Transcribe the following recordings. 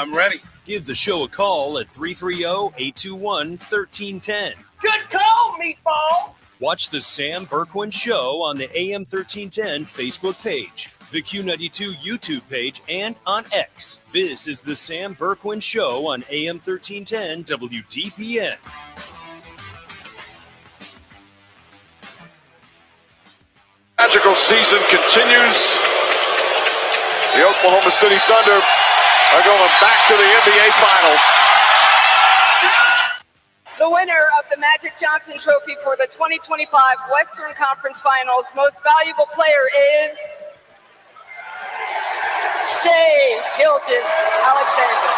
I'm ready. Give the show a call at 330-821-1310. Good call, Meatball. Watch the Sam Bourquin Show on the AM 1310 Facebook page, the Q92 YouTube page, and on X. This is the Sam Bourquin Show on AM 1310 WDPN. Magical season continues. The Oklahoma City Thunder are going back to the NBA Finals. The winner of the Magic Johnson Trophy for the 2025 Western Conference Finals Most Valuable Player is Shai Gilgeous-Alexander.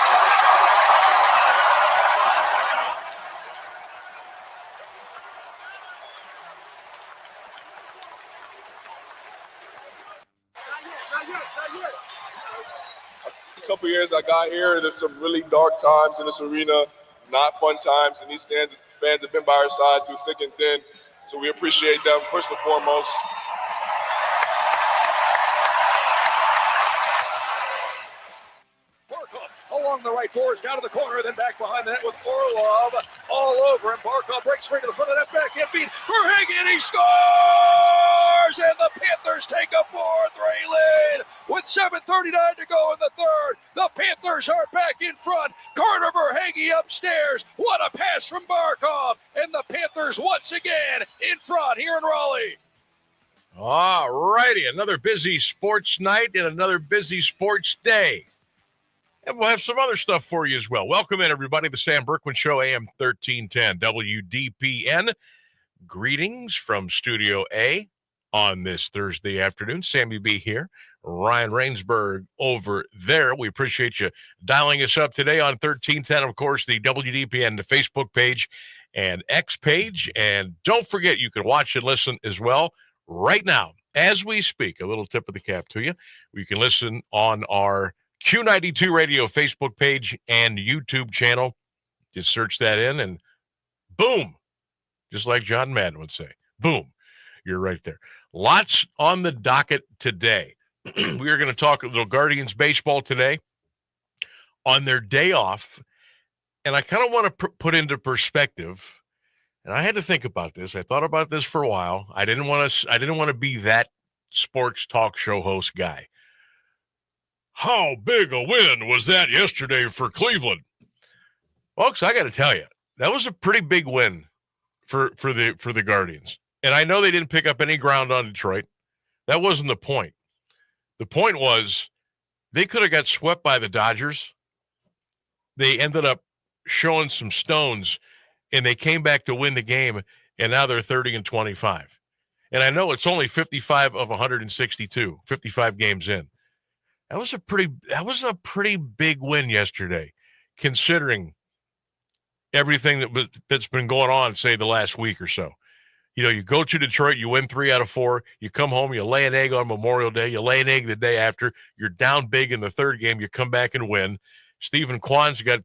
A couple years I got here, there's some really dark times in this arena, not fun times, and these fans have been by our side through thick and thin, so we appreciate them first and foremost. Along the right boards, down to the corner, then back behind the net with Orlov all over, and Barkov breaks free to the front of the net, back in feed for Higgy, and he scores! And the Panthers take a 4-3 lead with 7:39 to go in the third. The Panthers are back in front. Carter Verhaeghe upstairs. What a pass from Barkov, and the Panthers once again in front here in Raleigh. All righty, another busy sports night and another busy sports day. And we'll have some other stuff for you as well. Welcome in, everybody. The Sam Bourquin Show, AM 1310, WDPN. Greetings from Studio A on this Thursday afternoon. Sammy B here. Ryan Rainsberg over there. We appreciate you dialing us up today on 1310. Of course, the WDPN, the Facebook page and X page. And don't forget, you can watch and listen as well right now as we speak. A little tip of the cap to you. You can listen on our Q92 Radio Facebook page and YouTube channel. Just search that in and boom, just like John Madden would say, boom, you're right there. Lots on the docket today. We are going to talk a little Guardians baseball today on their day off. And I kind of want to put into perspective, and I had to think about this. I thought about this for a while. I didn't want to be that sports talk show host guy. How big a win was that yesterday for Cleveland? Folks, I got to tell you, that was a pretty big win for the Guardians. And I know they didn't pick up any ground on Detroit. That wasn't the point. The point was they could have got swept by the Dodgers. They ended up showing some stones, and they came back to win the game, and now they're 30-25. And I know it's only 55 of 162, 55 games in. That was a pretty big win yesterday, considering everything that's been going on, say, the last week or so. You know, you go to Detroit, you win 3 out of 4, you come home, you lay an egg on Memorial Day, you lay an egg the day after, you're down big in the third game, you come back and win. Stephen Kwan's got,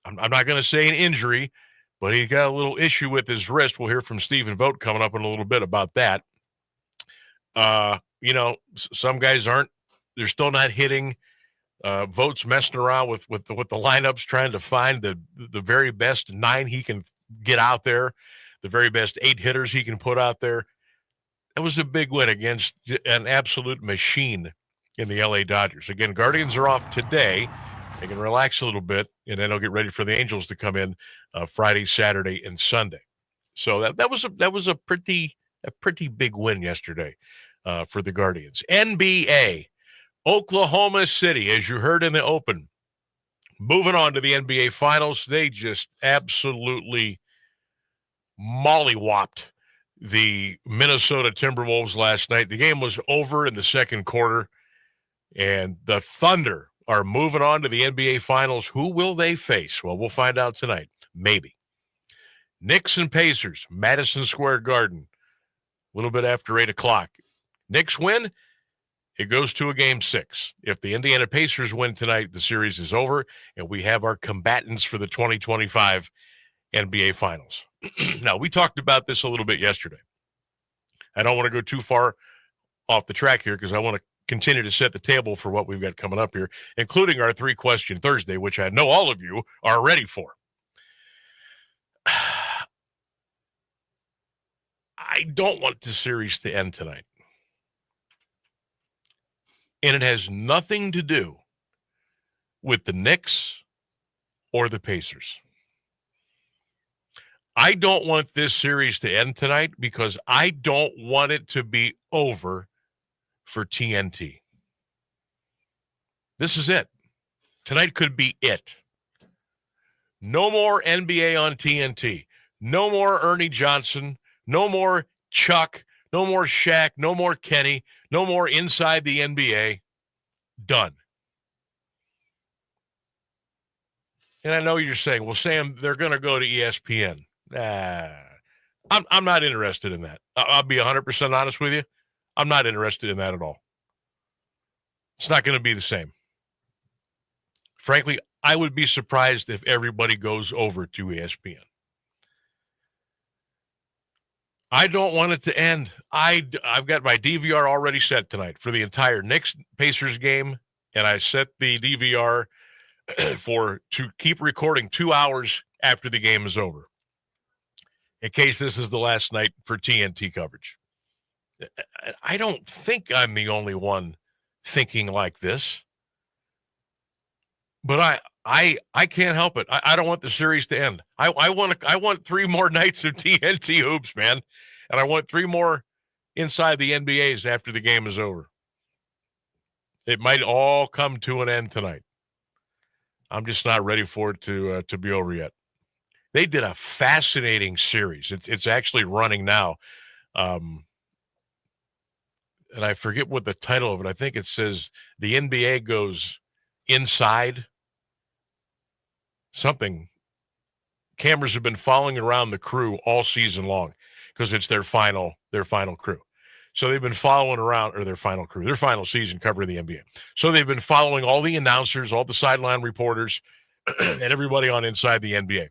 I'm not going to say an injury, but he got a little issue with his wrist. We'll hear from Stephen Vogt coming up in a little bit about that. You know, some guys they're still not hitting. Vogt's messing around with the lineups, trying to find the very best 9 he can get out there, the very best 8 hitters he can put out there. That was a big win against an absolute machine in the LA Dodgers. Again, Guardians are off today. They can relax a little bit, and then they'll get ready for the Angels to come in Friday, Saturday, and Sunday. So that was a pretty big win yesterday for the Guardians. NBA. Oklahoma City, as you heard in the open, moving on to the NBA Finals, they just absolutely mollywopped the Minnesota Timberwolves last night. The game was over in the second quarter, and the Thunder are moving on to the NBA Finals. Who will they face? Well, we'll find out tonight. Maybe. Knicks and Pacers, Madison Square Garden, a little bit after 8 o'clock. Knicks win. It goes to a game 6. If the Indiana Pacers win tonight, the series is over, and we have our combatants for the 2025 NBA Finals. Now, we talked about this a little bit yesterday. I don't want to go too far off the track here because I want to continue to set the table for what we've got coming up here, including our 3-question Thursday, which I know all of you are ready for. I don't want this series to end tonight. And it has nothing to do with the Knicks or the Pacers. I don't want this series to end tonight because I don't want it to be over for TNT. This is it. Tonight could be it. No more NBA on TNT. No more Ernie Johnson. No more Chuck. No more Shaq. No more Kenny. No more Inside the NBA. Done. And I know you're saying, well, Sam, they're going to go to ESPN. I'm not interested in that. I'll be 100% honest with you. I'm not interested in that at all. It's not going to be the same. Frankly, I would be surprised if everybody goes over to ESPN. I don't want it to end. I've got my DVR already set tonight for the entire Knicks-Pacers game, and I set the DVR to keep recording 2 hours after the game is over, in case this is the last night for TNT coverage. I don't think I'm the only one thinking like this, but I can't help it. I don't want the series to end. I want 3 more nights of TNT hoops, man, and I want 3 more Inside the NBAs after the game is over. It might all come to an end tonight. I'm just not ready for it to be over yet. They did a fascinating series. It's actually running now. And I forget what the title of it. I think it says the NBA goes inside something. Cameras have been following around the crew all season long because it's their final crew. So they've been following around, or their final season covering the NBA. So they've been following all the announcers, all the sideline reporters, and everybody on Inside the NBA.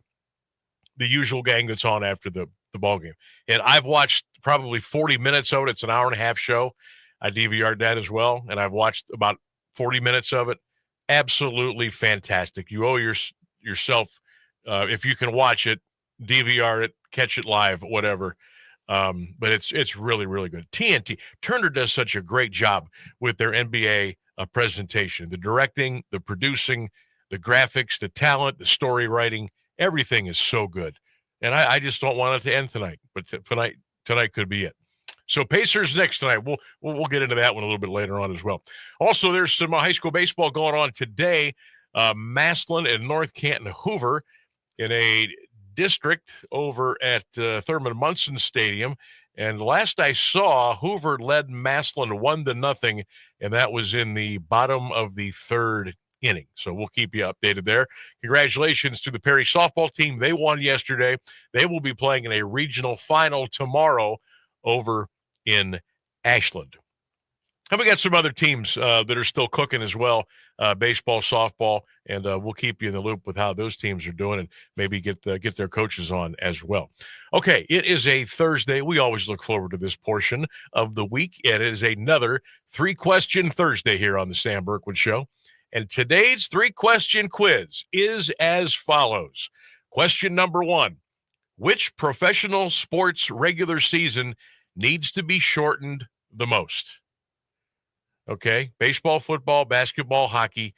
The usual gang that's on after the ball game. And I've watched probably 40 minutes of it. It's an hour-and-a-half show. I DVR'd that as well, and I've watched about 40 minutes of it. Absolutely fantastic. You owe yourself, if you can watch it, DVR it, catch it live, whatever. But it's really, really good. TNT, Turner does such a great job with their NBA presentation. The directing, the producing, the graphics, the talent, the story writing, everything is so good. And I just don't want it to end tonight, but tonight could be it. So Pacers next tonight. We'll get into that one a little bit later on as well. Also, there's some high school baseball going on today. Massillon and North Canton Hoover in a district over at Thurman Munson Stadium. And last I saw, Hoover led Massillon 1-0, and that was in the bottom of the 3rd inning. So we'll keep you updated there. Congratulations to the Perry softball team. They won yesterday. They will be playing in a regional final tomorrow over in Ashland. And we got some other teams that are still cooking as well, baseball, softball, and we'll keep you in the loop with how those teams are doing and maybe get their coaches on as well. Okay, it is a Thursday. We always look forward to this portion of the week. It is another 3-question Thursday here on the Sam Bourquin Show. And today's 3-question quiz is as follows. Question number 1, which professional sports regular season needs to be shortened the most? Okay, baseball, football, basketball, hockey.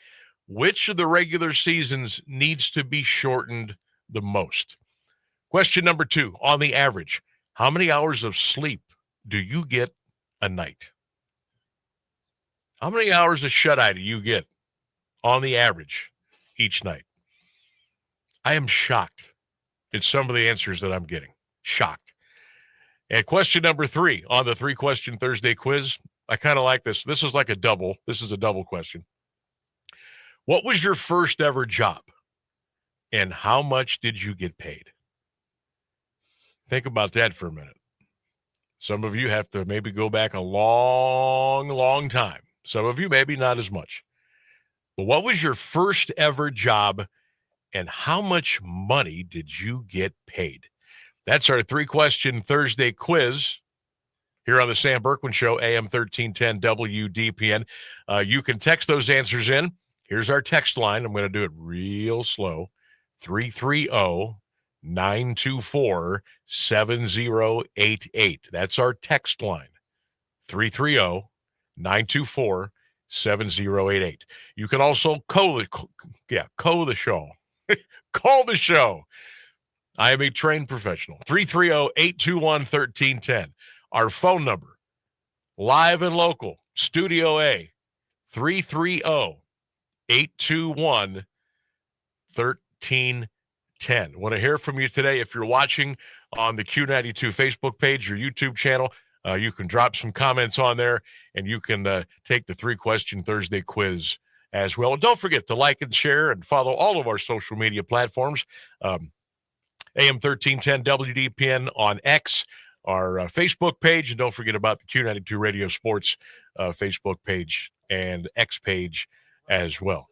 Which of the regular seasons needs to be shortened the most? Question number 2, on the average, how many hours of sleep do you get a night? How many hours of shut-eye do you get on the average each night? I am shocked at some of the answers that I'm getting. Shocked. And question number 3 on the 3-question Thursday quiz. I kind of like this. This is like a double. This is a double question. What was your first ever job? And how much did you get paid? Think about that for a minute. Some of you have to maybe go back a long, long time. Some of you maybe not as much. But what was your first ever job and how much money did you get paid? That's our 3-question Thursday quiz. here on the Sam Bourquin Show, AM 1310 WDPN. You can text those answers in. Here's our text line. I'm going to do it real slow. 330-924-7088. That's our text line. 330-924-7088. You can also call the show. Call the show. I am a trained professional. 330-821-1310. Our phone number, live and local, Studio A, 330-821-1310. Want to hear from you today. If you're watching on the Q92 Facebook page or YouTube channel, you can drop some comments on there, and you can take the 3-question Thursday quiz as well. And don't forget to like and share and follow all of our social media platforms. AM 1310 WDPN on X, our Facebook page, and don't forget about the Q92 Radio Sports Facebook page and X page as well.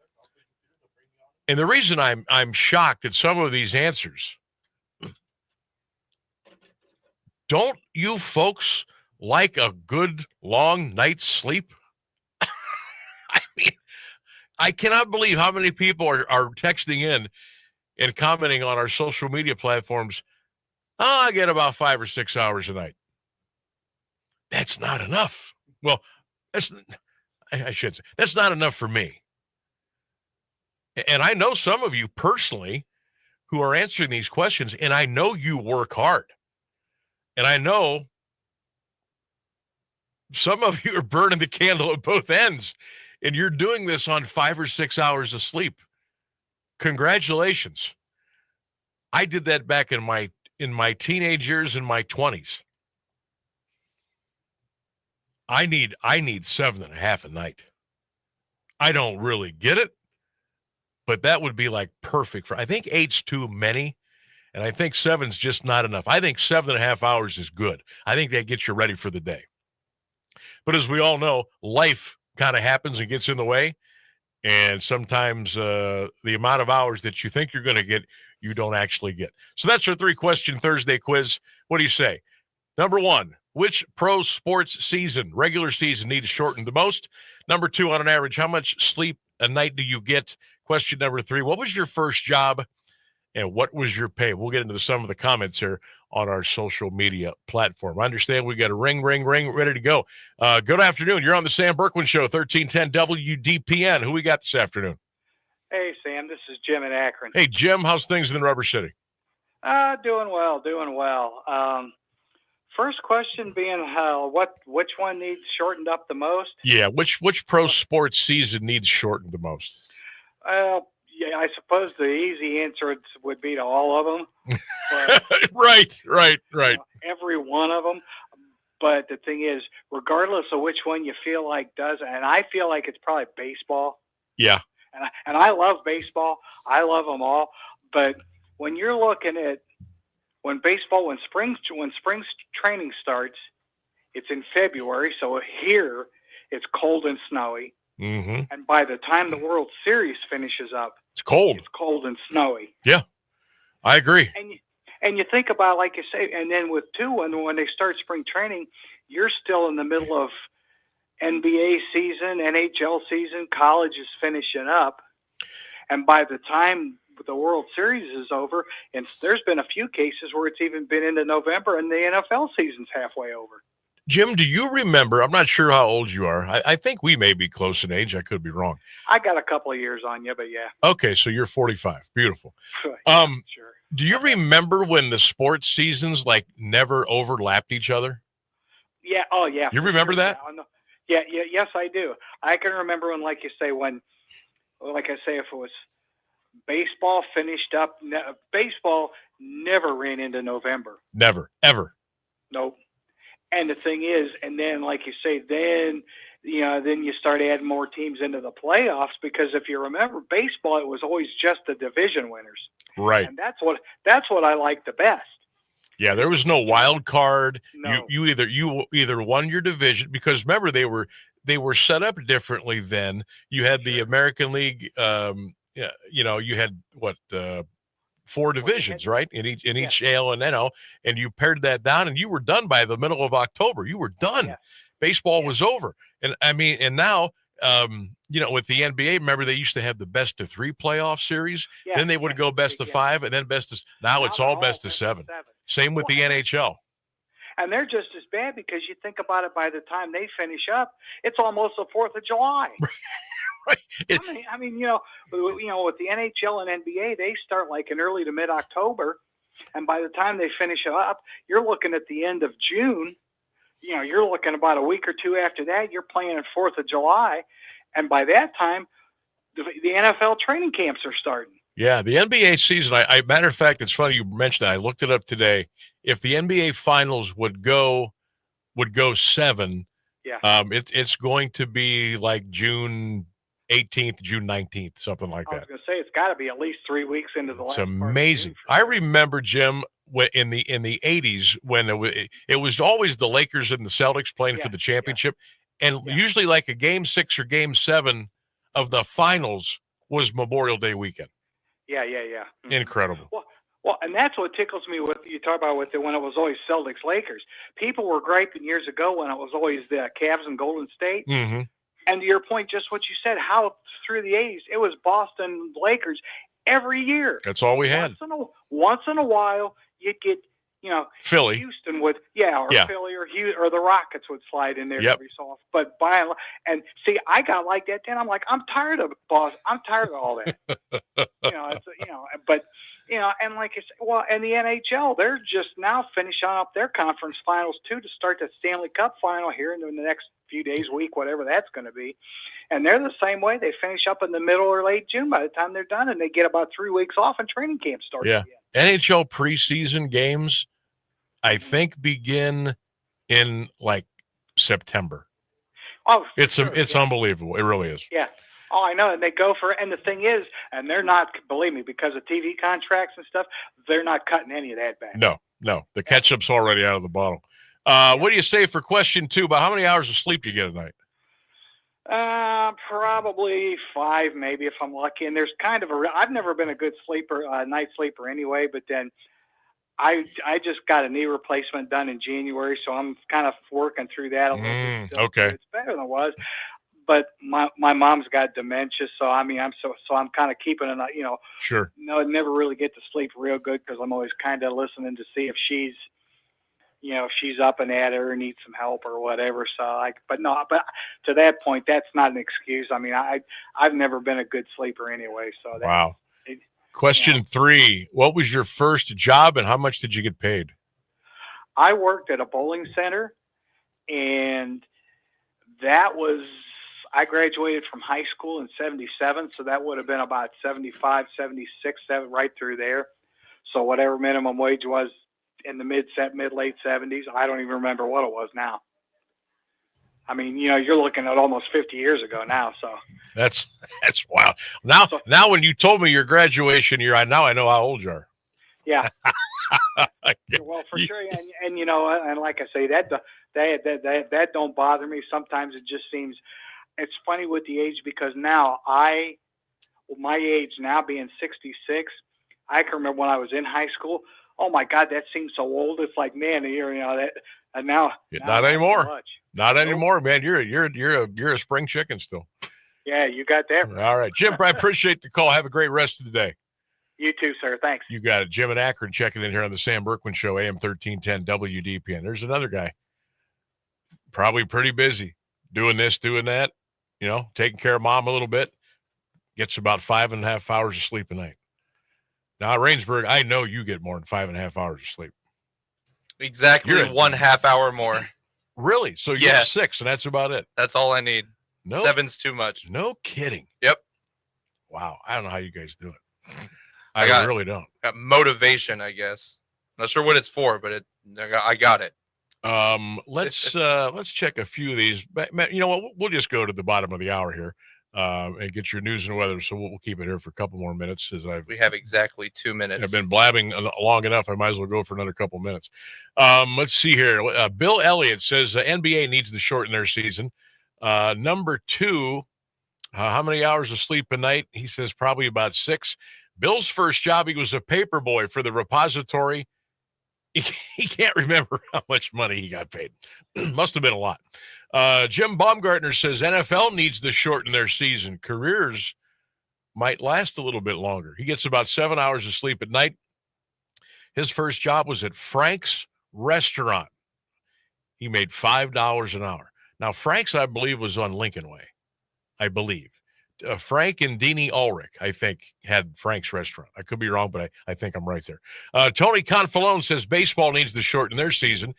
And the reason I'm shocked at some of these answers, don't you folks like a good long night's sleep? I mean, I cannot believe how many people are texting in and commenting on our social media platforms. Oh, I get about 5 or 6 hours a night. That's not enough. Well, I should say, that's not enough for me. And I know some of you personally who are answering these questions, and I know you work hard. And I know some of you are burning the candle at both ends, and you're doing this on 5 or 6 hours of sleep. Congratulations. I did that back in my teenage years, in my 20s. I need 7.5 a night. I don't really get it, but that would be like perfect for, I think 8's too many, and I think 7's just not enough. I think 7.5 hours is good. I think that gets you ready for the day. But as we all know, life kind of happens and gets in the way, and sometimes the amount of hours that you think you're going to get, you don't actually get. So that's our 3-question Thursday quiz. What do you say? Number 1, which pro sports season, regular season, needs shortened the most? Number 2, on an average, how much sleep a night do you get? Question number 3, what was your first job and what was your pay? We'll get into some of the comments here on our social media platform. I understand we got a ring, ready to go. Good afternoon. You're on the Sam Bourquin Show, 1310 WDPN. Who we got this afternoon? Hey, Sam, this is Jim in Akron. Hey, Jim, how's things in Rubber City? Doing well. First question being, which one needs shortened up the most? Yeah, which pro sports season needs shortened the most? Yeah, I suppose the easy answer would be to all of them. But, Right. Every one of them. But the thing is, regardless of which one you feel like does, and I feel like it's probably baseball. Yeah. And I love baseball. I love them all. But when you're looking at when spring training starts, it's in February. So here it's cold and snowy. Mm-hmm. And by the time the World Series finishes up, it's cold. It's cold and snowy. Yeah, I agree. And you think about, like you say, and then with two, when they start spring training, you're still in the middle of NBA season, NHL season, college is finishing up. And by the time the World Series is over, and there's been a few cases where it's even been into November and the NFL season's halfway over. Jim, do you remember, I'm not sure how old you are. I think we may be close in age. I could be wrong. I got a couple of years on you, but yeah. Okay, so you're 45. Beautiful. Yeah, sure. Do you remember when the sports seasons never overlapped each other? Yeah. Oh, yeah. You remember that? Yeah. Yes, I do. I can remember when, like you say, if it was baseball finished up, baseball never ran into November. Never, ever. Nope. And the thing is, and then, like you say, then you start adding more teams into the playoffs, because if you remember baseball, it was always just the division winners. Right. And that's what I like the best. Yeah, there was no wild card. No. You either won your division, because remember they were set up differently then. You had the American League, you had 4 divisions, right? In each AL and NL, and you pared that down, and you were done by the middle of October. You were done. Yeah. Baseball was over. And I mean, and now, with the NBA, remember they used to have the best of 3 playoff series. Yeah. Then they would go best of 5, and then best of. Now it's all best of 7. Same with the NHL. And they're just as bad because you think about it, by the time they finish up, it's almost the 4th of July. Right. I mean, with the NHL and NBA, they start like in early to mid-October, and by the time they finish up, you're looking at the end of June. You're looking about a week or 2 after that. You're playing at 4th of July, and by that time, the NFL training camps are starting. Yeah, the NBA season. Matter of fact, it's funny you mentioned that. I looked it up today. If the NBA Finals would go 7, it's going to be like June 18th, June 19th, something like that. I was going to say it's got to be at least 3 weeks into the last. It's amazing. I remember, Jim, in the 80s when it was always the Lakers and the Celtics playing for the championship, and usually like a Game 6 or Game 7 of the finals was Memorial Day weekend. Yeah. Mm-hmm. Incredible. Well, and that's what tickles me with you talk about when it was always Celtics Lakers. People were griping years ago when it was always the Cavs and Golden State. Mm-hmm. And to your point, just what you said, how through the 80s it was Boston Lakers every year. That's all we had. Once in a while, you'd get Philly, Houston would Philly or the Rockets would slide in there every so often. But and see, I got like that then. I'm like, I'm tired of Boston. I'm tired of all that. And like I said, and the NHL, they're just now finishing up their conference finals too to start the Stanley Cup final here in the next few days, week, whatever that's going to be. And they're the same way. They finish up in the middle or late June by the time they're done, and they get about 3 weeks off and training camp starts again. NHL preseason games, I think, begin in like September. Oh, it's unbelievable. It really is. Yeah. Oh, I know. And they go for it. And the thing is, and they're not, believe me, because of TV contracts and stuff, they're not cutting any of that back. No. The ketchup's already out of the bottle. What do you say for question 2 about how many hours of sleep you get a night? Probably 5, maybe, if I'm lucky. And there's kind of I've never been a good sleeper, night sleeper anyway, but then I just got a knee replacement done in January, so I'm kind of working through that a little bit. Okay. It's better than it was. But my mom's got dementia, so I mean, I'm kind of keeping an Sure. I never really get to sleep real good because I'm always kind of listening to see if she's up and at her or needs some help or whatever. So but to that point, that's not an excuse. I mean, I've never been a good sleeper anyway. So wow. Question 3: what was your first job and how much did you get paid? I worked at a bowling center, and I graduated from high school in 77, so that would have been about 75, 76, right through there. So whatever minimum wage was in the mid-late 70s, I don't even remember what it was now. I mean, you're looking at almost 50 years ago now. So that's wild. Now, when you told me your graduation year, I know how old you are. Yeah. Well, for sure, and and like I say, that don't bother me. Sometimes it just seems. It's funny with the age because now my age now being 66, I can remember when I was in high school. Oh my God, that seems so old. It's like, man, that, and now not anymore. Much. Not anymore, man. You're a spring chicken still. Yeah, you got that right. All right, Jim. I appreciate the call. Have a great rest of the day. You too, sir. Thanks. You got it. Jim in Akron checking in here on the Sam Bourquin Show, AM 1310 WDPN. There's another guy, probably pretty busy, doing this, doing that. Taking care of mom a little bit, gets about 5.5 hours of sleep a night. Now, Rainsburg, I know you get more than 5.5 hours of sleep. Exactly 1/2 hour more. Really? So you have 6, and that's about it? That's all I need. 7's too much. No kidding. Yep. Wow. I don't know how you guys do it. I really don't. Got motivation, I guess. Not sure what it's for, but I got it. Let's check a few of these. You know what? We'll just go to the bottom of the hour here and get your news and weather. So we'll keep it here for a couple more minutes. We have exactly 2 minutes. I've been blabbing long enough. I might as well go for another couple minutes. Let's see here. Bill Elliott says NBA needs to shorten their season. Number 2, how many hours of sleep a night? He says probably about 6. Bill's first job, he was a paper boy for the repository. He can't remember how much money he got paid. Must have been a lot. Jim Baumgartner says NFL needs to shorten their season. Careers might last a little bit longer. He gets about 7 hours of sleep at night. His first job was at Frank's Restaurant. He made $5 an hour. Now, Frank's, I believe, was on Lincoln Way. I believe. Frank and Deanie Ulrich, I think, had Frank's Restaurant. I could be wrong, but I think I'm right there. Tony Confalone says baseball needs to shorten their season.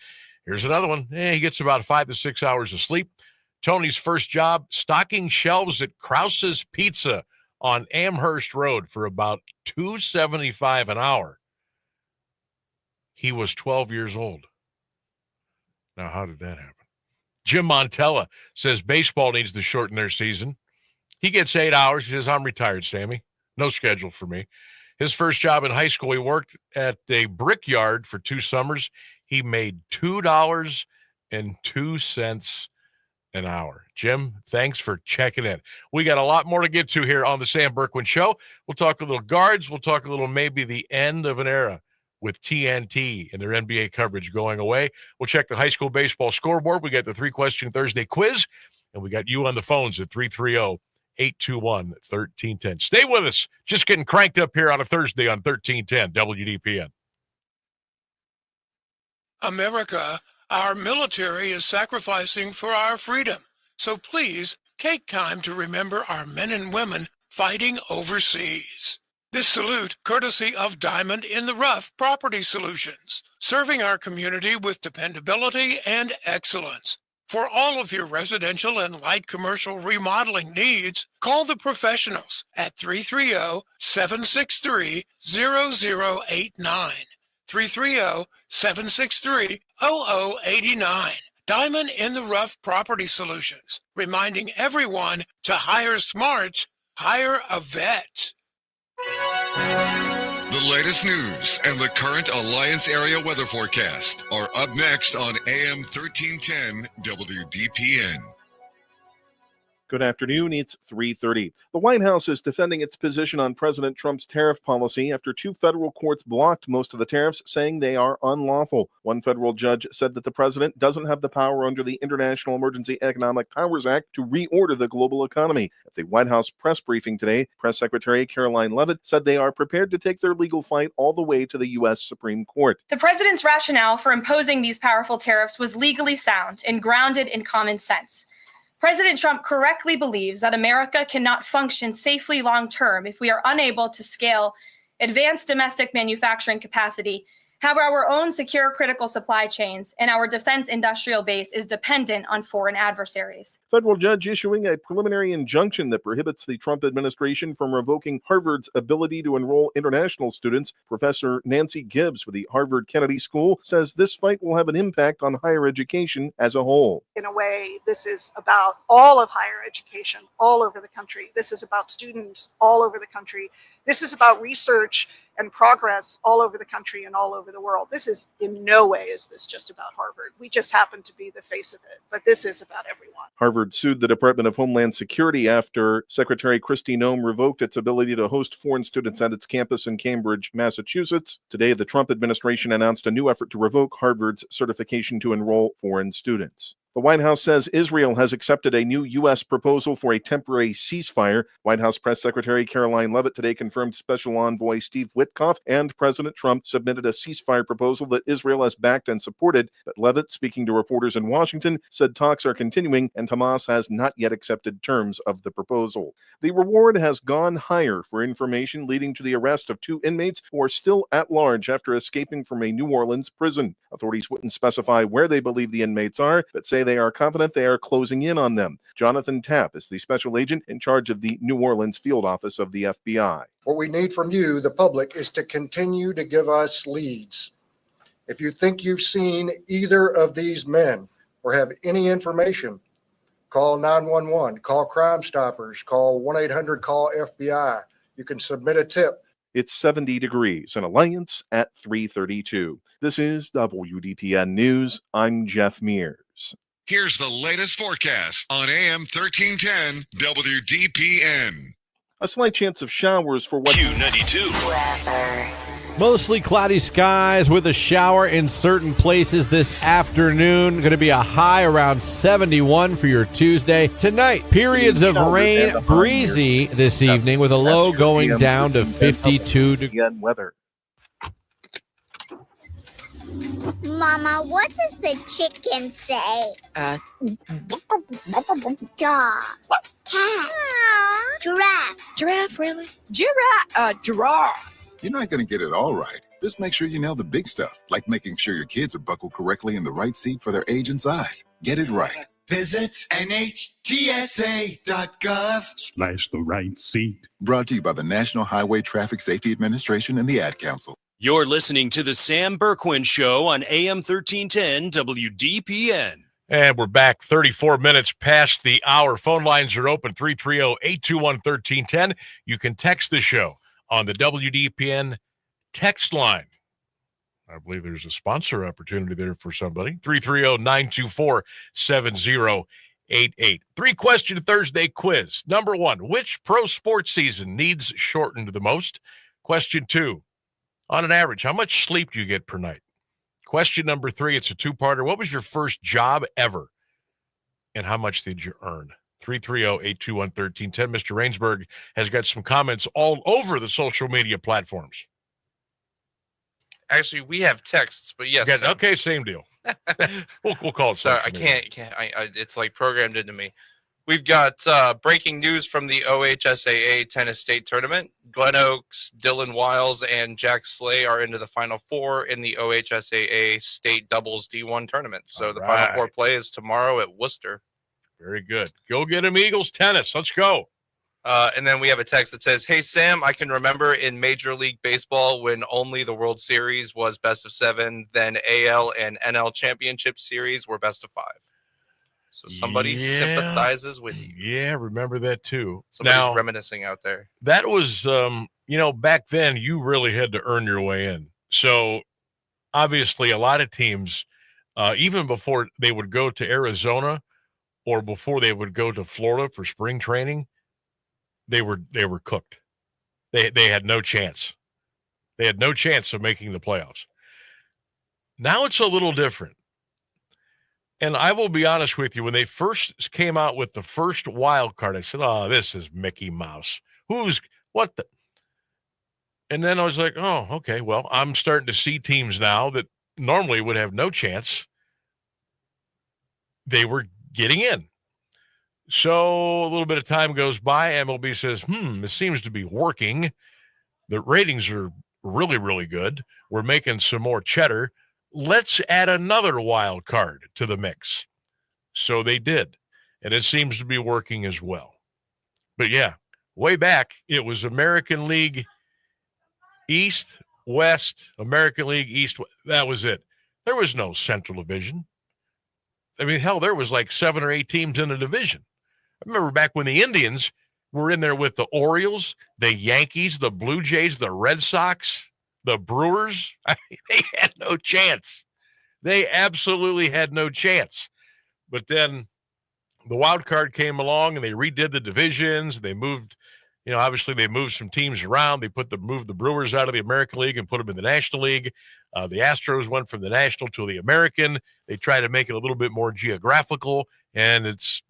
Here's another one. He gets about 5 to 6 hours of sleep. Tony's first job, stocking shelves at Krause's Pizza on Amherst Road for about $2.75 an hour. He was 12 years old. Now, how did that happen? Jim Montella says baseball needs to shorten their season. He gets 8 hours. He says, I'm retired, Sammy. No schedule for me. His first job in high school, he worked at a brickyard for 2 summers. He made $2.02 an hour. Jim, thanks for checking in. We got a lot more to get to here on the Sam Bourquin Show. We'll talk a little guards. We'll talk a little maybe the end of an era with TNT and their NBA coverage going away. We'll check the high school baseball scoreboard. We got the 3-question Thursday quiz, and we got you on the phones at 330-821-1310. Stay with us. Just getting cranked up here on a Thursday on 1310 WDPN. America, our military is sacrificing for our freedom. So please take time to remember our men and women fighting overseas. This salute courtesy of Diamond in the Rough Property Solutions, serving our community with dependability and excellence. For all of your residential and light commercial remodeling needs, call the professionals at 330-763-0089. 330-763-0089. Diamond in the Rough Property Solutions, reminding everyone to hire smart, hire a vet. The latest news and the current Alliance area weather forecast are up next on AM 1310 WDPN. Good afternoon. It's 3:30. The White House is defending its position on President Trump's tariff policy after 2 federal courts blocked most of the tariffs, saying they are unlawful. One federal judge said that the president doesn't have the power under the International Emergency Economic Powers Act to reorder the global economy. At the White House press briefing today, Press Secretary Caroline Leavitt said they are prepared to take their legal fight all the way to the U.S. Supreme Court. The president's rationale for imposing these powerful tariffs was legally sound and grounded in common sense. President Trump correctly believes that America cannot function safely long-term if we are unable to scale advanced domestic manufacturing capacity, have our own secure critical supply chains, and our defense industrial base is dependent on foreign adversaries. Federal judge issuing a preliminary injunction that prohibits the Trump administration from revoking Harvard's ability to enroll international students. Professor Nancy Gibbs with the Harvard Kennedy School says this fight will have an impact on higher education as a whole. In a way, this is about all of higher education all over the country. This is about students all over the country. This is about research and progress all over the country and all over the world. This is in no way is this just about Harvard. We just happen to be the face of it, but this is about everyone. Harvard sued the Department of Homeland Security after Secretary Kristi Noem revoked its ability to host foreign students at its campus in Cambridge, Massachusetts. Today, the Trump administration announced a new effort to revoke Harvard's certification to enroll foreign students. The White House says Israel has accepted a new U.S. proposal for a temporary ceasefire. White House Press Secretary Caroline Leavitt today confirmed Special Envoy Steve Witkoff and President Trump submitted a ceasefire proposal that Israel has backed and supported. But Leavitt, speaking to reporters in Washington, said talks are continuing and Hamas has not yet accepted terms of the proposal. The reward has gone higher for information leading to the arrest of 2 inmates who are still at large after escaping from a New Orleans prison. Authorities wouldn't specify where they believe the inmates are, but say they are confident they are closing in on them. Jonathan Tapp is the special agent in charge of the New Orleans field office of the FBI. What we need from you, the public, is to continue to give us leads. If you think you've seen either of these men or have any information, call 911, call Crime Stoppers, call 1-800-CALL-FBI. You can submit a tip. It's 70 degrees in Alliance at 3:32. This is WDPN News. I'm Jeff Mears. Here's the latest forecast on AM 1310 WDPN. A slight chance of showers for what Q92. Mostly cloudy skies with a shower in certain places this afternoon. Going to be a high around 71 for your Tuesday. Tonight, periods of rain, breezy this evening with a low going down to 52 degrees. Weather. Mama, what does the chicken say? Dog. Cat. Giraffe. Giraffe, really? Giraffe. You're not going to get it all right. Just make sure you nail the big stuff, like making sure your kids are buckled correctly in the right seat for their age and size. Get it right. Visit NHTSA.gov/the right seat. Brought to you by the National Highway Traffic Safety Administration and the Ad Council. You're listening to the Sam Bourquin Show on AM 1310 WDPN. And we're back 34 minutes past the hour. Phone lines are open, 330-821-1310. You can text the show on the WDPN text line. I believe there's a sponsor opportunity there for somebody. 330-924-7088. 3-question Thursday quiz. Number 1, which pro sports season needs shortened the most? Question 2, on an average, how much sleep do you get per night? Question number 3, it's a two-parter. What was your first job ever, and how much did you earn? 330-821-1310. Mr. Rainsberg has got some comments all over the social media platforms. Actually, we have texts, but yes. Okay, same deal. we'll call it. Sorry, I can't. It's like programmed into me. We've got breaking news from the OHSAA Tennis State Tournament. Glen Oaks, Dylan Wiles, and Jack Slay are into the Final Four in the OHSAA State Doubles D1 Tournament. So Final Four play is tomorrow at Worcester. Very good. Go get him, Eagles tennis. Let's go. And then we have a text that says, "Hey, Sam, I can remember in Major League Baseball when only the World Series was best of 7, then AL and NL Championship Series were best of 5. So somebody sympathizes with you. Yeah, remember that too. Somebody's reminiscing out there. That was, back then you really had to earn your way in. So obviously a lot of teams, even before they would go to Arizona or before they would go to Florida for spring training, they were cooked. They had no chance. They had no chance of making the playoffs. Now it's a little different. And I will be honest with you, when they first came out with the first wild card, I said, "Oh, this is Mickey Mouse. What the?" And then I was like, "Oh, okay. Well, I'm starting to see teams now that normally would have no chance. They were getting in." So a little bit of time goes by. MLB says, it seems to be working. The ratings are really, really good. We're making some more cheddar. Let's add another wild card to the mix. So they did. And it seems to be working as well. But yeah, way back, it was American League East, West, American League East. That was it. There was no Central Division. I mean, hell, there was like 7 or 8 teams in a division. I remember back when the Indians were in there with the Orioles, the Yankees, the Blue Jays, the Red Sox, the Brewers. I mean, they had no chance. They absolutely had no chance. But then the wild card came along and they redid the divisions. They moved, obviously they moved some teams around. They moved the Brewers out of the American League and put them in the National League. The Astros went from the National to the American. They tried to make it a little bit more geographical, and it's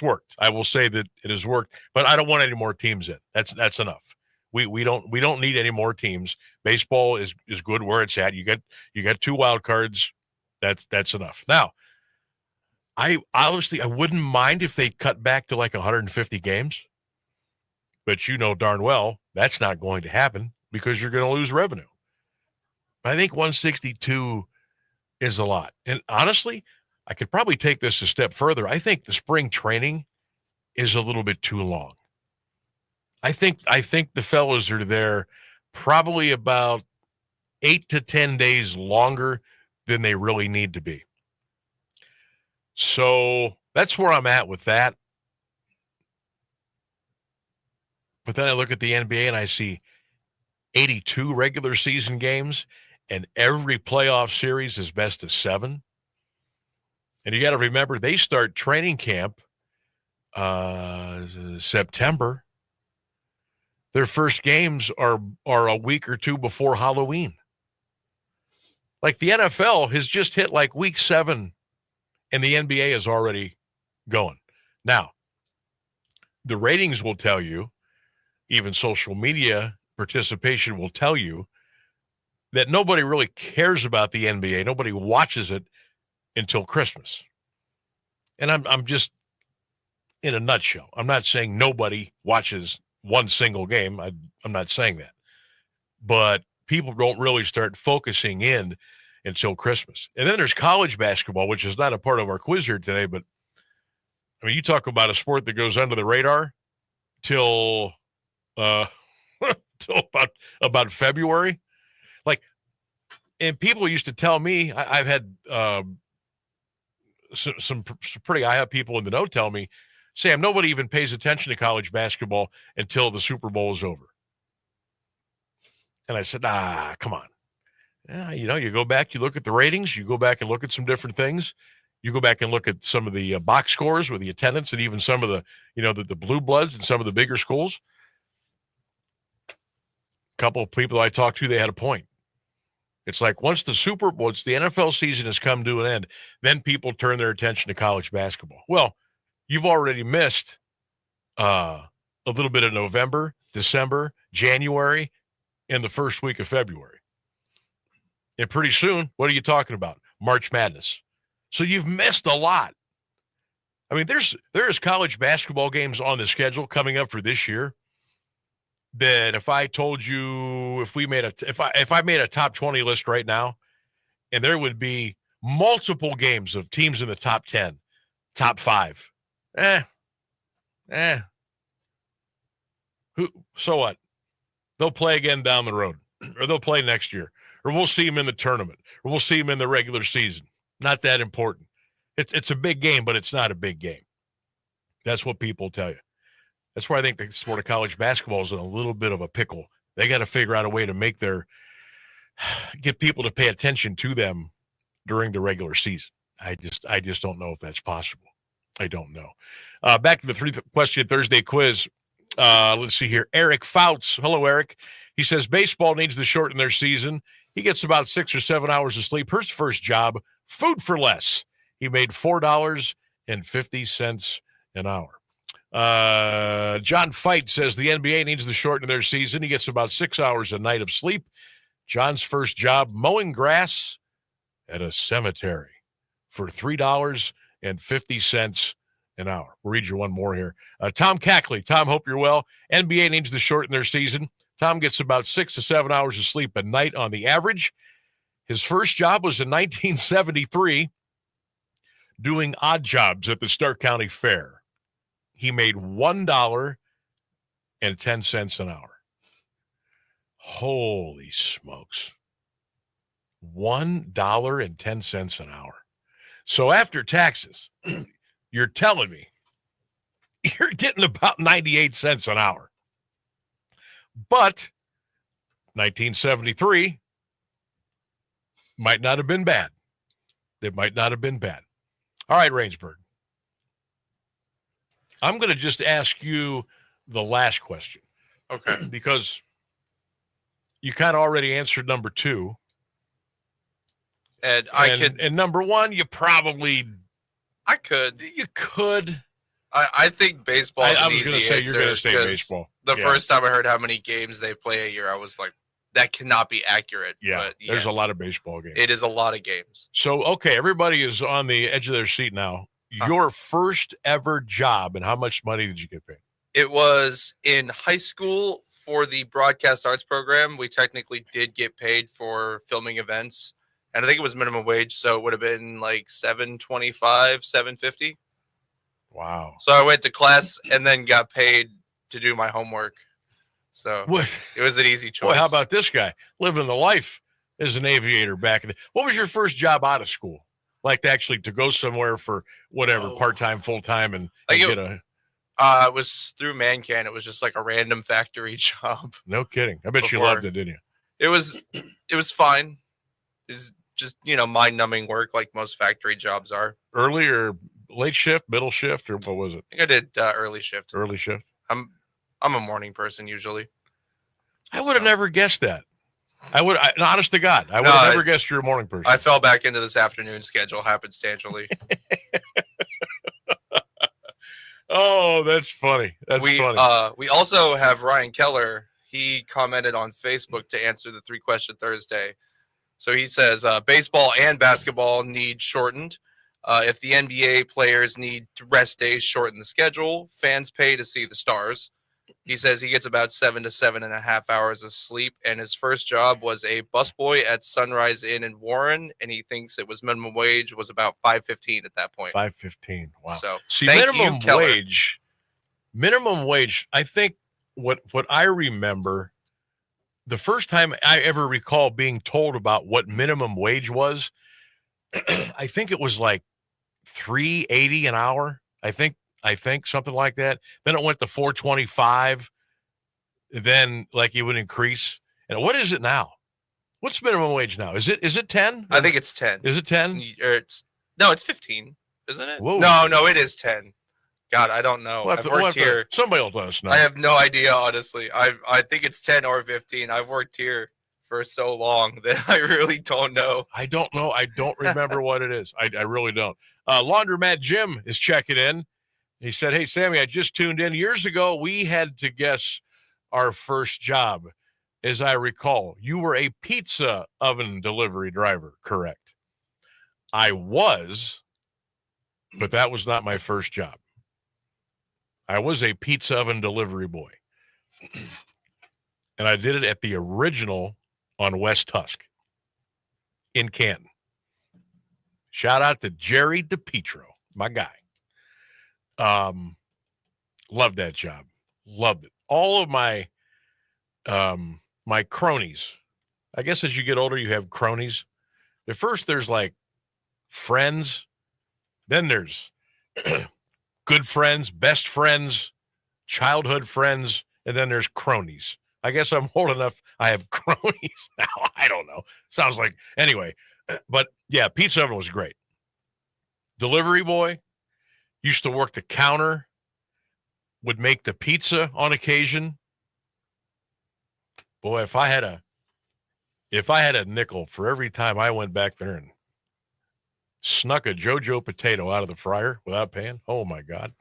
worked. I will say that it has worked, but I don't want any more teams in. That's enough. We don't need any more teams. Baseball is good where it's at. You got 2 wild cards. That's enough. Now, I honestly wouldn't mind if they cut back to like 150 games, but darn well that's not going to happen because you're going to lose revenue. I think 162 is a lot, and honestly, I could probably take this a step further. I think the spring training is a little bit too long. I think the fellows are there probably about 8 to 10 days longer than they really need to be. So that's where I'm at with that. But then I look at the NBA and I see 82 regular season games, and every playoff series is best of 7. And you got to remember, they start training camp September. their first games are a week or two before Halloween. Like the NFL has just hit like week 7 and the NBA is already going. Now, the ratings will tell you, even social media participation will tell you that nobody really cares about the NBA. Nobody watches it until Christmas. And I'm just in a nutshell. I'm not saying nobody watches one single game. I'm not saying that. But people don't really start focusing in until Christmas. And then there's college basketball, which is not a part of our quiz here today, but I mean, you talk about a sport that goes under the radar till till about February. Like, and people used to tell me, I've had some pretty high up people in the know tell me, Sam, nobody even pays attention to college basketball until the Super Bowl is over. And I said, come on. You go back, you look at the ratings, you go back and look at some different things. You go back and look at some of the box scores with the attendance and even some of the, the blue bloods and some of the bigger schools. A couple of people I talked to, they had a point. It's like once the NFL season has come to an end, then people turn their attention to college basketball. Well, you've already missed a little bit of November, December, January, and the first week of February. And pretty soon, what are you talking about? March Madness. So you've missed a lot. I mean, there's college basketball games on the schedule coming up for this year that if I told you if I made a top 20 list right now, and there would be multiple games of teams in the top 10, top 5. So what? They'll play again down the road, or they'll play next year, or we'll see them in the tournament, or we'll see them in the regular season. Not that important. It's a big game, but it's not a big game. That's what people tell you. That's why I think the sport of college basketball is in a little bit of a pickle. They got to figure out a way to get people to pay attention to them during the regular season. I just don't know if that's possible. I don't know. Back to the 3-question Thursday quiz. Let's see here. Eric Fouts. Hello, Eric. He says baseball needs to shorten their season. He gets about 6 or 7 hours of sleep. His first job, food for less. He made $4.50 an hour. John Fight says the NBA needs to shorten their season. He gets about 6 hours a night of sleep. John's first job, mowing grass at a cemetery for $3.50 an hour. We'll read you one more here. Tom Cackley. Tom, hope you're well. NBA needs to shorten their season. Tom gets about 6 to 7 hours of sleep a night on the average. His first job was in 1973 doing odd jobs at the Stark County Fair. He made $1.10 an hour. Holy smokes. $1.10 an hour. So after taxes, you're telling me you're getting about 98 cents an hour. But 1973 might not have been bad. It might not have been bad. All right, Rainsburg. I'm going to just ask you the last question. Okay. Because you kind of already answered number 2. And number 1, you probably... I could. You could. I think baseball is I was going to say, you're going to say baseball. The first time I heard how many games they play a year, I was like, that cannot be accurate. Yeah, but there's a lot of baseball games. It is a lot of games. So, okay, everybody is on the edge of their seat now. Your first ever job, and how much money did you get paid? It was in high school for the broadcast arts program. We technically did get paid for filming events, and I think it was minimum wage, so it would have been like $7.25, $7.50. Wow. So I went to class and then got paid to do my homework. So it was an easy choice. Boy, how about this guy living the life as an aviator back in the... What was your first job out of school? Like to go somewhere for whatever, part-time, full-time, and get a... It was through ManCan. It was just like a random factory job. No kidding. I bet you loved it, didn't you? It was fine. It was just, mind-numbing work like most factory jobs are. Early or late shift, middle shift, or what was it? I think I did early shift. Early shift? I'm a morning person usually. I would have never guessed that. Honest to God, I would have never guessed you're a morning person. I fell back into this afternoon schedule happenstantially. Oh, that's funny. Funny. We also have Ryan Keller. He commented on Facebook to answer the 3-question Thursday. So he says baseball and basketball need shortened. If the NBA players need rest days, shorten the schedule. Fans pay to see the stars. He says he gets about 7 to 7.5 hours of sleep, and his first job was a busboy at Sunrise Inn in Warren, and he thinks it was minimum wage was about $5.15 at that point. $5.15. Wow. So see, thank minimum you, Keller. wage. I think what I remember, the first time I ever recall being told about what minimum wage was, I think it was like $3.80 an hour. I think something like that. Then it went to $4.25. Then like it would increase. And what is it now? What's minimum wage now? Is it 10? I think it's 10. Is it 10? No, it's 15, isn't it? Whoa. No, it is 10. God, I don't know. I've worked here. Somebody will let us know. I have no idea, honestly. I think it's 10 or 15. I've worked here for so long that I really don't know. I don't know. I don't remember what it is. I really don't. Laundromat Jim is checking in. He said, "Hey, Sammy, I just tuned in. Years ago, we had to guess our first job. As I recall, you were a pizza oven delivery driver, correct?" I was, but that was not my first job. I was a pizza oven delivery boy. And I did it at the original on West Tusk in Canton. Shout out to Jerry DePietro, my guy. Loved that job. Loved it. All of my my cronies. I guess as you get older, you have cronies. At first, there's like friends. Then there's good friends, best friends, childhood friends, and then there's cronies. I guess I'm old enough. I have cronies now. I don't know. Sounds like anyway. But yeah, pizza oven was great. Delivery boy. Used to work the counter, would make the pizza on occasion. Boy, if I had a nickel for every time I went back there and snuck a JoJo potato out of the fryer without paying, oh my God.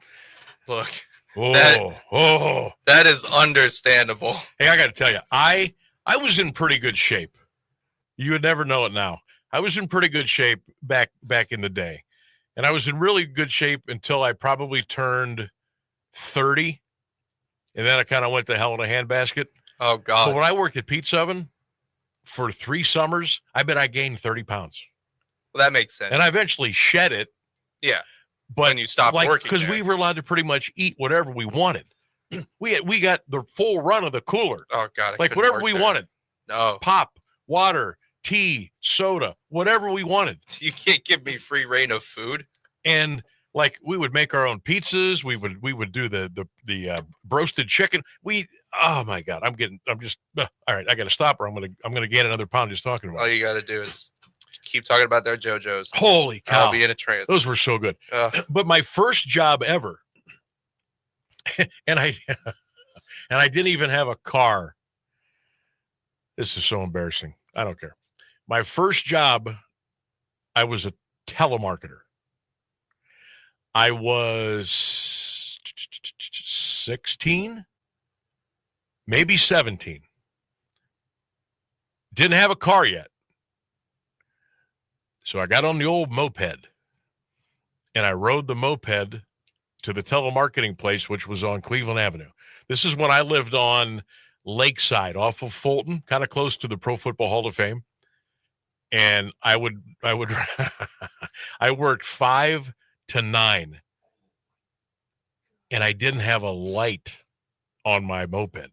Look, that is understandable. Hey, I got to tell you, I was in pretty good shape. You would never know it now. I was in pretty good shape back in the day. And I was in really good shape until I probably turned 30. And then I kind of went to hell in a handbasket. Oh, God. But when I worked at Pizza Oven for 3 summers, I bet I gained 30 pounds. Well, that makes sense. And I eventually shed it. Yeah. But when you stopped working. Because we were allowed to pretty much eat whatever we wanted. We got the full run of the cooler. Oh, God. Like whatever we wanted. No. Pop, water, tea, soda, whatever we wanted. You can't give me free reign of food. And like we would make our own pizzas. We would do the roasted chicken. Oh my God, I'm just all right. I got to stop or I'm gonna gain another pound just talking about. All you got to do is keep talking about their JoJo's. Holy cow! I'll be in a trance. Those were so good. But my first job ever, and I didn't even have a car. This is so embarrassing. I don't care. My first job, I was a telemarketer. I was 16, maybe 17. Didn't have a car yet. So I got on the old moped and I rode the moped to the telemarketing place, which was on Cleveland Avenue. This is when I lived on Lakeside off of Fulton, kind of close to the Pro Football Hall of Fame. And I would I worked 5 to 9, and I didn't have a light on my moped.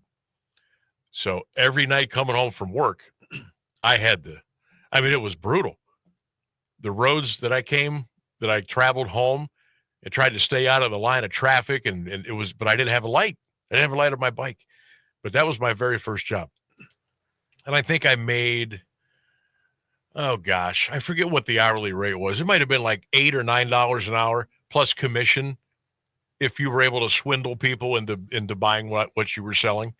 So every night coming home from work, it was brutal. The roads that I traveled home and tried to stay out of the line of traffic, but I didn't have a light. I didn't have a light on my bike. But that was my very first job. And I think I made, oh gosh, I forget what the hourly rate was. It might have been like $8 or $9 an hour plus commission if you were able to swindle people into buying what you were selling.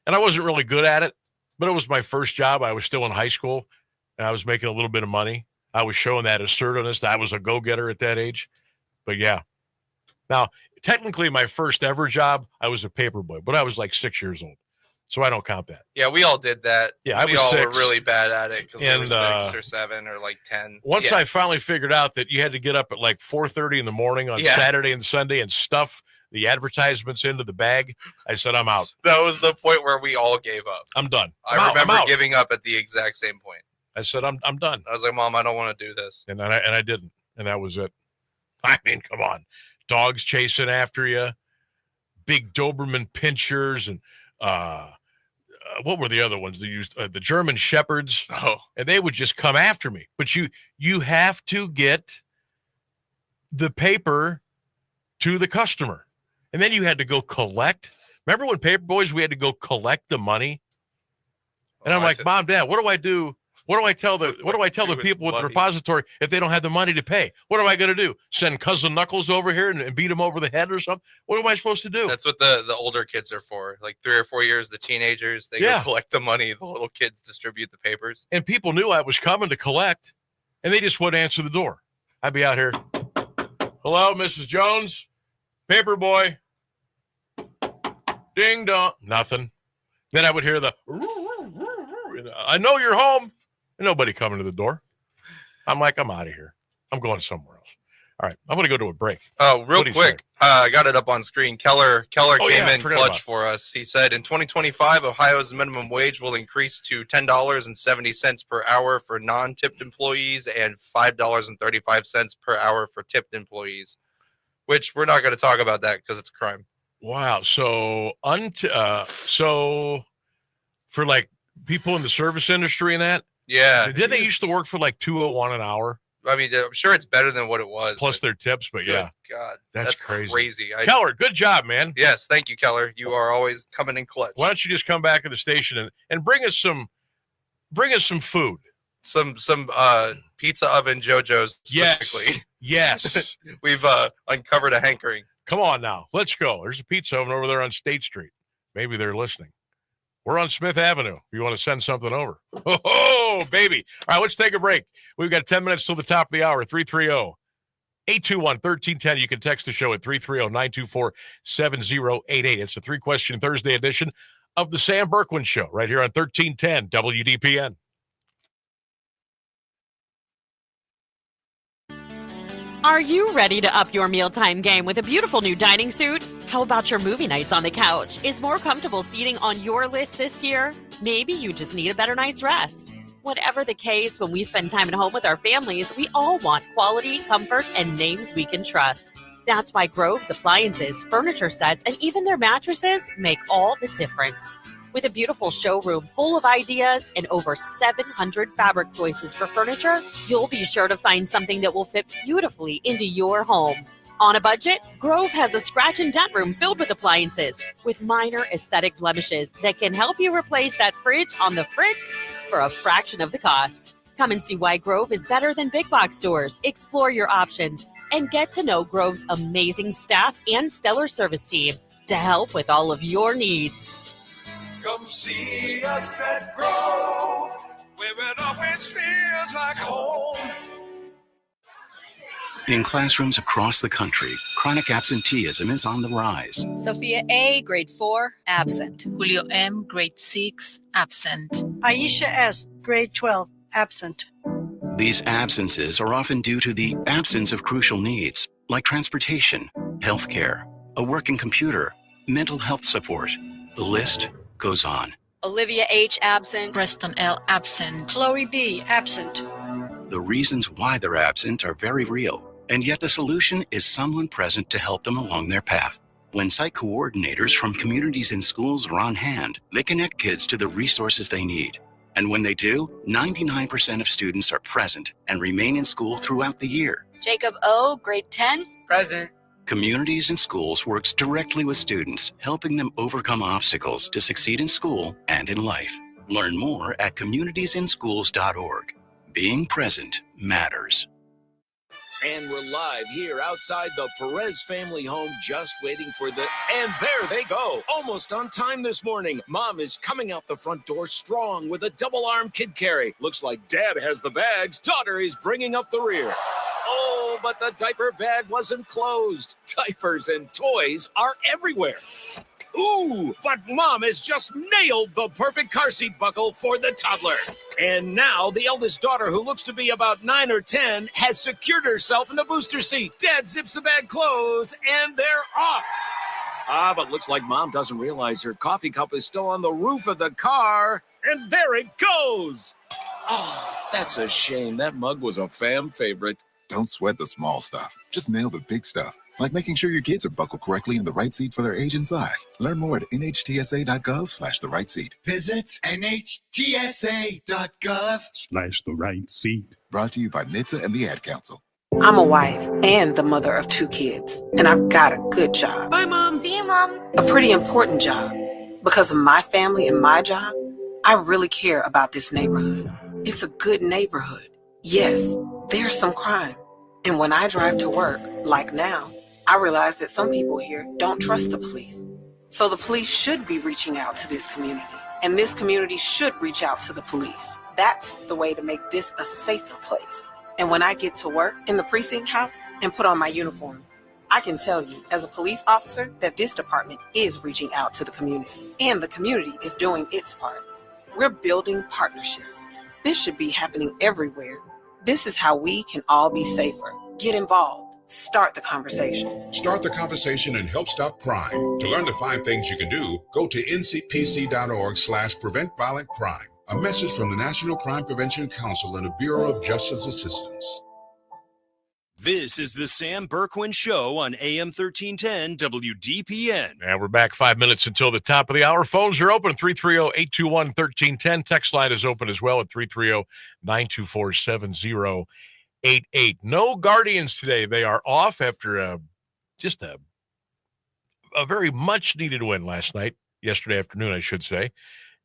And I wasn't really good at it, but it was my first job. I was still in high school, and I was making a little bit of money. I was showing that assertiveness. I was a go-getter at that age. But, yeah. Now, technically, my first ever job, I was a paperboy, but I was like 6 years old. So I don't count that. Yeah, we all did that. Yeah, we was all 6. were really bad at it because we were 6 or 7 or like 10. Once I finally figured out that you had to get up at like 4:30 in the morning on Saturday and Sunday and stuff the advertisements into the bag, I said, I'm out. That was the point where we all gave up. I'm done. I remember giving up at the exact same point. I said, I'm done. I was like, Mom, I don't want to do this. And I didn't. And that was it. I mean, come on. Dogs chasing after you, big Doberman pinchers, and what were the other ones they used? The German Shepherds. Oh. And they would just come after me. But you have to get the paper to the customer. And then you had to go collect. Remember when paper boys, we had to go collect the money? And I'm like, Mom, Dad, what do I do? What do I tell the people with the repository if they don't have the money to pay? What am I going to do? Send Cousin Knuckles over here and beat him over the head or something? What am I supposed to do? That's what the older kids are for. Like 3 or 4 years, the teenagers, they go collect the money. The little kids distribute the papers. And people knew I was coming to collect, and they just wouldn't answer the door. I'd be out here. Hello, Mrs. Jones? Paper boy. Ding dong. Nothing. Then I would hear the, I know you're home. And nobody coming to the door. I'm like, I'm out of here. I'm going somewhere else. All right. I'm going to go to a break. Oh, real quick. I got it up on screen. Keller came in clutch for us. He said in 2025, Ohio's minimum wage will increase to $10.70 per hour for non-tipped employees and $5.35 per hour for tipped employees, which we're not going to talk about that because it's a crime. Wow. So, so for like people in the service industry and that, yeah. Did they used to work for like $2.01 an hour? I mean, I'm sure it's better than what it was. Plus their tips, but yeah. God, that's crazy. Keller, good job, man. Yes, thank you, Keller. You are always coming in clutch. Why don't you just come back to the station and bring us some food. Some pizza oven JoJo's specifically. Yes. We've uncovered a hankering. Come on now. Let's go. There's a pizza oven over there on State Street. Maybe they're listening. We're on Smith Avenue. If you want to send something over. Oh, baby. All right, let's take a break. We've got 10 minutes till the top of the hour. 330-821-1310. You can text the show at 330-924-7088. It's a 3-question Thursday edition of the Sam Bourquin Show right here on 1310 WDPN. Are you ready to up your mealtime game with a beautiful new dining suite? How about your movie nights on the couch? Is more comfortable seating on your list this year? Maybe you just need a better night's rest. Whatever the case, when we spend time at home with our families, we all want quality, comfort, and names we can trust. That's why Grove's appliances, furniture sets, and even their mattresses make all the difference. With a beautiful showroom full of ideas and over 700 fabric choices for furniture, you'll be sure to find something that will fit beautifully into your home. On a budget, Grove has a scratch and dent room filled with appliances with minor aesthetic blemishes that can help you replace that fridge on the fritz for a fraction of the cost. Come and see why Grove is better than big box stores. Explore your options and get to know Grove's amazing staff and stellar service team to help with all of your needs. Come see us at Grove, where it always feels like home. In classrooms across the country, chronic absenteeism is on the rise. Sophia A., grade 4, absent. Julio M., grade 6, absent. Aisha S., grade 12, absent. These absences are often due to the absence of crucial needs, like transportation, healthcare, a working computer, mental health support. The list goes on. Olivia H., absent. Preston L., absent. Chloe B., absent. The reasons why they're absent are very real, and yet the solution is someone present to help them along their path. When site coordinators from communities and schools are on hand, they connect kids to the resources they need. And when they do, 99% of students are present and remain in school throughout the year. Jacob O., grade 10, present. Communities and Schools works directly with students, helping them overcome obstacles to succeed in school and in life. Learn more at communitiesandschools.org. Being present matters. And we're live here outside the Perez family home, just waiting for the... And there they go. Almost on time this morning. Mom is coming out the front door strong with a double-arm kid carry. Looks like Dad has the bags. Daughter is bringing up the rear. Oh, but the diaper bag wasn't closed. Diapers and toys are everywhere. Ooh, but Mom has just nailed the perfect car seat buckle for the toddler. And now the eldest daughter, who looks to be about 9 or 10, has secured herself in the booster seat. Dad zips the bag closed, and they're off. But looks like Mom doesn't realize her coffee cup is still on the roof of the car. And there it goes. Oh, that's a shame. That mug was a fam favorite. Don't sweat the small stuff. Just nail the big stuff, like making sure your kids are buckled correctly in the right seat for their age and size. Learn more at nhtsa.gov/the right seat. Visit nhtsa.gov/the right seat. Brought to you by NHTSA and the Ad Council. I'm a wife and the mother of 2 kids, and I've got a good job. Bye, Mom. See you, Mom. A pretty important job. Because of my family and my job, I really care about this neighborhood. It's a good neighborhood. Yes, there's some crime. And when I drive to work, like now, I realize that some people here don't trust the police. So the police should be reaching out to this community, and this community should reach out to the police. That's the way to make this a safer place. And when I get to work in the precinct house and put on my uniform, I can tell you as a police officer that this department is reaching out to the community, and the community is doing its part. We're building partnerships. This should be happening everywhere. This is how we can all be safer. Get involved. Start the conversation. Start the conversation and help stop crime. To learn the 5 things you can do, go to ncpc.org/prevent violent crime. A message from the National Crime Prevention Council and the Bureau of Justice Assistance. This is the Sam Bourquin Show on AM 1310 WDPN. And we're back 5 minutes until the top of the hour. Phones are open, 330-821-1310. Text line is open as well at 330-924-7088. No Guardians today. They are off after just a very much-needed win yesterday afternoon, I should say,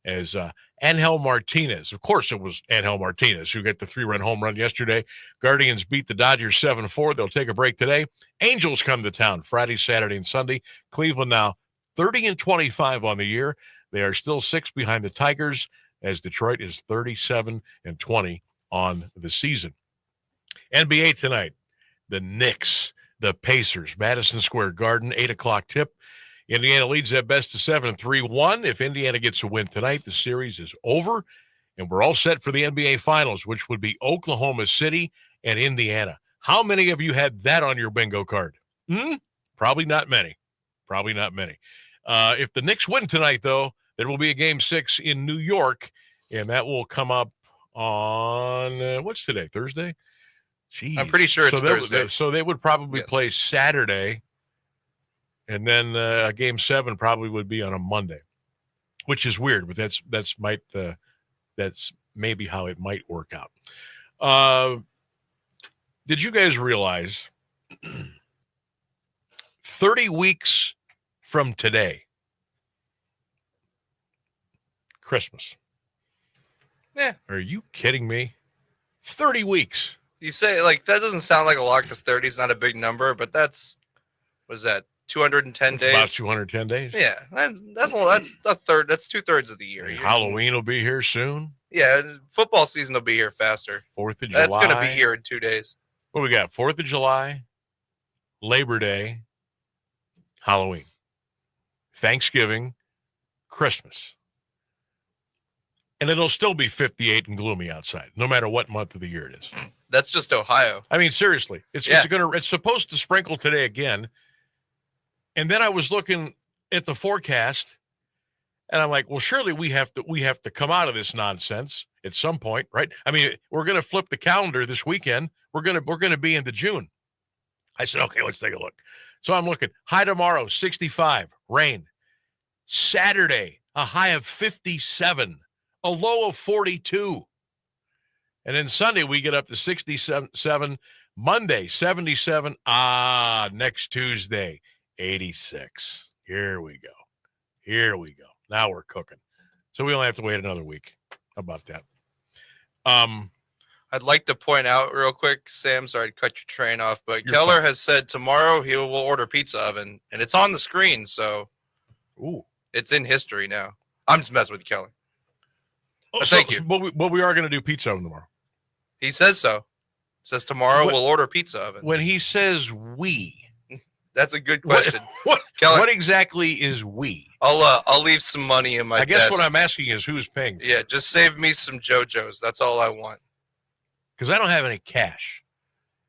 as Angel Martinez. Of course, it was Angel Martinez who got the 3-run home run yesterday. Guardians beat the Dodgers 7-4. They'll take a break today. Angels come to town Friday, Saturday, and Sunday. Cleveland now 30-25 on the year. They are still 6 behind the Tigers, as Detroit is 37-20 on the season. NBA tonight, the Knicks, the Pacers, Madison Square Garden, 8 o'clock tip. Indiana leads that best of 7, 3-1. If Indiana gets a win tonight, the series is over, and we're all set for the NBA Finals, which would be Oklahoma City and Indiana. How many of you had that on your bingo card? Probably not many. If the Knicks win tonight, though, there will be a Game 6 in New York, and that will come up on, what's today, Thursday? Jeez. I'm pretty sure it's Thursday. So they would probably play Saturday. And then Game 7 probably would be on a Monday, which is weird, but that's maybe how it might work out. Did you guys realize 30 weeks from today, Christmas? Yeah. Are you kidding me? 30 weeks. You say, like, that doesn't sound like a lot because 30 is not a big number, but what is that? 210 days. About 210 days. Yeah, that's a third. That's 2/3 of the year. Halloween will be here soon. Yeah, football season will be here faster. 4th of July. That's going to be here in 2 days. What we got? 4th of July, Labor Day, Halloween, Thanksgiving, Christmas. And it'll still be 58 and gloomy outside, no matter what month of the year it is. That's just Ohio. I mean, seriously, it's supposed to sprinkle today again. And then I was looking at the forecast, and I'm like, well, surely we have to come out of this nonsense at some point, right? I mean, we're going to flip the calendar this weekend. We're going to be into June. I said, okay, let's take a look. So I'm looking. High tomorrow, 65, rain. Saturday, a high of 57, a low of 42. And then Sunday, we get up to 67, Monday, 77. Next Tuesday, 86. Here we go. Now we're cooking. So we only have to wait another week. How about that? I'd like to point out real quick, Sam, sorry to cut your train off, but You're Keller fine. has said tomorrow he will order pizza oven, and it's on the screen, so it's in history now. I'm just messing with you, Keller. Thank you. But we are going to do pizza oven tomorrow. He says so. Says tomorrow we'll order pizza oven. When he says we, that's a good question. What exactly is we? I'll leave some money in my I guess desk. what I'm asking is who's paying? Yeah, just save me some JoJo's. That's all I want. Because I don't have any cash.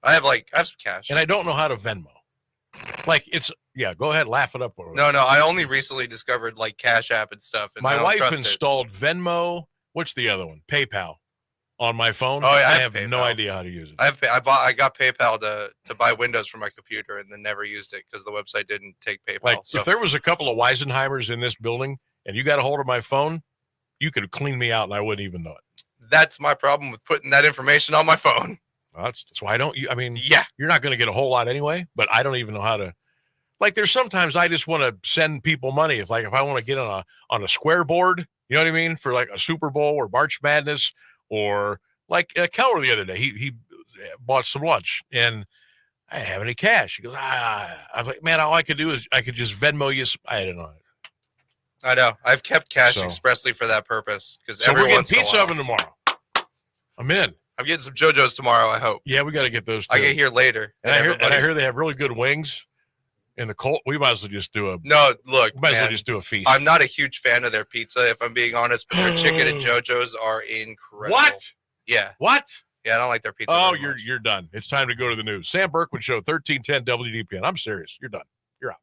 I have some cash. And I don't know how to Venmo. Go ahead, laugh it up. No, I only recently discovered like Cash App and stuff. And My wife installed Venmo. What's the other one? PayPal on my phone. Oh, yeah, I have no idea how to use it. I got PayPal to buy Windows for my computer and then never used it because the website didn't take PayPal. If there was a couple of Weisenheimers in this building and you got a hold of my phone, you could clean me out and I wouldn't even know it. That's my problem with putting that information on my phone. Well, that's why I don't. I mean, you're not going to get a whole lot anyway. But I don't even know how to. Like, there's sometimes I just want to send people money. If I want to get on a square board, you know what I mean, for like a Super Bowl or March Madness, or like Keller the other day, he bought some lunch and I didn't have any cash. He goes, I was like, man, all I could do is I could just Venmo you. I don't know. I know. I've kept cash expressly for that purpose because we're getting pizza oven tomorrow. I'm in. I'm getting some JoJo's tomorrow, I hope. Yeah, we got to get those too. I get here later. And I hear they have really good wings in the Colt. We might as well just do a feast. I'm not a huge fan of their pizza, if I'm being honest, but their chicken and JoJo's are incredible. What? Yeah. What? Yeah, I don't like their pizza. Oh, you're done. It's time to go to the news. Sam Bourquin Show, 1310 WDPN. I'm serious. You're done. You're out.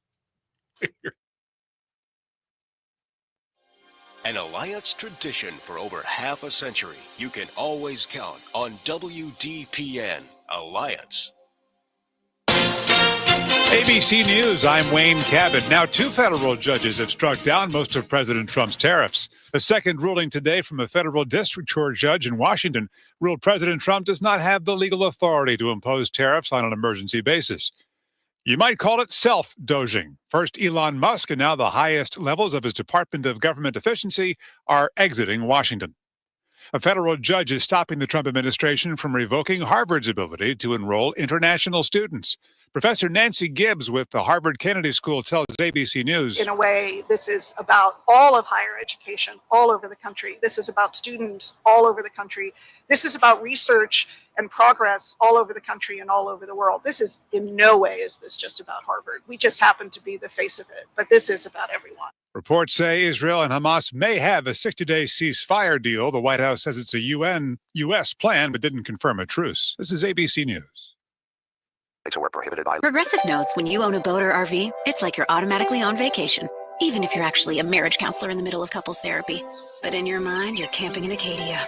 An Alliance tradition for over half a century. You can always count on WDPN Alliance. ABC News, I'm Wayne Cabot. Now, 2 federal judges have struck down most of President Trump's tariffs. A second ruling today from a federal district court judge in Washington ruled President Trump does not have the legal authority to impose tariffs on an emergency basis. You might call it self-doging. First, Elon Musk and now the highest levels of his Department of Government Efficiency are exiting Washington. A federal judge is stopping the Trump administration from revoking Harvard's ability to enroll international students. Professor Nancy Gibbs with the Harvard Kennedy School tells ABC News. In a way, this is about all of higher education all over the country. This is about students all over the country. This is about research and progress all over the country and all over the world. This is in no way is this just about Harvard. We just happen to be the face of it, but this is about everyone. Reports say Israel and Hamas may have a 60-day ceasefire deal. The White House says it's a U.S. plan, but didn't confirm a truce. This is ABC News. Were prohibited by. Progressive knows when you own a boat or RV, it's like you're automatically on vacation, even if you're actually a marriage counselor in the middle of couples therapy. But in your mind, you're camping in Acadia,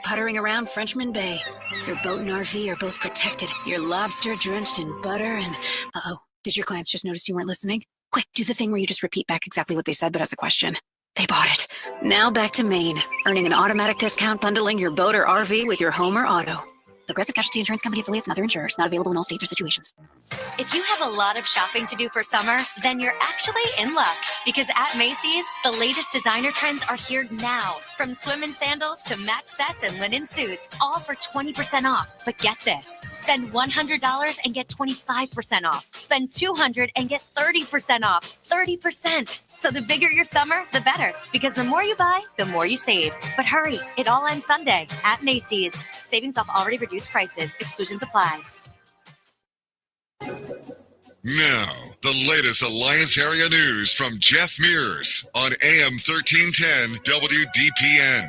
puttering around Frenchman Bay. Your boat and RV are both protected. You're lobster drenched in butter and... Uh-oh, did your clients just notice you weren't listening? Quick, do the thing where you just repeat back exactly what they said, but as a question. They bought it. Now back to Maine, earning an automatic discount bundling your boat or RV with your home or auto. Progressive Casualty Insurance Company affiliates and other insurers. Not available in all states or situations. If you have a lot of shopping to do for summer, then you're actually in luck. Because at Macy's, the latest designer trends are here now. From swim and sandals to match sets and linen suits, all for 20% off. But get this, spend $100 and get 25% off. Spend $200 and get 30% off. 30%. So the bigger your summer, the better. Because the more you buy, the more you save. But hurry, it all ends Sunday at Macy's. Savings off already reduced prices. Exclusions apply. Now, the latest Alliance area news from Jeff Mears on AM 1310 WDPN.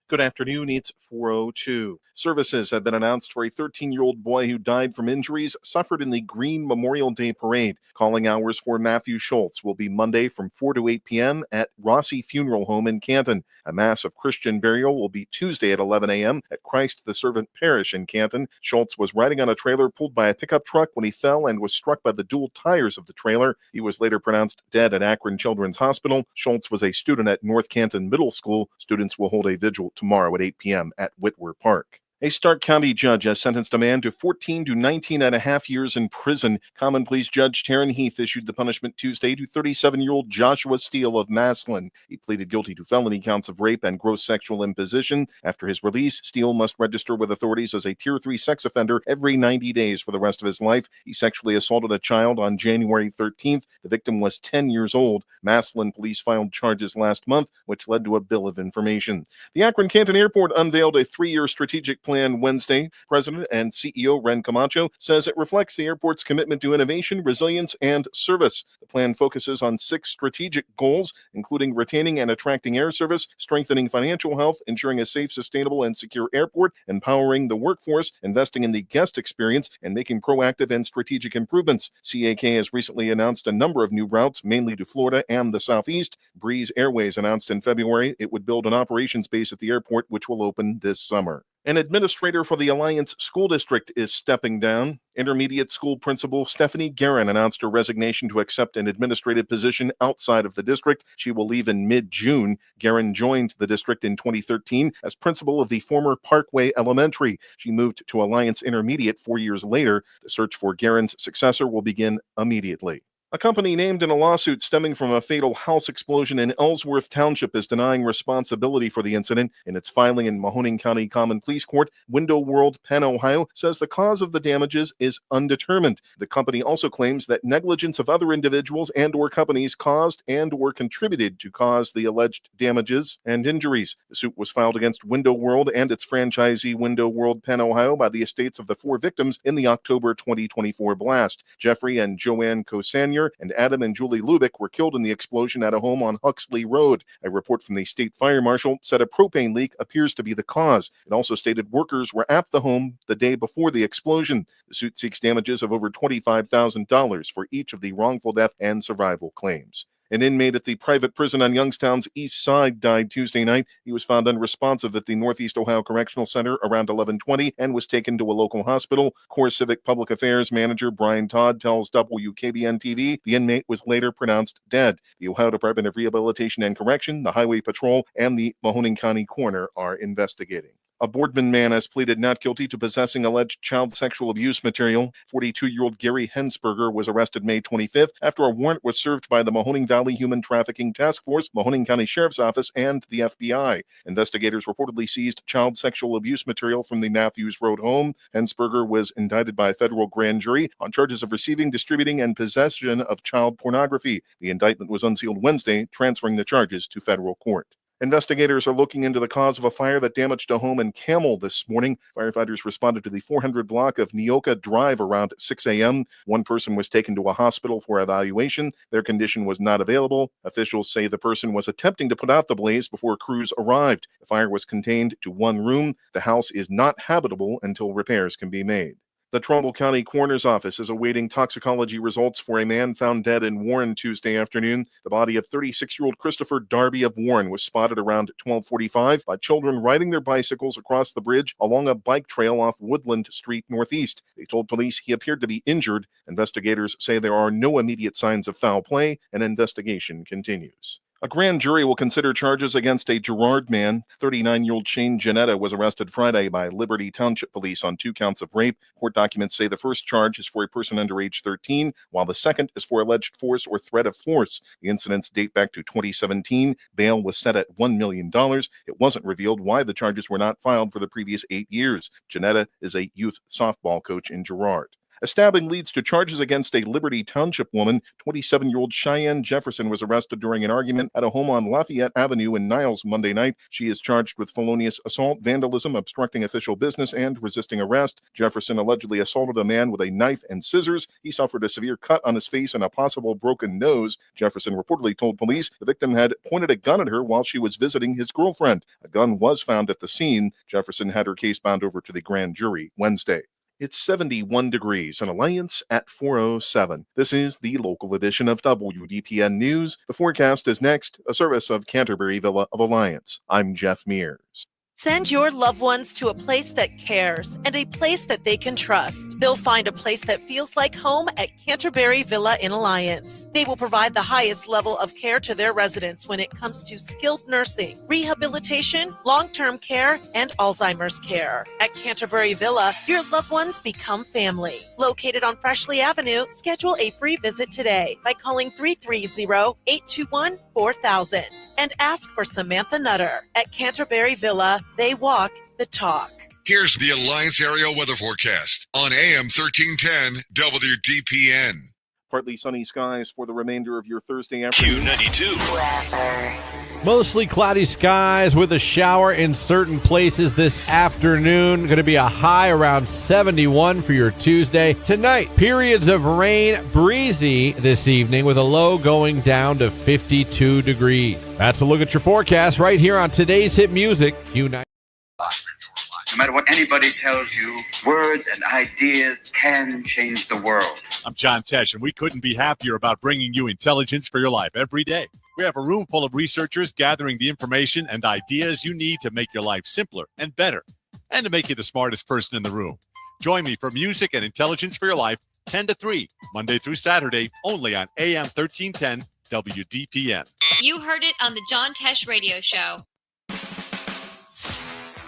Good afternoon. It's 4:02. Services have been announced for a 13-year-old boy who died from injuries suffered in the Green Memorial Day Parade. Calling hours for Matthew Schultz will be Monday from 4 to 8 p.m. at Rossi Funeral Home in Canton. A mass of Christian burial will be Tuesday at 11 a.m. at Christ the Servant Parish in Canton. Schultz was riding on a trailer pulled by a pickup truck when he fell and was struck by the dual tires of the trailer. He was later pronounced dead at Akron Children's Hospital. Schultz was a student at North Canton Middle School. Students will hold a vigil tomorrow at 8 p.m. at Whitwer Park. A Stark County judge has sentenced a man to 14 to 19 and a half years in prison. Common Pleas Judge Taryn Heath issued the punishment Tuesday to 37-year-old Joshua Steele of Maslin. He pleaded guilty to felony counts of rape and gross sexual imposition. After his release, Steele must register with authorities as a Tier 3 sex offender every 90 days for the rest of his life. He sexually assaulted a child on January 13th. The victim was 10 years old. Maslin police filed charges last month, which led to a bill of information. The Akron Canton Airport unveiled a 3-year strategic plan Wednesday. President and CEO Ren Camacho says it reflects the airport's commitment to innovation, resilience, and service. The plan focuses on 6 strategic goals, including retaining and attracting air service, strengthening financial health, ensuring a safe, sustainable, and secure airport, empowering the workforce, investing in the guest experience, and making proactive and strategic improvements. CAK has recently announced a number of new routes, mainly to Florida and the Southeast. Breeze Airways announced in February it would build an operations base at the airport, which will open this summer. An administrator for the Alliance School District is stepping down. Intermediate school principal Stephanie Guerin announced her resignation to accept an administrative position outside of the district. She will leave in mid-June. Guerin joined the district in 2013 as principal of the former Parkway Elementary. She moved to Alliance Intermediate 4 years later. The search for Guerin's successor will begin immediately. A company named in a lawsuit stemming from a fatal house explosion in Ellsworth Township is denying responsibility for the incident. In its filing in Mahoning County Common Pleas Court, Window World, Penn, Ohio, says the cause of the damages is undetermined. The company also claims that negligence of other individuals and/or companies caused and/or contributed to cause the alleged damages and injuries. The suit was filed against Window World and its franchisee Window World, Penn, Ohio, by the estates of the 4 victims in the October 2024 blast. Jeffrey and Joanne Kosanier and Adam and Julie Lubick were killed in the explosion at a home on Huxley Road. A report from the state fire marshal said a propane leak appears to be the cause. It also stated workers were at the home the day before the explosion. The suit seeks damages of over $25,000 for each of the wrongful death and survival claims. An inmate at the private prison on Youngstown's east side died Tuesday night. He was found unresponsive at the Northeast Ohio Correctional Center around 11:20 and was taken to a local hospital. Core Civic Public Affairs Manager Brian Todd tells WKBN-TV the inmate was later pronounced dead. The Ohio Department of Rehabilitation and Correction, the Highway Patrol, and the Mahoning County Coroner are investigating. A Boardman man has pleaded not guilty to possessing alleged child sexual abuse material. 42-year-old Gary Hensberger was arrested May 25th after a warrant was served by the Mahoning Valley Human Trafficking Task Force, Mahoning County Sheriff's Office, and the FBI. Investigators reportedly seized child sexual abuse material from the Matthews Road home. Hensberger was indicted by a federal grand jury on charges of receiving, distributing, and possession of child pornography. The indictment was unsealed Wednesday, transferring the charges to federal court. Investigators are looking into the cause of a fire that damaged a home in Camel this morning. Firefighters responded to the 400 block of Neoka Drive around 6 a.m. One person was taken to a hospital for evaluation. Their condition was not available. Officials say the person was attempting to put out the blaze before crews arrived. The fire was contained to one room. The house is not habitable until repairs can be made. The Trumbull County Coroner's Office is awaiting toxicology results for a man found dead in Warren Tuesday afternoon. The body of 36-year-old Christopher Darby of Warren was spotted around 12:45 by children riding their bicycles across the bridge along a bike trail off Woodland Street Northeast. They told police he appeared to be injured. Investigators say there are no immediate signs of foul play. An investigation continues. A grand jury will consider charges against a Girard man. 39-year-old Shane Janetta was arrested Friday by Liberty Township Police on 2 counts of rape. Court documents say the first charge is for a person under age 13, while the second is for alleged force or threat of force. The incidents date back to 2017. Bail was set at $1 million. It wasn't revealed why the charges were not filed for the previous 8 years. Janetta is a youth softball coach in Girard. A stabbing leads to charges against a Liberty Township woman. 27-year-old Cheyenne Jefferson was arrested during an argument at a home on Lafayette Avenue in Niles Monday night. She is charged with felonious assault, vandalism, obstructing official business, and resisting arrest. Jefferson allegedly assaulted a man with a knife and scissors. He suffered a severe cut on his face and a possible broken nose. Jefferson reportedly told police the victim had pointed a gun at her while she was visiting his girlfriend. A gun was found at the scene. Jefferson had her case bound over to the grand jury Wednesday. It's 71 degrees in Alliance at 4:07. This is the local edition of WDPN News. The forecast is next, a service of Canterbury Villa of Alliance. I'm Jeff Mears. Send your loved ones to a place that cares and a place that they can trust. They'll find a place that feels like home at Canterbury Villa in Alliance. They will provide the highest level of care to their residents when it comes to skilled nursing, rehabilitation, long-term care, and Alzheimer's care. At Canterbury Villa, your loved ones become family. Located on Freshley Avenue, schedule a free visit today by calling 330-821-4000 and ask for Samantha Nutter. At Canterbury Villa, they walk the talk. Here's the Alliance Area Weather Forecast on AM 1310 WDPN. Partly sunny skies for the remainder of your Thursday afternoon. Q92. Mostly cloudy skies with a shower in certain places this afternoon. Going to be a high around 71 for your Tuesday. Tonight, periods of rain, breezy this evening with a low going down to 52 degrees. That's a look at your forecast right here on today's hit music, Q90. No matter what anybody tells you, words and ideas can change the world. I'm John Tesh, and we couldn't be happier about bringing you intelligence for your life every day. We have a room full of researchers gathering the information and ideas you need to make your life simpler and better, and to make you the smartest person in the room. Join me for Music and Intelligence for Your Life, 10 to 3, Monday through Saturday, only on AM 1310 WDPN. You heard it on the John Tesh Radio Show.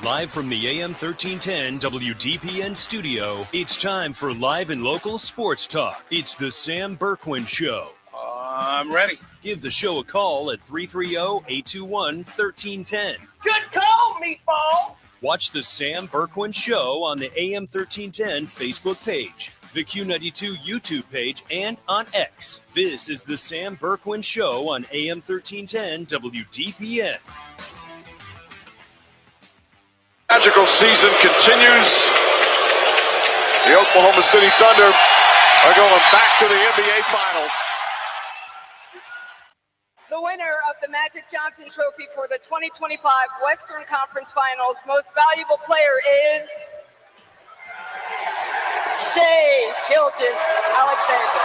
Live from the AM 1310 WDPN studio, it's time for live and local sports talk. It's the Sam Bourquin Show. I'm ready. Give the show a call at 330-821-1310. Good call, meatball. Watch the Sam Bourquin Show on the AM 1310 Facebook page, the Q92 YouTube page, and on X. This is the Sam Bourquin Show on AM 1310 WDPN. Magical season continues. The Oklahoma City Thunder are going back to the NBA Finals. The winner of the Magic Johnson Trophy for the 2025 Western Conference Finals most valuable player is Shai Gilgeous-Alexander.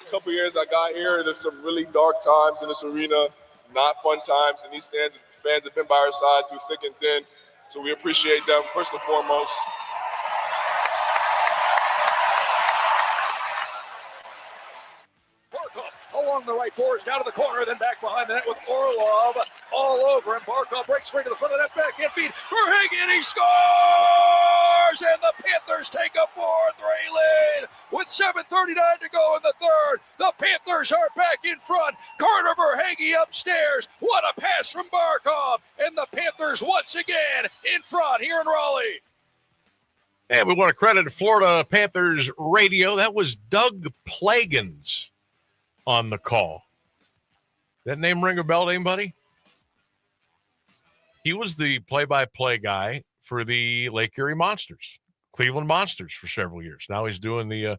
A couple years I got here, there's some really dark times in this arena, not fun times, and these fans have been by our side through thick and thin, so we appreciate them first and foremost. Along the right boards, down to the corner, then back behind the net with Orlov all over, and Barkov breaks free to the front of the net, back in feed for Higgy, and he scores! And the Panthers take a 4-3 lead with 7:39 to go in the third. The Panthers are back in front. Carter Verhaeghe upstairs. What a pass from Barkov, and the Panthers once again in front here in Raleigh. And we want to credit Florida Panthers radio. That was Doug Plagans on the call. That name ring a bell to anybody? He was the play-by-play guy for the Lake Erie Monsters, Cleveland Monsters for several years. Now he's doing the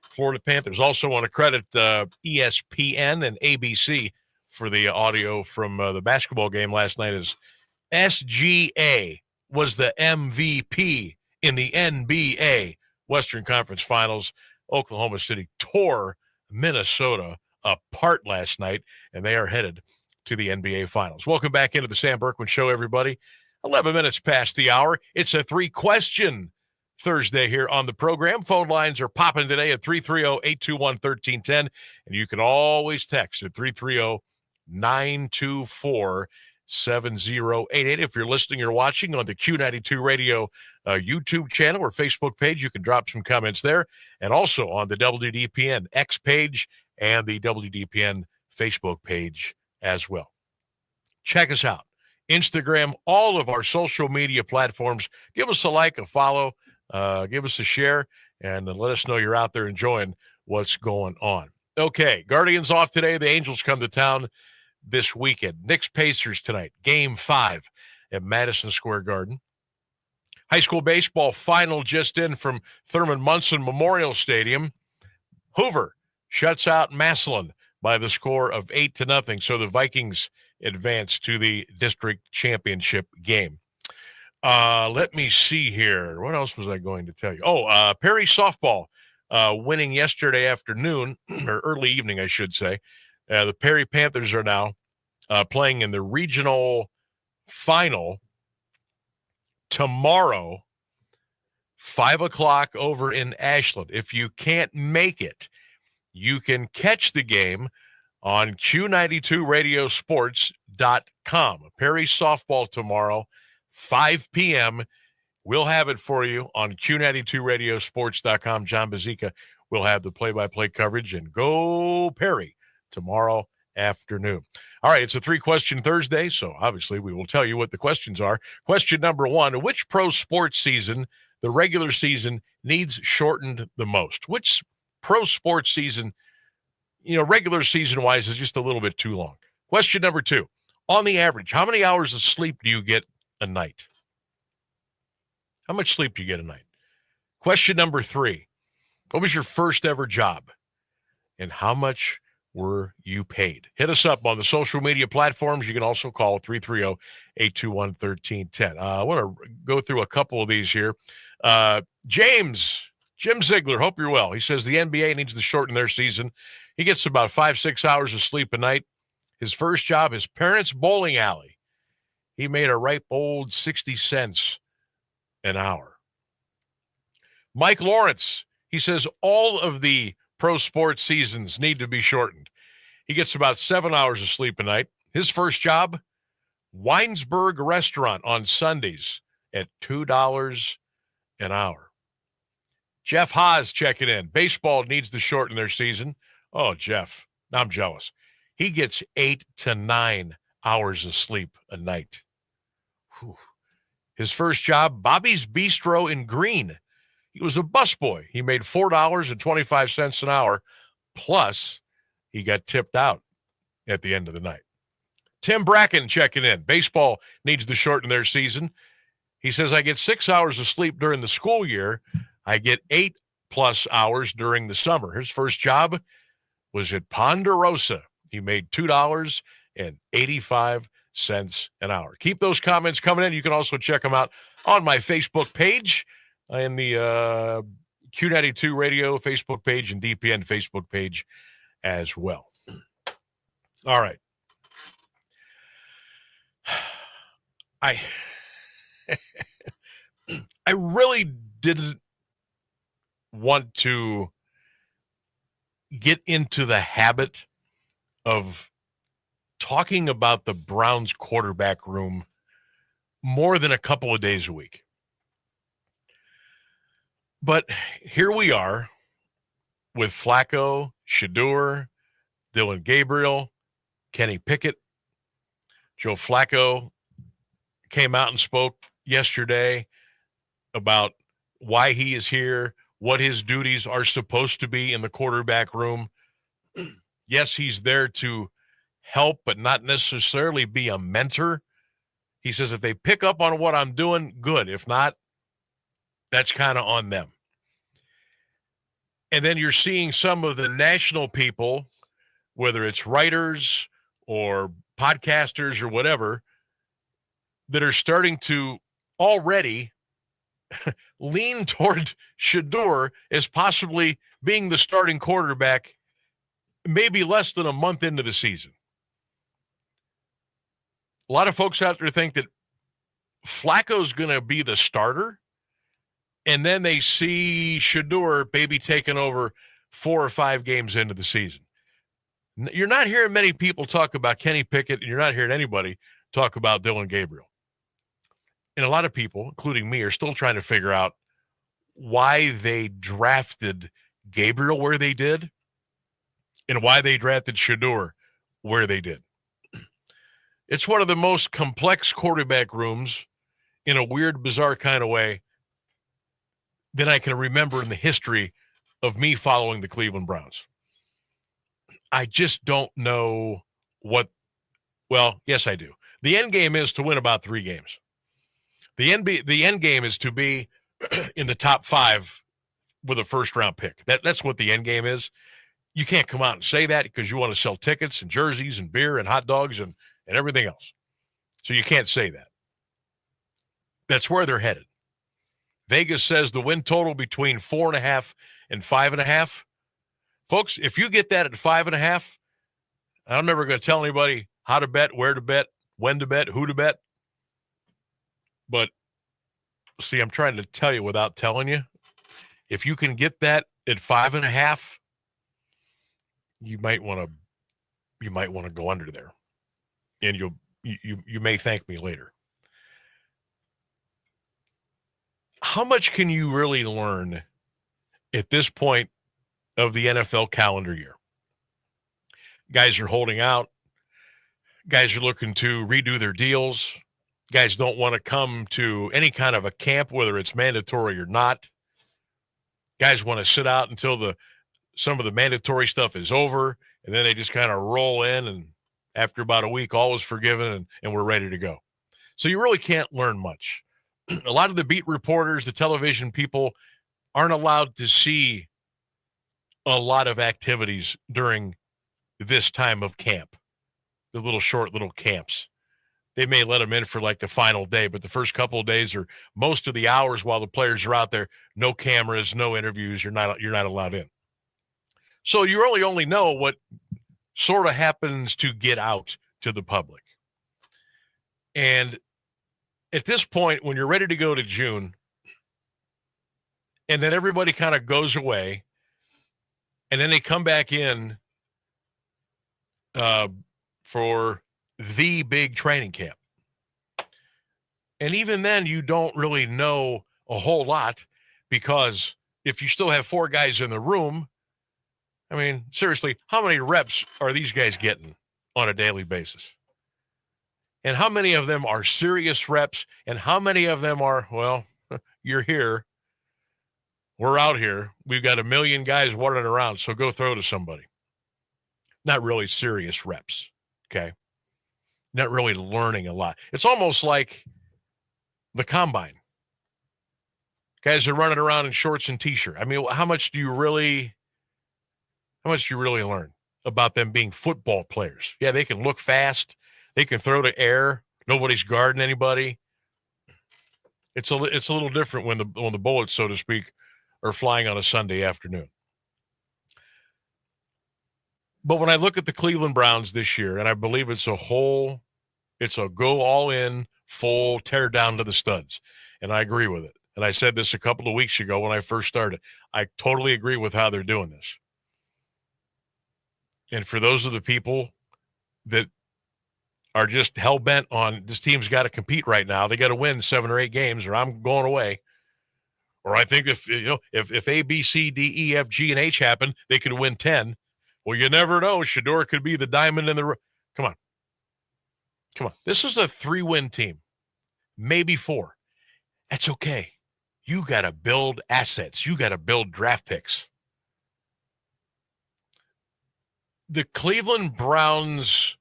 Florida Panthers. Also want to credit ESPN and ABC for the audio from the basketball game last night, as SGA was the MVP in the NBA Western Conference Finals. Oklahoma City tore Minnesota apart last night, and they are headed to the NBA Finals. Welcome back into the Sam Bourquin Show, everybody. 11 minutes past the hour. It's a 3-question Thursday here on the program. Phone lines are popping today at 330-821-1310, and you can always text at 330-924-7088. If you're listening or watching on the Q92 Radio YouTube channel or Facebook page, you can drop some comments there, and also on the WDPN X page and the WDPN Facebook page as well. Check us out. Instagram, all of our social media platforms. Give us a like, a follow, give us a share, and let us know you're out there enjoying what's going on. Okay, Guardians off today. The Angels come to town this weekend. Knicks Pacers tonight, Game 5 at Madison Square Garden. High school baseball final just in from Thurman Munson Memorial Stadium. Hoover shuts out Massillon by the score of 8-0. So the Vikings advance to the district championship game. Let me see here. What else was I going to tell you? Oh, Perry softball winning yesterday afternoon, or early evening, I should say. The Perry Panthers are now playing in the regional final tomorrow, 5 o'clock over in Ashland. If you can't make it, you can catch the game on Q92radiosports.com. Perry softball tomorrow, 5 p.m. We'll have it for you on Q92radiosports.com. John Bazika will have the play-by-play coverage, and go Perry tomorrow afternoon. All right, it's a 3-question Thursday, so obviously we will tell you what the questions are. Question number 1, which pro sports season, the regular season, needs shortened the most? Which pro sports season, regular season-wise, is just a little bit too long? Question number 2, on the average, how many hours of sleep do you get a night? How much sleep do you get a night? Question number 3, what was your first ever job? And how much were you paid? Hit us up on the social media platforms. You can also call 330-821-1310. I want to go through a couple of these here. Jim Ziegler, hope you're well. He says the NBA needs to shorten their season. He gets about 5-6 hours of sleep a night. His first job, his parents' bowling alley. He made a ripe old 60 cents an hour. Mike Lawrence, he says all of the pro sports seasons need to be shortened. He gets about 7 hours of sleep a night. His first job, Weinsberg Restaurant on Sundays at $2 an hour. Jeff Haas checking in. Baseball needs to shorten their season. Oh, Jeff, I'm jealous. He gets 8 to 9 hours of sleep a night. Whew. His first job, Bobby's Bistro in Green. He was a busboy. He made $4.25 an hour, plus he got tipped out at the end of the night. Tim Bracken checking in. Baseball needs to shorten their season. He says, I get 6 hours of sleep during the school year. I get 8+ hours during the summer. His first job was at Ponderosa. He made $2.85 an hour. Keep those comments coming in. You can also check them out on my Facebook page, in the Q92 Radio Facebook page and DPN Facebook page as well. All right. I really didn't want to get into the habit of talking about the Browns quarterback room more than a couple of days a week. But here we are with Flacco, Shedeur, Dylan Gabriel, Kenny Pickett. Joe Flacco came out and spoke yesterday about why he is here, what his duties are supposed to be in the quarterback room. Yes, he's there to help, but not necessarily be a mentor. He says if they pick up on what I'm doing, good. If not, that's kind of on them. And then you're seeing some of the national people, whether it's writers or podcasters or whatever, that are starting to already lean toward Shedeur as possibly being the starting quarterback maybe less than a month into the season. A lot of folks out there think that Flacco's going to be the starter, and then they see Shedeur maybe taking over 4 or 5 games into the season. You're not hearing many people talk about Kenny Pickett, and you're not hearing anybody talk about Dylan Gabriel. And a lot of people, including me, are still trying to figure out why they drafted Gabriel where they did and why they drafted Shedeur where they did. It's one of the most complex quarterback rooms in a weird, bizarre kind of way that I can remember in the history of me following the Cleveland Browns. I just don't know what – well, yes, I do. The end game is to win about 3 games. The end game is to be in the top 5 with a first-round pick. That's what the end game is. You can't come out and say that because you want to sell tickets and jerseys and beer and hot dogs and everything else. So you can't say that. That's where they're headed. Vegas says the win total between 4.5 and 5.5. Folks, if you get that at 5.5, I'm never going to tell anybody how to bet, where to bet, when to bet, who to bet. But see, I'm trying to tell you without telling you. If you can get that at 5.5, you might want to go under there, and you may thank me later. How much can you really learn at this point of the NFL calendar year? Guys are holding out. Guys are looking to redo their deals. Guys don't want to come to any kind of a camp, whether it's mandatory or not. Guys want to sit out until some of the mandatory stuff is over, and then they just kind of roll in, and after about a week, all is forgiven, and we're ready to go. So you really can't learn much. A lot of the beat reporters, the television people, aren't allowed to see a lot of activities during this time of camp, the short little camps. They may let them in for like the final day, but the first couple of days or most of the hours while the players are out there, no cameras, no interviews, you're not allowed in. So you really only know what sort of happens to get out to the public. And at this point, when you're ready to go to June, and then everybody kind of goes away, and then they come back in for the big training camp. And even then, you don't really know a whole lot, because if you still have 4 guys in the room, I mean, seriously, how many reps are these guys getting on a daily basis? And how many of them are serious reps? And how many of them are, well, you're here. We're out here. We've got 1 million guys wandering around, so go throw to somebody. Not really serious reps, okay? Not really learning a lot. It's almost like the combine. Guys are running around in shorts and T-shirt. I mean, how much do you really learn about them being football players? Yeah, they can look fast. They can throw to air. Nobody's guarding anybody. It's a little different when the bullets, so to speak, are flying on a Sunday afternoon. But when I look at the Cleveland Browns this year, and I believe it's a go all in, full tear down to the studs. And I agree with it. And I said this a couple of weeks ago when I first started. I totally agree with how they're doing this. And for those of the people that are just hell-bent on this team's got to compete right now, they got to win 7 or 8 games or I'm going away. Or I think if A, B, C, D, E, F, G, and H happen, they could win 10. Well, you never know. Shedeur could be the diamond in the rough. Come on. This is a 3-win team, maybe 4. That's okay. You got to build assets. You got to build draft picks. The Cleveland Browns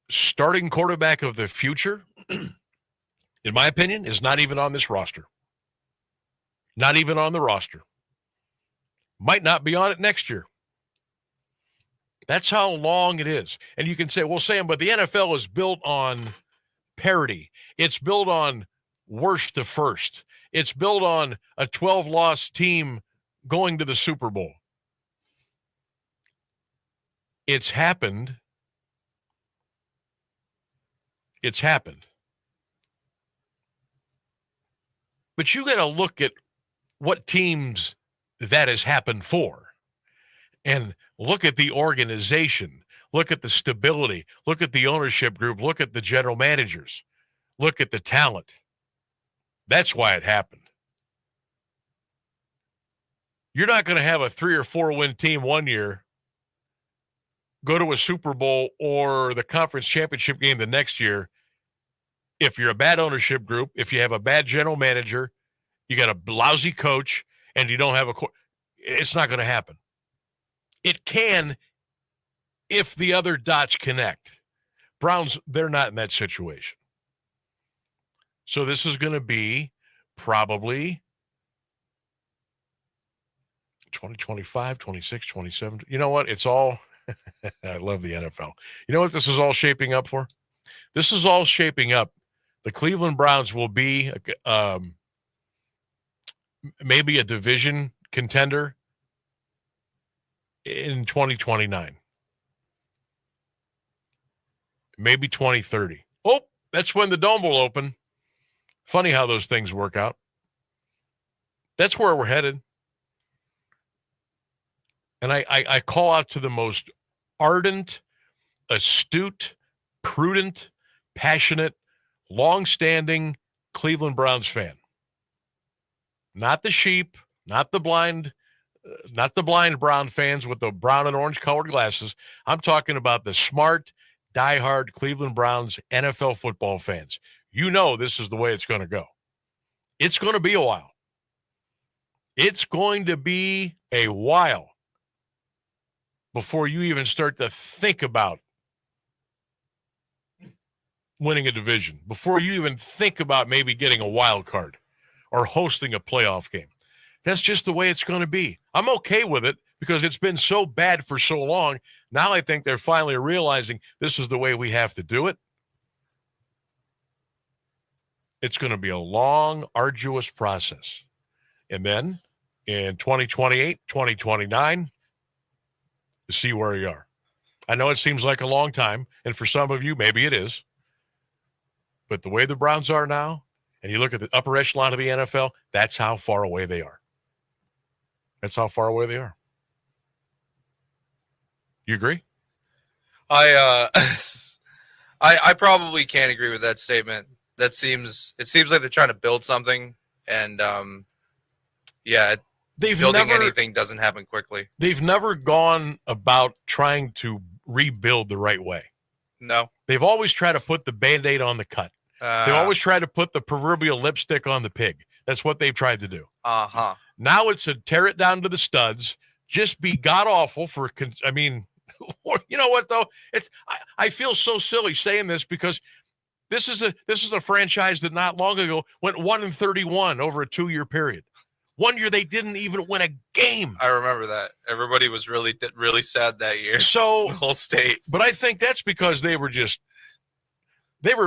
starting quarterback of the future, in my opinion, is not even on this roster. Not even on the roster. Might not be on it next year. That's how long it is. And you can say, well, Sam, but the NFL is built on parity. It's built on worst to first. It's built on a 12-loss team going to the Super Bowl. It's happened. It's happened. But you got to look at what teams that has happened for. And look at the organization. Look at the stability. Look at the ownership group. Look at the general managers. Look at the talent. That's why it happened. You're not going to have a 3 or 4 win team one year go to a Super Bowl or the conference championship game the next year if you're a bad ownership group, if you have a bad general manager, you got a lousy coach, and you don't have it's not going to happen. It can if the other dots connect. Browns, they're not in that situation. So this is going to be probably 2025, 26, 27. You know what? It's all I love the NFL. You know what this is all shaping up for? This is all shaping up The Cleveland Browns will be maybe a division contender in 2029. Maybe 2030. Oh, that's when the Dome will open. Funny how those things work out. That's where we're headed. And I call out to the most ardent, astute, prudent, passionate, long-standing Cleveland Browns fan. Not the sheep, not the blind brown fans with the brown and orange colored glasses. I'm talking about the smart, diehard Cleveland Browns NFL football fans. You know this is the way it's going to go. It's going to be a while. It's going to be a while before you even start to think about winning a division, before you even think about maybe getting a wild card or hosting a playoff game. That's just the way it's going to be. I'm okay with it because it's been so bad for so long. Now I think they're finally realizing this is the way we have to do it. It's going to be a long, arduous process. And then in 2028, 2029, to see where you are. I know it seems like a long time, and for some of you, maybe it is. But the way the Browns are now, and you look at the upper echelon of the NFL, that's how far away they are. That's how far away they are. You agree? I probably can't agree with that statement. It seems like they're trying to build something, and building anything doesn't happen quickly. They've never gone about trying to rebuild the right way. No. They've always tried to put the Band-Aid on the cut. They always try to put the proverbial lipstick on the pig. That's what they've tried to do. Uh-huh. Now it's a tear it down to the studs, just be god-awful for, you know what, though? I feel so silly saying this because this is a franchise that not long ago went 1-31 over a 2-year period. 1 year they didn't even win a game. I remember that. Everybody was really sad that year. So the whole state. But I think that's because they were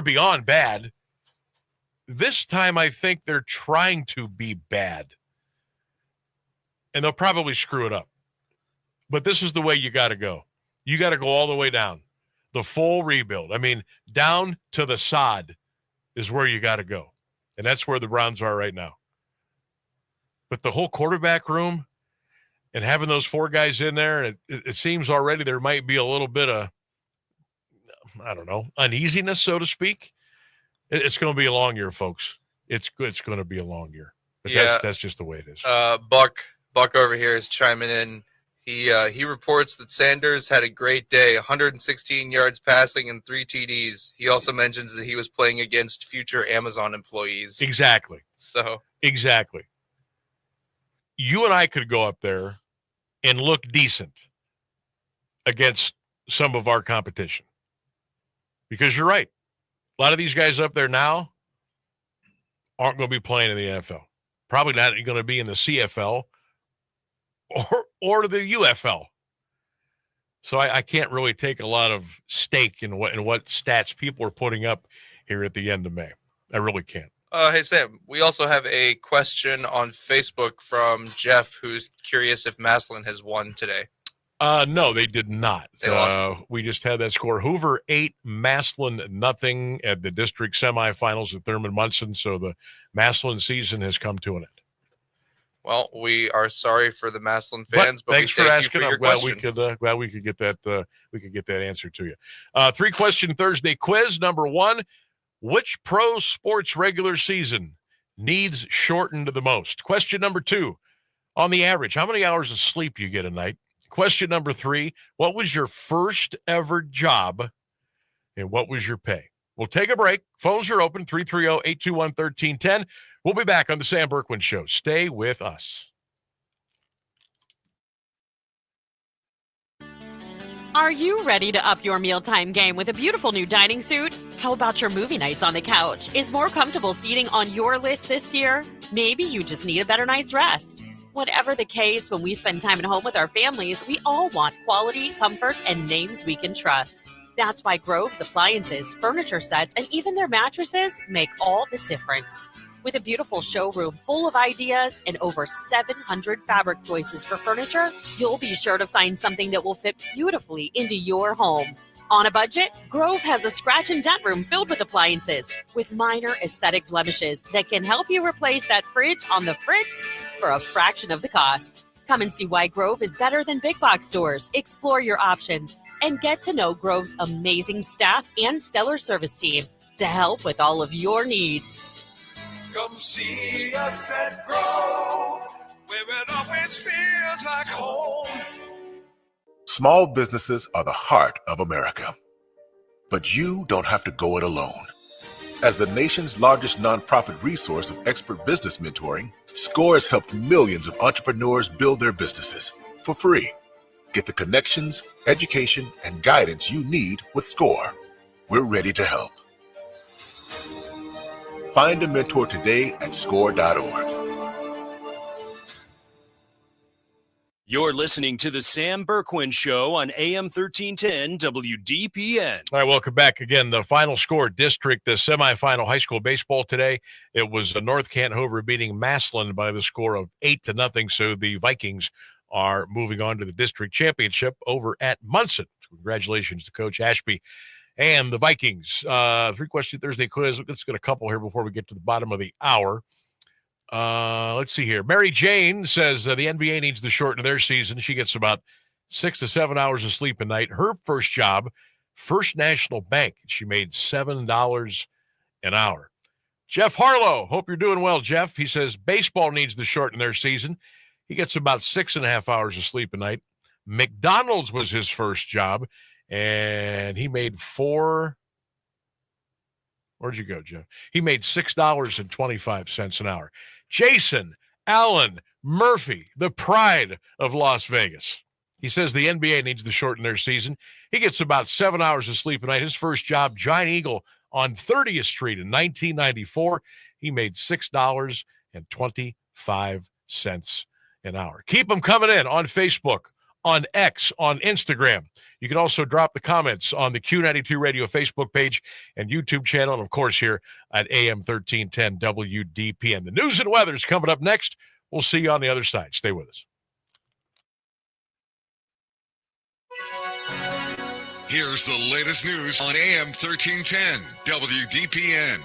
beyond bad. This time I think they're trying to be bad. And they'll probably screw it up. But this is the way you got to go. You got to go all the way down. The full rebuild. I mean, down to the sod is where you got to go. And that's where the Browns are right now. But the whole quarterback room and having those 4 guys in there, it seems already there might be a little bit of, uneasiness, so to speak. It's going to be a long year, folks. It's going to be a long year. But that's just the way it is. Buck over here is chiming in. He reports that Sanders had a great day, 116 yards passing and 3 TDs. He also mentions that he was playing against future Amazon employees. Exactly. So exactly. You and I could go up there and look decent against some of our competition. Because you're right. A lot of these guys up there now aren't going to be playing in the NFL. Probably not going to be in the CFL or the UFL. So I can't really take a lot of stake in what stats people are putting up here at the end of May. I really can't. Hey, Sam, we also have a question on Facebook from Jeff, who's curious if Maslin has won today. No, they did not. They lost. We just had that score. Hoover 8, Maslin nothing at the district semifinals at Thurman Munson. So the Maslin season has come to an end. Well, we are sorry for the Maslin fans, but thanks we for thank asking. you for I'm your glad question. we could get that. We could get that answer to you. 3-question Thursday quiz. Number 1: which pro sports regular season needs shortened the most? Question number 2: on the average, how many hours of sleep do you get a night? Question number 3: what was your first ever job, and what was your pay? We'll take a break. Phones are open, 330-821-1310. We'll be back on the Sam Bourquin Show. Stay with us. Are you ready to up your mealtime game with a beautiful new dining suit? How about your movie nights on the couch? Is more comfortable seating on your list this year? Maybe you just need a better night's rest. Whatever the case, when we spend time at home with our families, we all want quality, comfort, and names we can trust. That's why Grove's appliances, furniture sets, and even their mattresses make all the difference. With a beautiful showroom full of ideas and over 700 fabric choices for furniture, you'll be sure to find something that will fit beautifully into your home. On a budget, Grove has a scratch and dent room filled with appliances with minor aesthetic blemishes that can help you replace that fridge on the fritz for a fraction of the cost. Come and see why Grove is better than big box stores. Explore your options and get to know Grove's amazing staff and stellar service team to help with all of your needs. Come see us at Grove, where it always feels like home. Small businesses are the heart of America. But you don't have to go it alone. As the nation's largest nonprofit resource of expert business mentoring, SCORE has helped millions of entrepreneurs build their businesses for free. Get the connections, education, and guidance you need with SCORE. We're ready to help. Find a mentor today at score.org. You're listening to the Sam Bourquin Show on AM 1310 WDPN. All right, welcome back again. The final score district, the semifinal high school baseball today. It was North Cantover beating Massillon by the score of 8-0. So the Vikings are moving on to the district championship over at Munson. Congratulations to Coach Ashby and the Vikings. 3-question Thursday quiz. Let's get a couple here before we get to the bottom of the hour. Let's see here. Mary Jane says the NBA needs to shorten their season. She gets about 6 to 7 hours of sleep a night. Her first job, First National Bank. She made $7 an hour. Jeff Harlow, hope you're doing well, Jeff. He says baseball needs to shorten their season. He gets about 6.5 hours of sleep a night. McDonald's was his first job, and he made Where'd you go, Jeff? He made $6.25 an hour. Jason Allen Murphy, the pride of Las Vegas. He says the NBA needs to shorten their season. He gets about 7 hours of sleep a night. His first job, Giant Eagle on 30th Street in 1994. He made $6.25 an hour. Keep them coming in on Facebook, on X, on Instagram. You can also drop the comments on the Q92 Radio Facebook page and YouTube channel, and, of course, here at AM 1310 WDPN. The news and weather is coming up next. We'll see you on the other side. Stay with us. Here's the latest news on AM 1310 WDPN.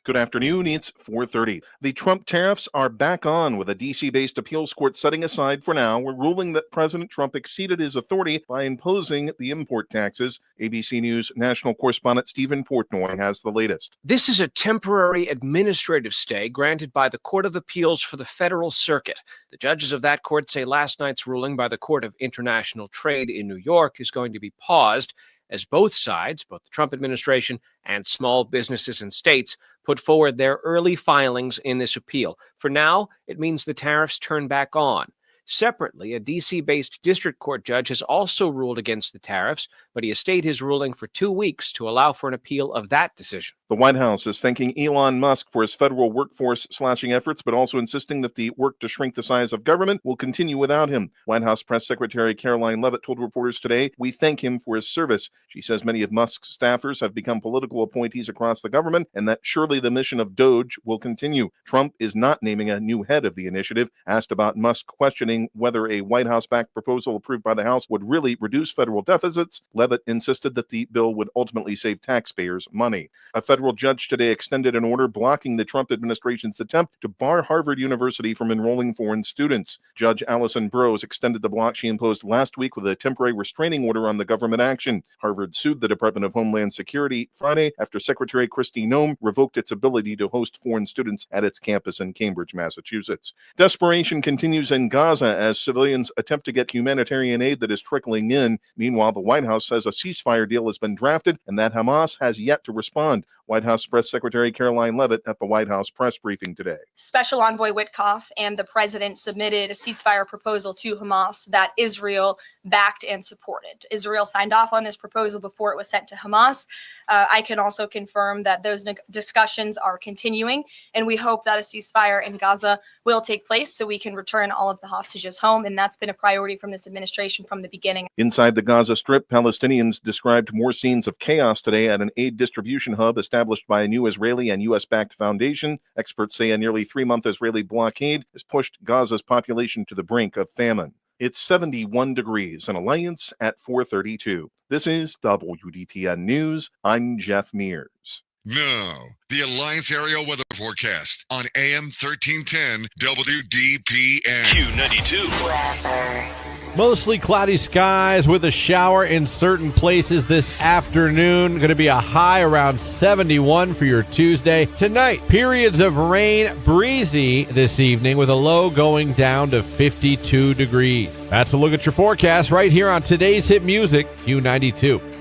Good afternoon. It's 4:30. The Trump tariffs are back on, with a D.C.-based appeals court setting aside for now a ruling that President Trump exceeded his authority by imposing the import taxes. ABC News national correspondent Stephen Portnoy has the latest. This is a temporary administrative stay granted by the Court of Appeals for the Federal Circuit. The judges of that court say last night's ruling by the Court of International Trade in New York is going to be paused as both sides, both the Trump administration and small businesses and states, put forward their early filings in this appeal. For now, it means the tariffs turn back on. Separately, a D.C.-based district court judge has also ruled against the tariffs, but he has stayed his ruling for 2 weeks to allow for an appeal of that decision. The White House is thanking Elon Musk for his federal workforce slashing efforts, but also insisting that the work to shrink the size of government will continue without him. White House Press Secretary Caroline Leavitt told reporters today, "We thank him for his service." She says many of Musk's staffers have become political appointees across the government, and that surely the mission of DOGE will continue. Trump is not naming a new head of the initiative. Asked about Musk questioning whether a White House-backed proposal approved by the House would really reduce federal deficits, Leavitt insisted that the bill would ultimately save taxpayers money. A federal judge today extended an order blocking the Trump administration's attempt to bar Harvard University from enrolling foreign students. Judge Allison Brose extended the block she imposed last week with a temporary restraining order on the government action. Harvard sued the Department of Homeland Security Friday after Secretary Kristi Noem revoked its ability to host foreign students at its campus in Cambridge, Massachusetts. Desperation continues in Gaza as civilians attempt to get humanitarian aid that is trickling in. Meanwhile, the White House says a ceasefire deal has been drafted and that Hamas has yet to respond. White House Press Secretary Caroline Leavitt at the White House press briefing today. Special Envoy Witkoff and the president submitted a ceasefire proposal to Hamas that Israel backed and supported. Israel signed off on this proposal before it was sent to Hamas. I can also confirm that those discussions are continuing, and we hope that a ceasefire in Gaza will take place so we can return all of the hostages home, and that's been a priority from this administration from the beginning. Inside the Gaza Strip, Palestinians described more scenes of chaos today at an aid distribution hub established by a new Israeli and U.S.-backed foundation. Experts say a nearly 3-month Israeli blockade has pushed Gaza's population to the brink of famine. It's 71 degrees in Alliance at 4:32. This is WDPN News. I'm Jeff Mears. Now, the Alliance Area Weather Forecast on AM 1310 WDPN. Q92. Mostly cloudy skies with a shower in certain places this afternoon. Going to be a high around 71 for your Tuesday. Tonight, periods of rain, breezy this evening with a low going down to 52 degrees. That's a look at your forecast right here on today's hit music, Q92.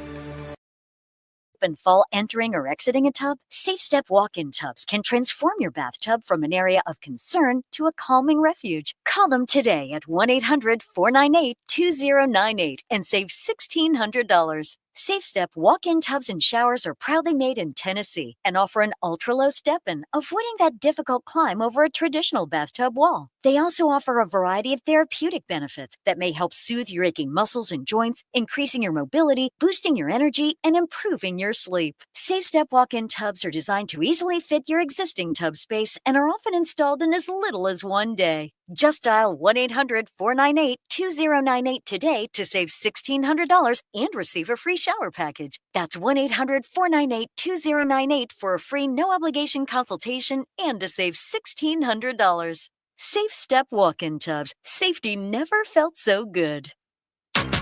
And fall entering or exiting a tub? SafeStep walk-in tubs can transform your bathtub from an area of concern to a calming refuge. Call them today at 1-800-498-2098 and save $1,600. SafeStep walk-in tubs and showers are proudly made in Tennessee and offer an ultra-low step-in, avoiding that difficult climb over a traditional bathtub wall. They also offer a variety of therapeutic benefits that may help soothe your aching muscles and joints, increasing your mobility, boosting your energy, and improving your sleep. SafeStep walk-in tubs are designed to easily fit your existing tub space and are often installed in as little as one day. Just dial 1-800-498-2098 today to save $1,600 and receive a free shower package. That's 1-800-498-2098 for a free no-obligation consultation and to save $1,600. SafeStep walk-in tubs. Safety never felt so good.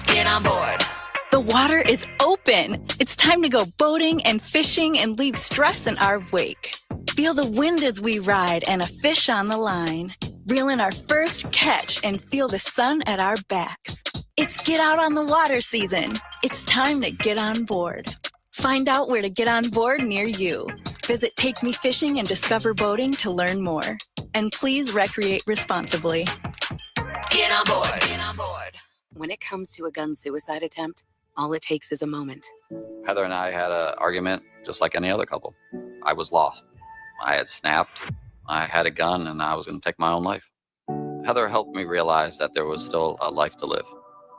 Get on board. The water is open. It's time to go boating and fishing and leave stress in our wake. Feel the wind as we ride and a fish on the line. Reel in our first catch and feel the sun at our backs. It's get out on the water season. It's time to get on board. Find out where to get on board near you. Visit Take Me Fishing and Discover Boating to learn more. And please recreate responsibly. Get on board. Get on board. When it comes to a gun suicide attempt, all it takes is a moment. Heather and I had an argument just like any other couple. I was lost. I had snapped. I had a gun and I was going to take my own life. Heather helped me realize that there was still a life to live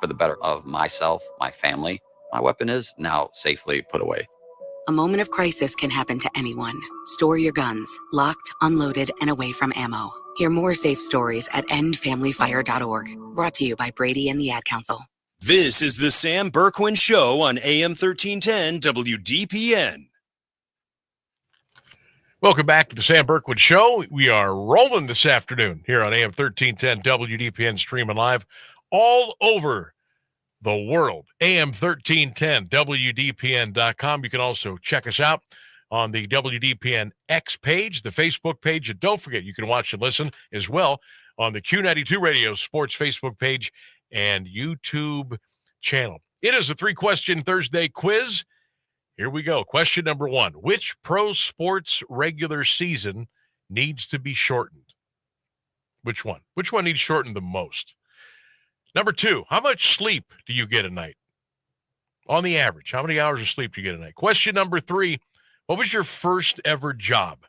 for the better of myself, my family. My weapon is now safely put away. A moment of crisis can happen to anyone. Store your guns, locked, unloaded, and away from ammo. Hear more safe stories at endfamilyfire.org. Brought to you by Brady and the Ad Council. This is the Sam Bourquin Show on AM 1310 WDPN. Welcome back to the Sam Bourquin Show. We are rolling this afternoon here on AM 1310 WDPN, streaming live all over the world. AM 1310 WDPN.com. You can also check us out on the WDPN X page, the Facebook page. And don't forget, you can watch and listen as well on the Q92 Radio Sports Facebook page and YouTube channel. It is a 3-question Thursday quiz. Here we go. Question number 1. Which pro sports regular season needs to be shortened? Which one? Which one needs shortened the most? Number 2, how much sleep do you get a night? On the average, how many hours of sleep do you get a night? Question number 3, what was your first ever job?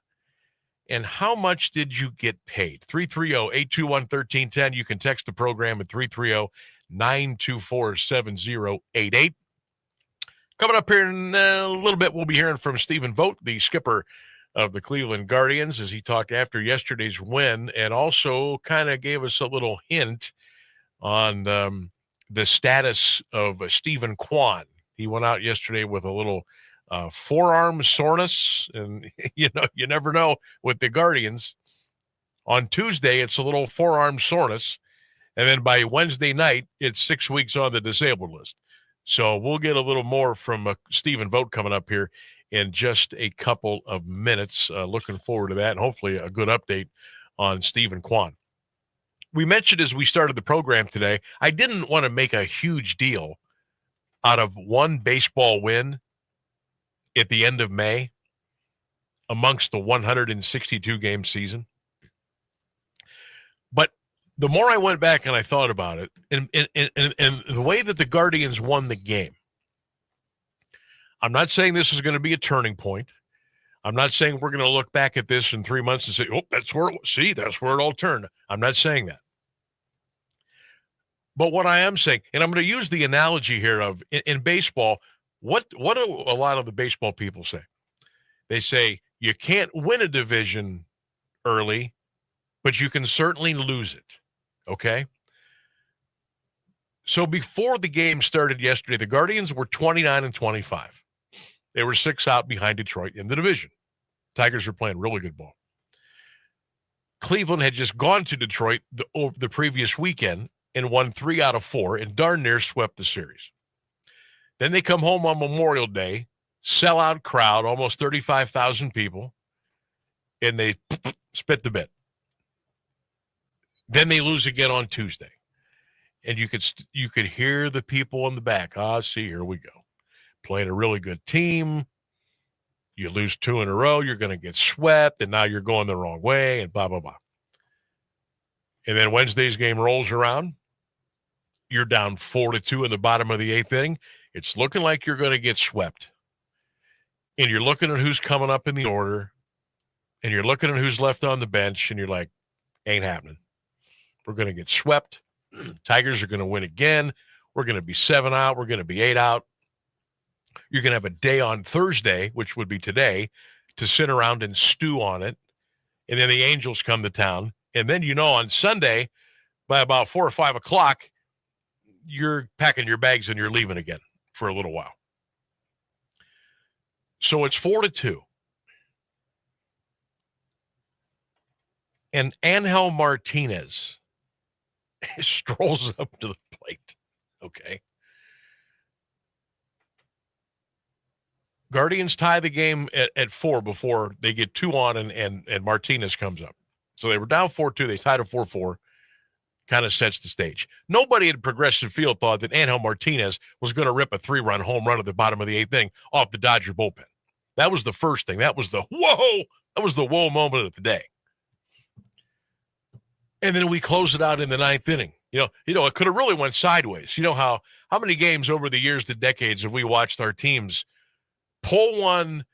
And how much did you get paid? 330-821-1310. You can text the program at 330-924-7088. Coming up here in a little bit, we'll be hearing from Stephen Vogt, the skipper of the Cleveland Guardians, as he talked after yesterday's win and also kind of gave us a little hint on the status of Stephen Kwan. He went out yesterday with a little forearm soreness, and you never know with the Guardians. On Tuesday, it's a little forearm soreness, and then by Wednesday night, it's 6 weeks on the disabled list. So we'll get a little more from Stephen Vogt coming up here in just a couple of minutes. Looking forward to that, and hopefully a good update on Stephen Kwan. We mentioned as we started the program today, I didn't want to make a huge deal out of one baseball win at the end of May amongst the 162-game season. But the more I went back and I thought about it, and the way that the Guardians won the game, I'm not saying this is going to be a turning point. I'm not saying we're going to look back at this in 3 months and say, oh, that's where it all turned. I'm not saying that. But what I am saying, and I'm going to use the analogy here of in baseball, what do a lot of the baseball people say? They say you can't win a division early, but you can certainly lose it. Okay? So before the game started yesterday, the Guardians were 29-25. They were 6 out behind Detroit in the division. Tigers were playing really good ball. Cleveland had just gone to Detroit the previous weekend and won 3 out of 4 and darn near swept the series. Then they come home on Memorial Day, sellout crowd, almost 35,000 people, and they spit the bit. Then they lose again on Tuesday. And you could hear the people in the back. See, here we go. Playing a really good team. You lose 2 in a row, you're going to get swept, and now you're going the wrong way, and blah, blah, blah. And then Wednesday's game rolls around. You're down 4-2 in the bottom of the 8th inning. It's looking like you're going to get swept. And you're looking at who's coming up in the order, and you're looking at who's left on the bench, and you're like, ain't happening. We're going to get swept. Tigers are going to win again. We're going to be 7 out. We're going to be 8 out. You're going to have a day on Thursday, which would be today, to sit around and stew on it. And then the Angels come to town. And then, on Sunday, by about 4 or 5 o'clock, you're packing your bags and you're leaving again for a little while. So it's 4-2. And Angel Martinez strolls up to the plate. Okay. Guardians tie the game at 4 before they get 2 on and Martinez comes up. So they were down 4-2. They tied at 4-4. Kind of sets the stage. Nobody at Progressive Field thought that Angel Martinez was going to rip a 3-run home run at the bottom of the 8th inning off the Dodger bullpen. That was the first thing. That was the whoa. That was the whoa moment of the day. And then we close it out in the 9th inning. It could have really went sideways. How many games over the years, the decades, have we watched our teams pull one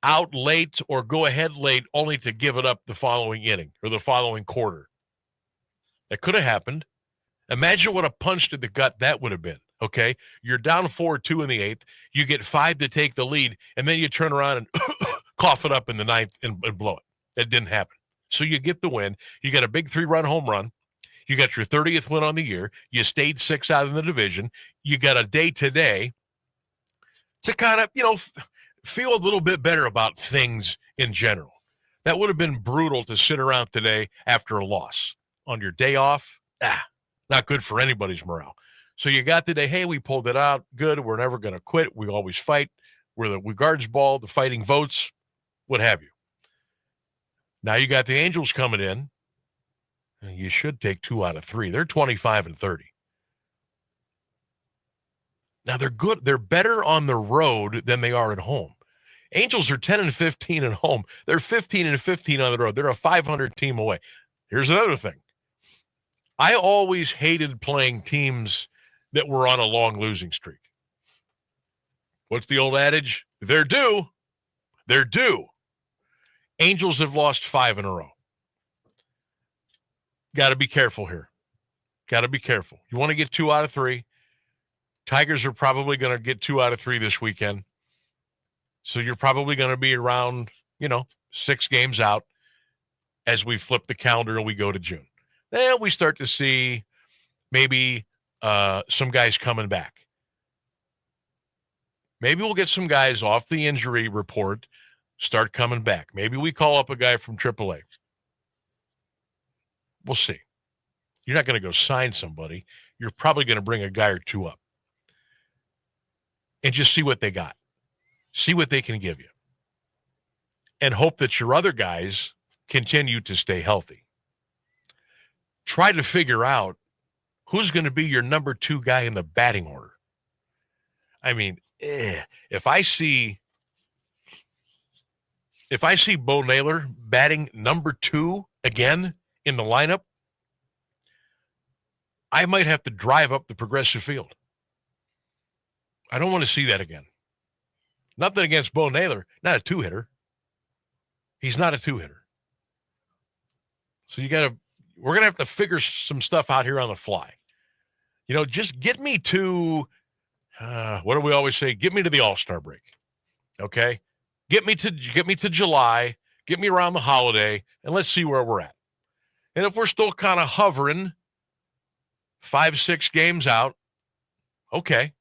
out late or go ahead late only to give it up the following inning or the following quarter? That could have happened. Imagine what a punch to the gut that would have been, okay? You're down 4-2 in the 8th. You get 5 to take the lead, and then you turn around and cough it up in the 9th and blow it. That didn't happen. So you get the win. You got a big 3-run home run. You got your 30th win on the year. You stayed 6 out in the division. You got a day today to kind of, feel a little bit better about things in general. That would have been brutal to sit around today after a loss. On your day off, not good for anybody's morale. So you got the day, hey, we pulled it out. Good. We're never going to quit. We always fight. We guards ball, the fighting votes, what have you. Now you got the Angels coming in. You should take 2 out of 3. They're 25-30. Now they're good. They're better on the road than they are at home. Angels are 10-15 at home. They're 15-15 on the road. They're a 500 team away. Here's another thing. I always hated playing teams that were on a long losing streak. What's the old adage? They're due. They're due. Angels have lost 5 in a row. Got to be careful here. Got to be careful. You want to get 2 out of 3. Tigers are probably going to get 2 out of 3 this weekend. So you're probably going to be around, 6 games out as we flip the calendar and we go to June. Then we start to see maybe some guys coming back. Maybe we'll get some guys off the injury report, start coming back. Maybe we call up a guy from AAA. We'll see. You're not going to go sign somebody. You're probably going to bring a guy or 2 up and just see what they got. See what they can give you. And hope that your other guys continue to stay healthy. Try to figure out who's going to be your number 2 guy in the batting order. I mean, if I see Bo Naylor batting number 2 again in the lineup, I might have to drive up the Progressive Field. I don't want to see that again. Nothing against Bo Naylor. Not a two-hitter. He's not a two-hitter. So we're going to have to figure some stuff out here on the fly. Just get me to, what do we always say? Get me to the All-Star break. Okay? Get me to July. Get me around the holiday, and let's see where we're at. And if we're still kind of hovering 5-6 games out, okay.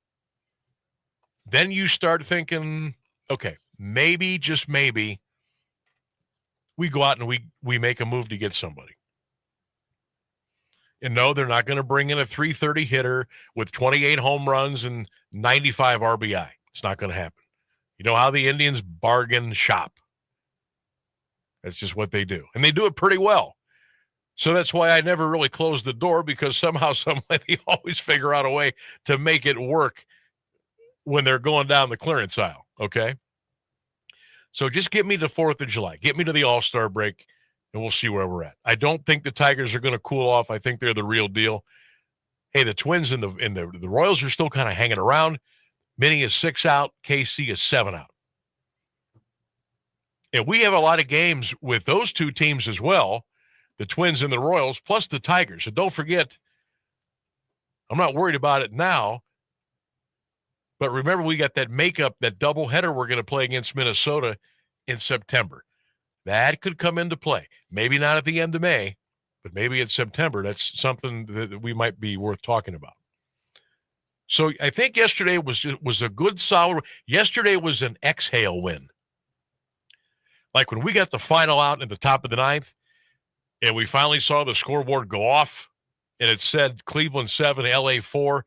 Then you start thinking, okay, maybe, just maybe, we go out and we make a move to get somebody. And no, they're not going to bring in a 330 hitter with 28 home runs and 95 RBI. It's not going to happen. You know how the Indians bargain shop. That's just what they do. And they do it pretty well. So that's why I never really closed the door, because somehow, someway, they always figure out a way to make it work when they're going down the clearance aisle, okay? So just get me to 4th of July. Get me to the All-Star break, and we'll see where we're at. I don't think the Tigers are going to cool off. I think they're the real deal. Hey, the Twins and the Royals are still kind of hanging around. Minnie is 6 out. KC is 7 out. And we have a lot of games with those two teams as well, the Twins and the Royals, plus the Tigers. So don't forget, I'm not worried about it now, but remember we got that doubleheader we're going to play against Minnesota in September. That could come into play. Maybe not at the end of May, but maybe in September. That's something that we might be worth talking about. So I think yesterday was a good, solid. Yesterday was an exhale win. Like when we got the final out in the top of the 9th, and we finally saw the scoreboard go off, and it said Cleveland 7, LA 4.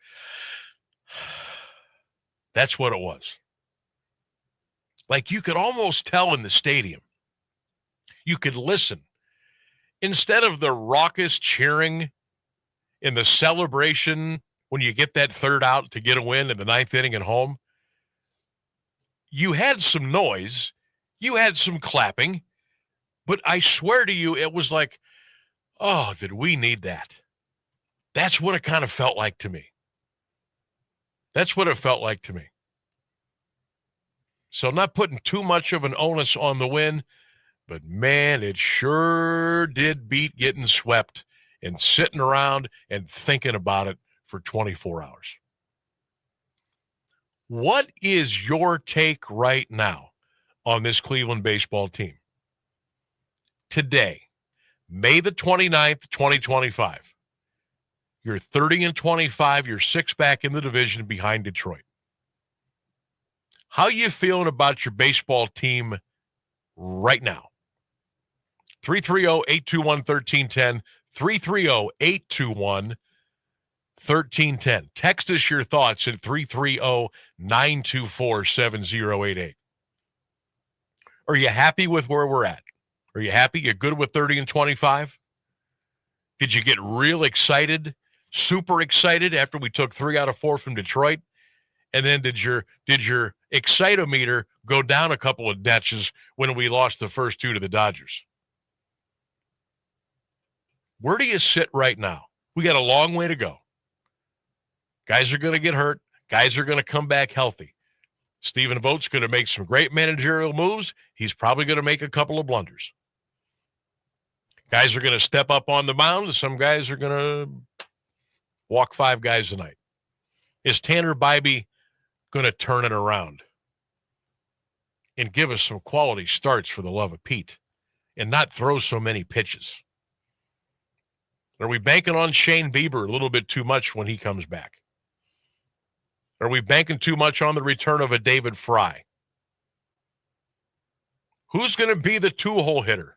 That's what it was. Like you could almost tell in the stadium. You could listen. Instead of the raucous cheering in the celebration when you get that third out to get a win in the 9th inning at home, you had some noise. You had some clapping. But I swear to you, it was like, oh, did we need that? That's what it kind of felt like to me. That's what it felt like to me. So not putting too much of an onus on the win, but man, it sure did beat getting swept and sitting around and thinking about it for 24 hours. What is your take right now on this Cleveland baseball team? Today, May the 29th, 2025. You're 30-25. You're 6 back in the division behind Detroit. How you feeling about your baseball team right now? 330-821-1310. 330-821-1310. Text us your thoughts at 330-924-7088. Are you happy with where we're at? Are you happy? You good with 30-25? Did you get real excited, super excited after we took 3 out of 4 from Detroit? And then did your excitometer go down a couple of notches when we lost the first 2 to the Dodgers? Where do you sit right now? We got a long way to go. Guys are going to get hurt. Guys are going to come back healthy. Stephen Vogt's going to make some great managerial moves. He's probably going to make a couple of blunders. Guys are going to step up on the mound, and some guys are going to walk 5 guys a night. Is Tanner Bybee going to turn it around and give us some quality starts for the love of Pete and not throw so many pitches? Are we banking on Shane Bieber a little bit too much when he comes back? Are we banking too much on the return of a David Fry? Who's going to be the 2-hole hitter?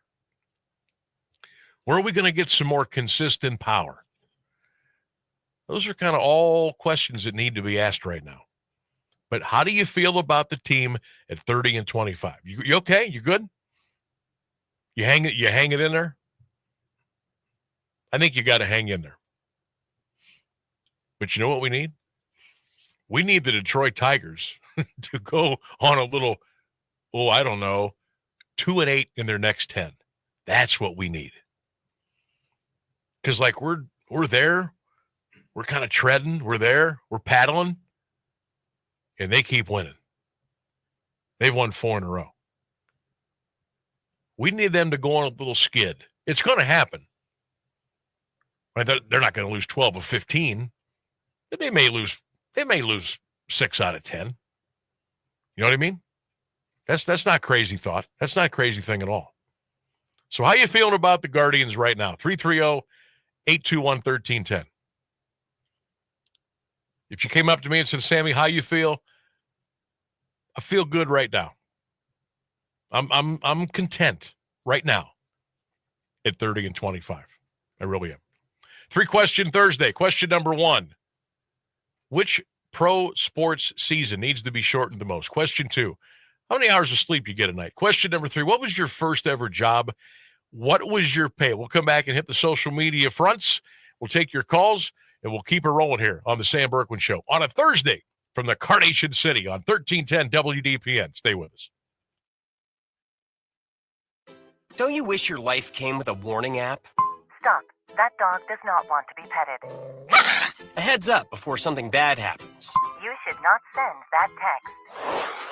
Where are we going to get some more consistent power? Those are kind of all questions that need to be asked right now. But how do you feel about the team at 30-25? You okay? You good? You hang it in there? I think you got to hang in there. But you know what we need? We need the Detroit Tigers to go on a little, 2-8 in their next 10. That's what we need. Because like we're there, we're kind of treading, we're there, we're paddling, and they keep winning. They've won 4 in a row. We need them to go on a little skid. It's going to happen. Right? They're not going to lose 12 of 15. But they may lose 6 out of 10. You know what I mean? That's not crazy thought. That's not a crazy thing at all. So how you feeling about the Guardians right now? 330-821-1310. If you came up to me and said, Sammy, how you feel? I feel good right now. I'm content right now at 30-25. I really am. 3-question Thursday. Question number 1. Which pro sports season needs to be shortened the most? Question 2. How many hours of sleep you get a night? Question number 3. What was your first ever job? What was your pay? We'll come back and hit the social media fronts. We'll take your calls, and we'll keep it rolling here on the Sam Bourquin Show on a Thursday from the Carnation City on 1310 WDPN. Stay with us. Don't you wish your life came with a warning app? Stop. That dog does not want to be petted. A heads up before something bad happens. You should not send that text.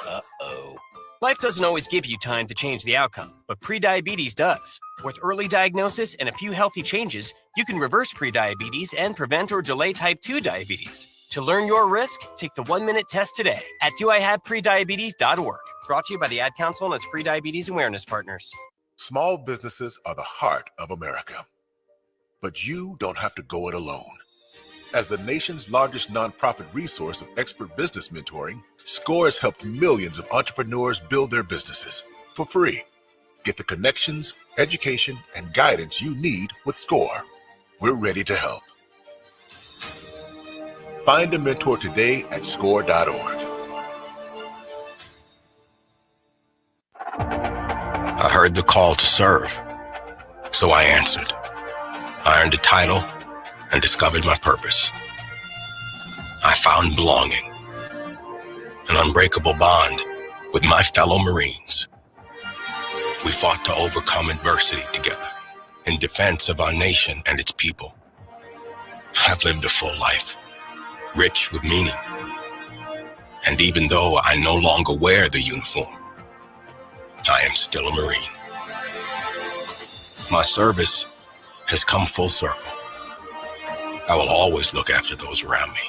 Uh-oh. Life doesn't always give you time to change the outcome, but prediabetes does. With early diagnosis and a few healthy changes, you can reverse prediabetes and prevent or delay type 2 diabetes. To learn your risk, take the 1-minute test today at doihaveprediabetes.org. Brought to you by the Ad Council and its prediabetes awareness partners. Small businesses are the heart of America. But you don't have to go it alone. As the nation's largest nonprofit resource of expert business mentoring, SCORE has helped millions of entrepreneurs build their businesses for free. Get the connections, education, and guidance you need with SCORE. We're ready to help. Find a mentor today at score.org. I heard the call to serve, so I answered. I earned a title and discovered my purpose. I found belonging, an unbreakable bond with my fellow Marines. We fought to overcome adversity together in defense of our nation and its people. I've lived a full life, rich with meaning. And even though I no longer wear the uniform, I am still a Marine. My service has come full circle. I will always look after those around me.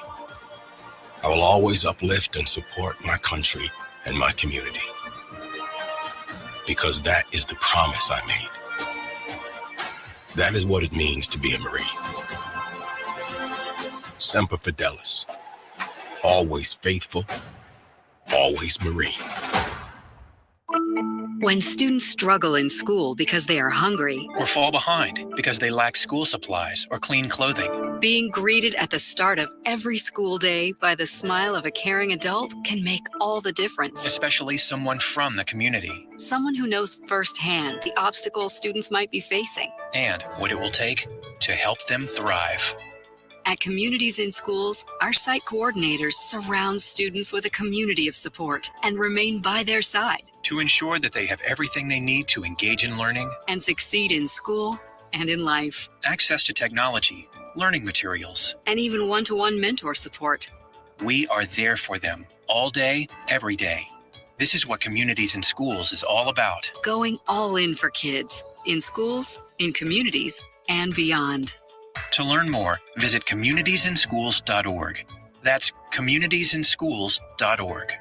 I will always uplift and support my country and my community. Because that is the promise I made. That is what it means to be a Marine. Semper Fidelis. Always faithful, always Marine. When students struggle in school because they are hungry, or fall behind because they lack school supplies or clean clothing, being greeted at the start of every school day by the smile of a caring adult can make all the difference. especially someone from the community, Someone who knows firsthand the obstacles students might be facing. and what it will take to help them thrive. At Communities in Schools, our site coordinators surround students with a community of support and remain by their side To ensure that they have everything they need to engage in learning, and succeed in school and in life, access to technology, learning materials. and even one-to-one mentor support. We are there for them all day, every day. This is what Communities in Schools is all about. Going all in for kids, in schools, in communities, and beyond. To learn more, visit communitiesinschools.org. That's communitiesinschools.org.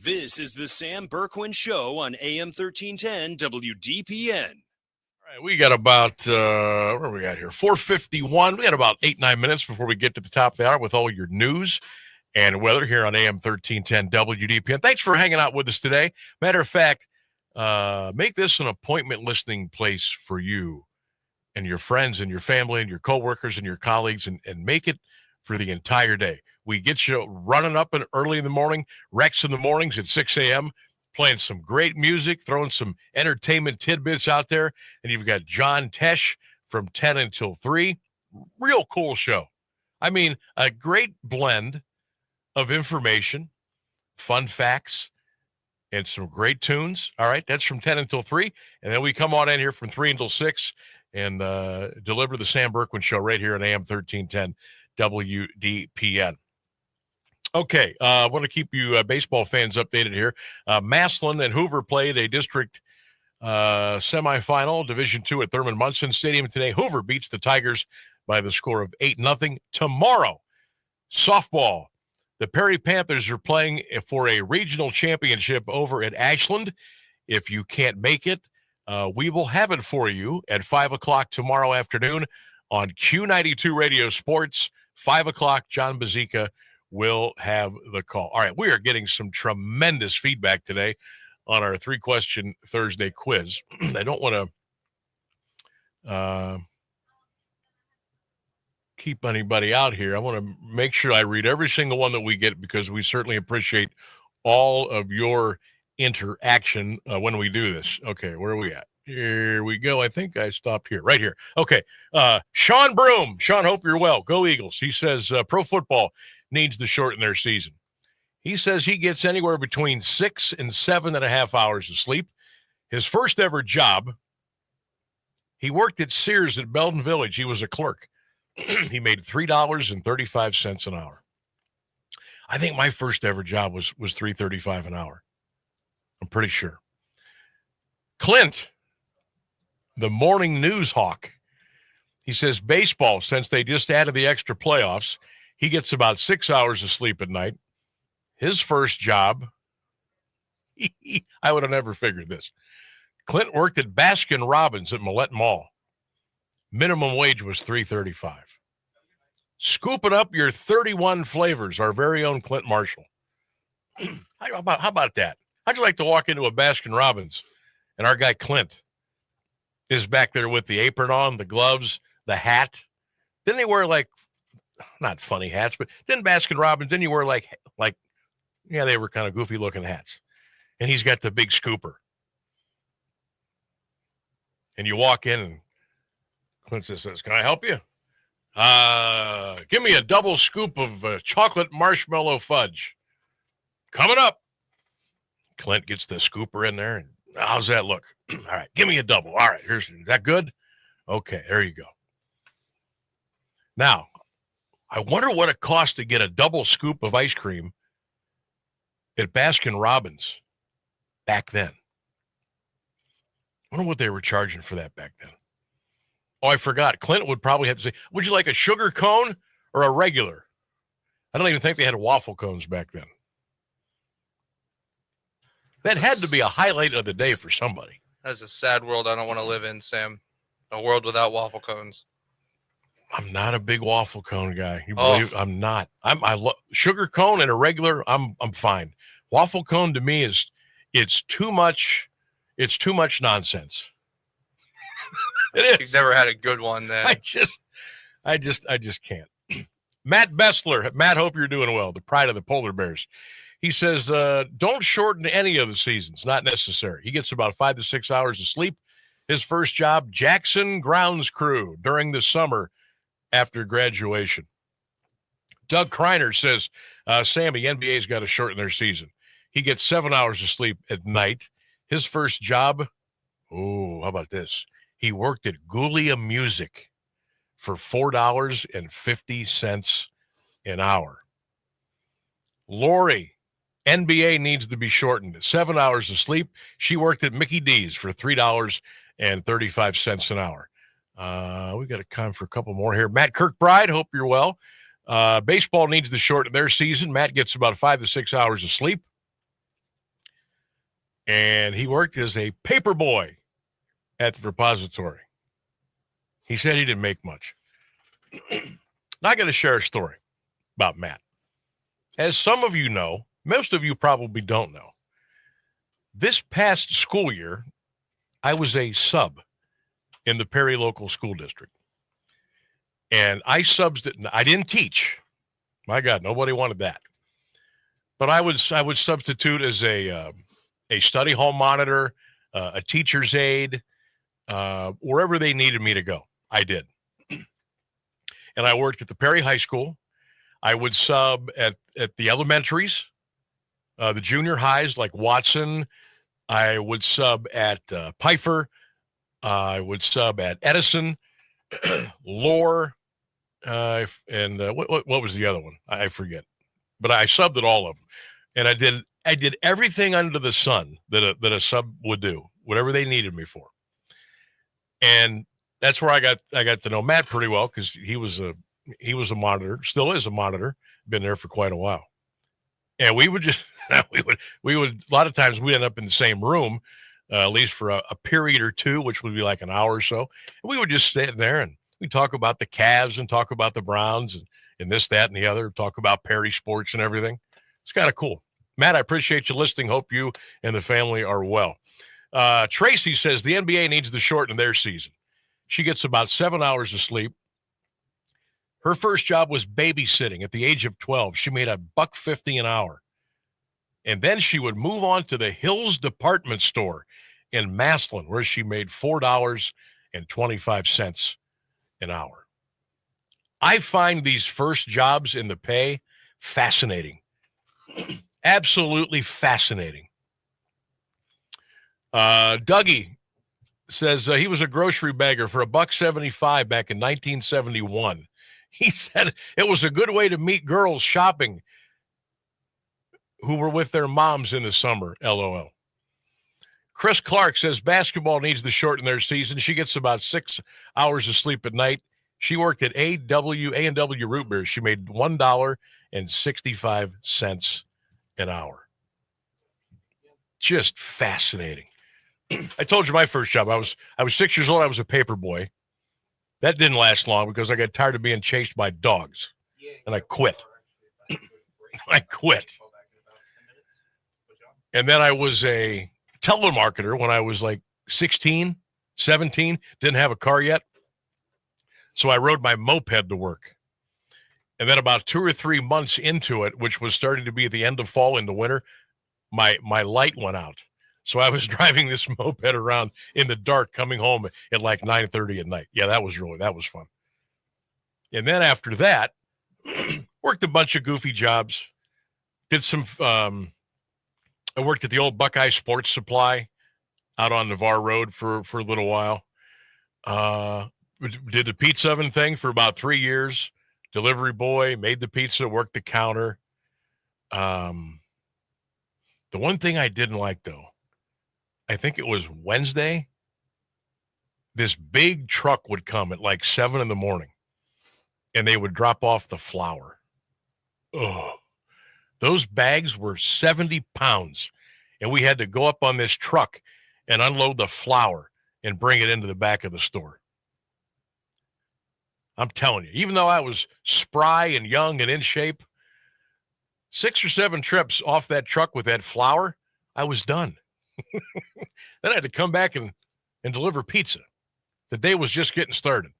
This is the Sam Bourquin Show on AM 1310 WDPN. All right, we got about, what do we got here? 4:51. We got about 8-9 minutes before we get to the top of the hour with all your news and weather here on AM 1310 WDPN. Thanks for hanging out with us today. Matter of fact, make this an appointment listening place for you and your friends and your family and your coworkers and your colleagues, and make it for the entire day. We get you running up and early in the morning, Rex in the mornings at 6 a.m., playing some great music, throwing some entertainment tidbits out there. And you've got John Tesh from 10 until 3. Real cool show. I mean, a great blend of information, fun facts, and some great tunes. All right, that's from 10 until 3. And then we come on in here from 3 until 6 and deliver the Sam Bourquin Show right here on AM 1310 WDPN. Okay, I want to keep you baseball fans updated here. Massillon and Hoover played a district semifinal, Division II at Thurman Munson Stadium today. Hoover beats the Tigers by the score of 8-0. Tomorrow, softball. The Perry Panthers are playing for a regional championship over at Ashland. If you can't make it, we will have it for you at 5 o'clock tomorrow afternoon on Q92 Radio Sports. 5 o'clock, John Bazika will have the call. All right, we are getting some tremendous feedback today on our 3-question Thursday quiz. I don't want to keep anybody out here. I want to make sure I read every single one that we get because we certainly appreciate all of your interaction when we do this. Okay, where are we at? Here we go. I think I stopped here. Right here. Okay. Sean Broom. Sean, hope you're well. Go Eagles. He says pro football needs to shorten their season. He says he gets anywhere between 6 and 7.5 hours of sleep. His first ever job, he worked at Sears at Belden Village. He was a clerk. He made $3.35 an hour. I think my first ever job was $3.35 an hour. I'm pretty sure. Clint, the morning news hawk, he says baseball, since they just added the extra playoffs, he gets about 6 hours of sleep at night. His first job, I would have never figured this. Clint worked at Baskin Robbins at Millette Mall. Minimum wage was $3.35. Scooping up your 31 flavors, our very own Clint Marshall. How about that? How'd you like to walk into a Baskin Robbins and our guy Clint is back there with the apron on, the gloves, the hat? Didn't they wear not funny hats, but didn't Baskin Robbins, didn't you wear yeah, they were kind of goofy looking hats. And he's got the big scooper. And you walk in and Clint says, "Can I help you? Give me a double scoop of chocolate marshmallow fudge. Coming up." Clint gets the scooper in there. And how's that look? All right, give me a double. All right, is that good? Okay, there you go. Now, I wonder what it costs to get a double scoop of ice cream at Baskin Robbins back then. I wonder what they were charging for that back then. Oh, I forgot. Clint would probably have to say, would you like a sugar cone or a regular? I don't even think they had waffle cones back then. That had to be a highlight of the day for somebody. That's a sad world I don't want to live in, Sam. A world without waffle cones. I'm not a big waffle cone guy. You believe I'm not. I love sugar cone and a regular. I'm fine. Waffle cone to me it's too much. It's too much nonsense. It is. You've never had a good one then. I just can't. Matt Bessler. Matt, hope you're doing well. The pride of the Polar Bears. He says, don't shorten any of the seasons. Not necessary. He gets about 5 to 6 hours of sleep. His first job, Jackson Grounds Crew during the summer after graduation. Doug Kreiner says, Sammy, NBA's got to shorten their season. He gets 7 hours of sleep at night. His first job, how about this? He worked at Gulia Music for $4.50 an hour. Lori, NBA needs to be shortened. 7 hours of sleep. She worked at Mickey D's for $3.35 an hour. We got time for a couple more here. Matt Kirkbride, hope you're well. Baseball needs to shorten their season. Matt gets about 5 to 6 hours of sleep. And he worked as a paper boy at the repository. He said he didn't make much. Now I got to share a story about Matt. As some of you know, most of you probably don't know, this past school year, I was a sub in the Perry local school district. And I didn't teach. My God, nobody wanted that. But I would substitute as a study hall monitor, a teacher's aide, wherever they needed me to go. I did. And I worked at the Perry High School. I would sub at the elementaries, the junior highs like Watson. I would sub at Pfeiffer. I would sub at Edison, Lohr, and what was the other one? I forget. but I subbed at all of them, and I did everything under the sun that a sub would do, whatever they needed me for. And that's where I got to know Matt pretty well, because he was a monitor, still is a monitor, been there for quite a while. And we would just we would a lot of times we end up in the same room, at least for a period or two, which would be like an hour or so. And we would just sit there and we talk about the Cavs and talk about the Browns and this, that, and the other, talk about Perry sports and everything. It's kind of cool. Matt, I appreciate you listening. Hope you and the family are well. Tracy says the NBA needs to shorten their season. She gets about 7 hours of sleep. Her first job was babysitting at the age of 12. She made $1.50 an hour. And then she would move on to the Hills department store in Maslin, where she made $4.25 an hour. I find these first jobs in the pay fascinating. Absolutely fascinating. Dougie says he was a grocery bagger for $1.75 back in 1971. He said it was a good way to meet girls shopping who were with their moms in the summer, LOL. Chris Clark says basketball needs to shorten their season. She gets about 6 hours of sleep at night. She worked at A&W Root Beer. She made $1.65 an hour. Just fascinating. I told you my first job. I was 6 years old. I was a paper boy. That didn't last long because I got tired of being chased by dogs, and I quit. I quit. And then I was a telemarketer when I was like 16, 17, didn't have a car yet. So I rode my moped to work. And then about 2 or 3 months into it, which was starting to be at the end of fall into winter, my light went out. So I was driving this moped around in the dark, coming home at like 9:30 at night. Yeah, that was fun. And then after that, worked a bunch of goofy jobs. Did some, I worked at the old Buckeye Sports Supply out on Navarre Road for a little while. Did the pizza oven thing for about 3 years. Delivery boy, made the pizza, worked the counter. The one thing I didn't like, though, I think it was Wednesday, this big truck would come at like 7 in the morning, and they would drop off the flour. Oh, those bags were 70 pounds, and we had to go up on this truck and unload the flour and bring it into the back of the store. I'm telling you, even though I was spry and young and in shape, 6 or 7 trips off that truck with that flour, I was done. Then I had to come back and deliver pizza. The day was just getting started.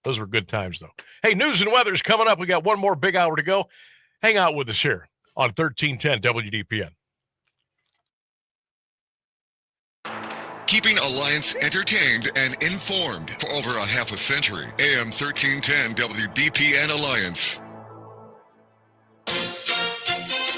Those were good times, though. Hey, news and weather's coming up. We got one more big hour to go. Hang out with us here on 1310 WDPN. Keeping Alliance entertained and informed for over a half a century. AM 1310 WDPN Alliance.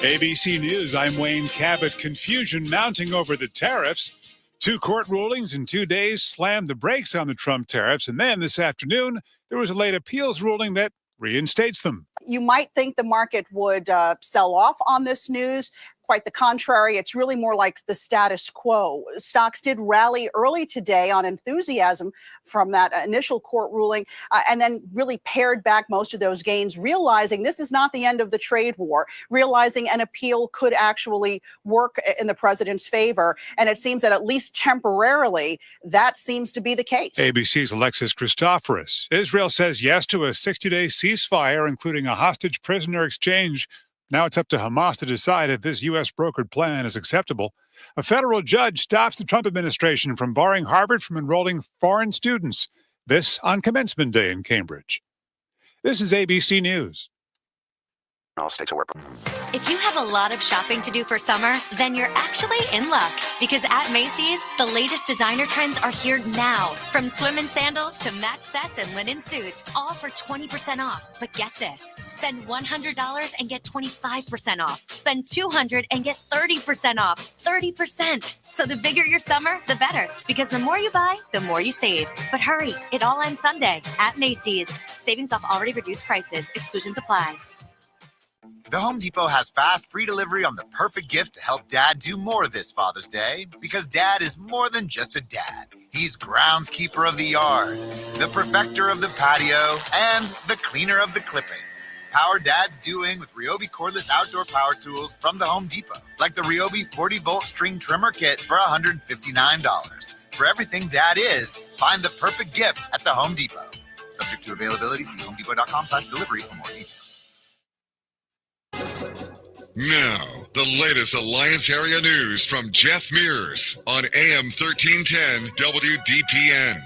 ABC News, I'm Wayne Cabot. Confusion mounting over the tariffs. 2 court rulings in 2 days slammed the brakes on the Trump tariffs. And then this afternoon, there was a late appeals ruling that reinstates them. You might think the market would sell off on this news. Quite the contrary. It's really more like the status quo. Stocks did rally early today on enthusiasm from that initial court ruling, and then really pared back most of those gains, realizing this is not the end of the trade war, realizing an appeal could actually work in the president's favor. And it seems that at least temporarily, that seems to be the case. ABC's Alexis Christoforous. Israel says yes to a 60-day ceasefire, including a hostage prisoner exchange. Now it's up to Hamas to decide if this U.S. brokered plan is acceptable. A federal judge stops the Trump administration from barring Harvard from enrolling foreign students. This on commencement day in Cambridge. This is ABC News. All states are working. If you have a lot of shopping to do for summer, then you're actually in luck. Because at Macy's, the latest designer trends are here now. From swim and sandals to match sets and linen suits, all for 20% off. But get this, spend $100 and get 25% off. Spend $200 and get 30% off. 30%. So the bigger your summer, the better. Because the more you buy, the more you save. But hurry, it all ends Sunday at Macy's. Savings off already reduced prices. Exclusions apply. The Home Depot has fast, free delivery on the perfect gift to help Dad do more this Father's Day. Because Dad is more than just a dad. He's groundskeeper of the yard, the perfecter of the patio, and the cleaner of the clippings. Power Dad's doing with Ryobi cordless outdoor power tools from the Home Depot. Like the Ryobi 40-volt string trimmer kit for $159. For everything Dad is, find the perfect gift at the Home Depot. Subject to availability, see homedepot.com/delivery for more details. Now, the latest Alliance area news from Jeff Mears on AM 1310 WDPN.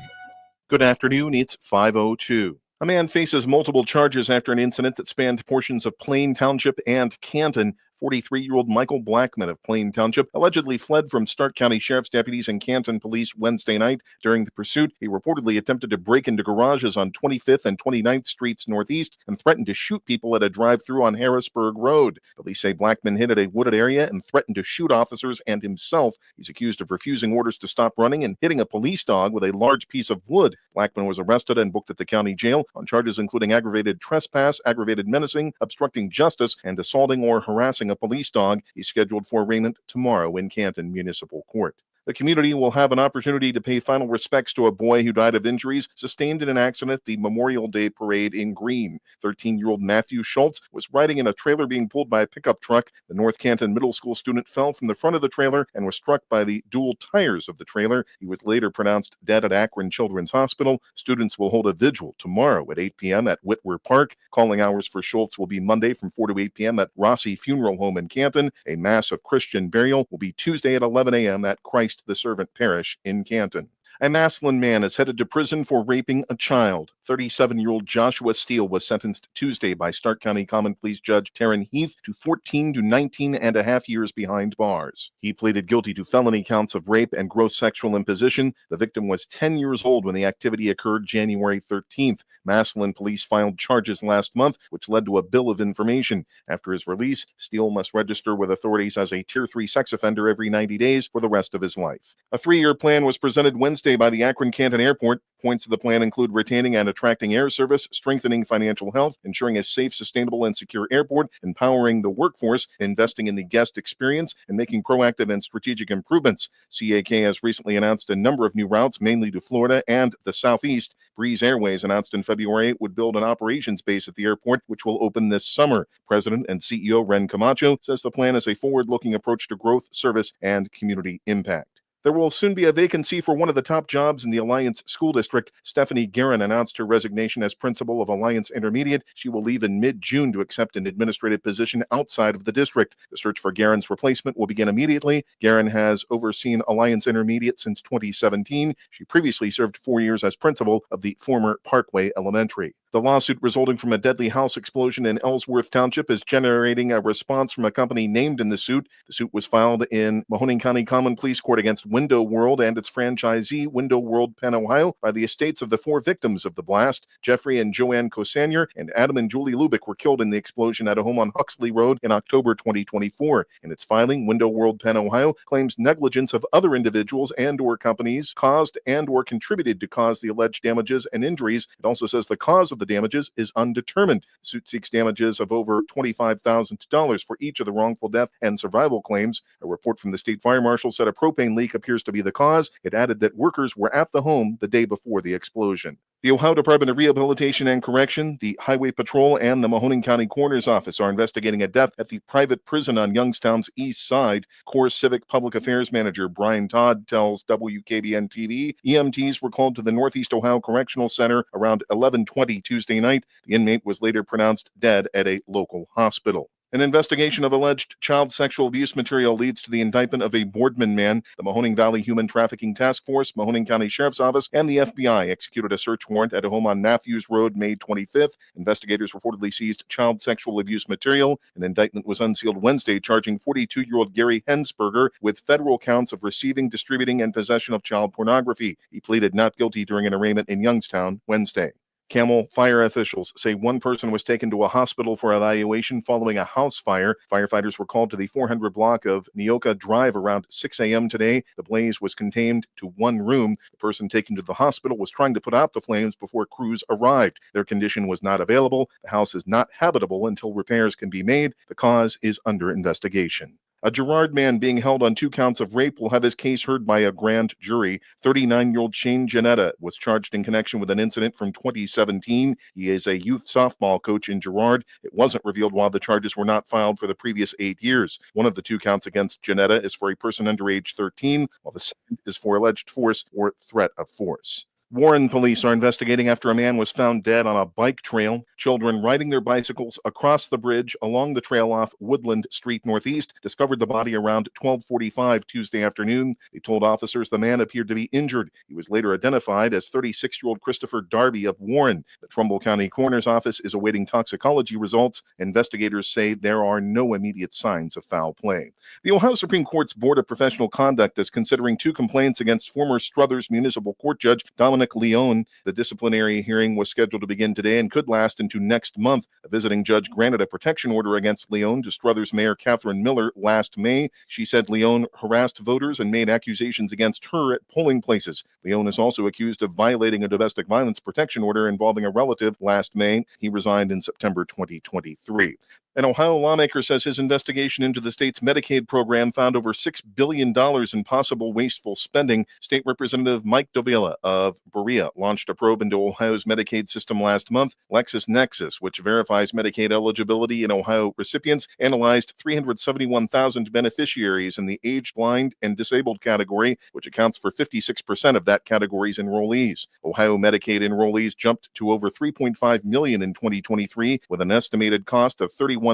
Good afternoon, it's 5:02. A man faces multiple charges after an incident that spanned portions of Plain Township and Canton. 43-year-old Michael Blackman of Plain Township allegedly fled from Stark County Sheriff's deputies and Canton police Wednesday night. During the pursuit, he reportedly attempted to break into garages on 25th and 29th Streets Northeast and threatened to shoot people at a drive-thru on Harrisburg Road. Police say Blackman hid at a wooded area and threatened to shoot officers and himself. He's accused of refusing orders to stop running and hitting a police dog with a large piece of wood. Blackman was arrested and booked at the county jail on charges including aggravated trespass, aggravated menacing, obstructing justice, and assaulting or harassing a police dog. He's scheduled for arraignment tomorrow in Canton Municipal Court. The community will have an opportunity to pay final respects to a boy who died of injuries sustained in an accident at the Memorial Day Parade in Greene. 13-year-old Matthew Schultz was riding in a trailer being pulled by a pickup truck. The North Canton Middle School student fell from the front of the trailer and was struck by the dual tires of the trailer. He was later pronounced dead at Akron Children's Hospital. Students will hold a vigil tomorrow at 8 p.m. at Whitwer Park. Calling hours for Schultz will be Monday from 4 to 8 p.m. at Rossi Funeral Home in Canton. A Mass of Christian burial will be Tuesday at 11 a.m. at Christ the Servant Parish in Canton. A Massillon man is headed to prison for raping a child. 37-year-old Joshua Steele was sentenced Tuesday by Stark County Common Pleas Judge Taryn Heath to 14 to 19 and a half years behind bars. He pleaded guilty to felony counts of rape and gross sexual imposition. The victim was 10 years old when the activity occurred January 13th. Massillon police filed charges last month, which led to a bill of information. After his release, Steele must register with authorities as a Tier 3 sex offender every 90 days for the rest of his life. A 3-year plan was presented Wednesday by the Akron Canton Airport. Points of the plan include retaining and attracting air service, strengthening financial health, ensuring a safe, sustainable, and secure airport, empowering the workforce, investing in the guest experience, and making proactive and strategic improvements. CAK has recently announced a number of new routes, mainly to Florida and the Southeast. Breeze Airways announced in February it would build an operations base at the airport, which will open this summer. President and CEO Ren Camacho says the plan is a forward-looking approach to growth, service, and community impact. There will soon be a vacancy for one of the top jobs in the Alliance School District. Stephanie Guerin announced her resignation as principal of Alliance Intermediate. She will leave in mid-June to accept an administrative position outside of the district. The search for Guerin's replacement will begin immediately. Guerin has overseen Alliance Intermediate since 2017. She previously served 4 years as principal of the former Parkway Elementary. The lawsuit resulting from a deadly house explosion in Ellsworth Township is generating a response from a company named in the suit. The suit was filed in Mahoning County Common Pleas Court against Window World and its franchisee, Window World Penn, Ohio, by the estates of the 4 victims of the blast. Jeffrey and Joanne Kosanier and Adam and Julie Lubick were killed in the explosion at a home on Huxley Road in October 2024. In its filing, Window World Penn, Ohio, claims negligence of other individuals and or companies caused and or contributed to cause the alleged damages and injuries. It also says the cause of the damages is undetermined. The suit seeks damages of over $25,000 for each of the wrongful death and survival claims. A report from the state fire marshal said a propane leak appears to be the cause. It added that workers were at the home the day before the explosion. The Ohio Department of Rehabilitation and Correction, the Highway Patrol, and the Mahoning County Coroner's Office are investigating a death at the private prison on Youngstown's east side. Core Civic Public Affairs Manager Brian Todd tells WKBN-TV EMTs were called to the Northeast Ohio Correctional Center around 11:20 Tuesday night. The inmate was later pronounced dead at a local hospital. An investigation of alleged child sexual abuse material leads to the indictment of a Boardman man. The Mahoning Valley Human Trafficking Task Force, Mahoning County Sheriff's Office, and the FBI executed a search warrant at a home on Matthews Road, May 25th. Investigators reportedly seized child sexual abuse material. An indictment was unsealed Wednesday, charging 42-year-old Gary Hensberger with federal counts of receiving, distributing, and possession of child pornography. He pleaded not guilty during an arraignment in Youngstown Wednesday. Camel fire officials say one person was taken to a hospital for evaluation following a house fire. Firefighters were called to the 400 block of Neoka Drive around 6 a.m. today. The blaze was contained to one room. The person taken to the hospital was trying to put out the flames before crews arrived. Their condition was not available. The house is not habitable until repairs can be made. The cause is under investigation. A Girard man being held on 2 counts of rape will have his case heard by a grand jury. 39-year-old Shane Janetta was charged in connection with an incident from 2017. He is a youth softball coach in Girard. It wasn't revealed why the charges were not filed for the previous 8 years. One of the 2 counts against Janetta is for a person under age 13, while the second is for alleged force or threat of force. Warren police are investigating after a man was found dead on a bike trail. Children riding their bicycles across the bridge along the trail off Woodland Street Northeast discovered the body around 12:45 Tuesday afternoon. They told officers the man appeared to be injured. He was later identified as 36-year-old Christopher Darby of Warren. The Trumbull County Coroner's Office is awaiting toxicology results. Investigators say there are no immediate signs of foul play. The Ohio Supreme Court's Board of Professional Conduct is considering 2 complaints against former Struthers Municipal Court Judge Dominic Leone. The disciplinary hearing was scheduled to begin today and could last into next month. A visiting judge granted a protection order against Leone to Struthers Mayor Catherine Miller last May. She said Leone harassed voters and made accusations against her at polling places. Leone is also accused of violating a domestic violence protection order involving a relative last May. He resigned in September 2023. An Ohio lawmaker says his investigation into the state's Medicaid program found over $6 billion in possible wasteful spending. State Representative Mike Dovila of Berea launched a probe into Ohio's Medicaid system last month. LexisNexis, which verifies Medicaid eligibility in Ohio recipients, analyzed 371,000 beneficiaries in the aged, blind, and disabled category, which accounts for 56% of that category's enrollees. Ohio Medicaid enrollees jumped to over 3.5 million in 2023, with an estimated cost of $31.8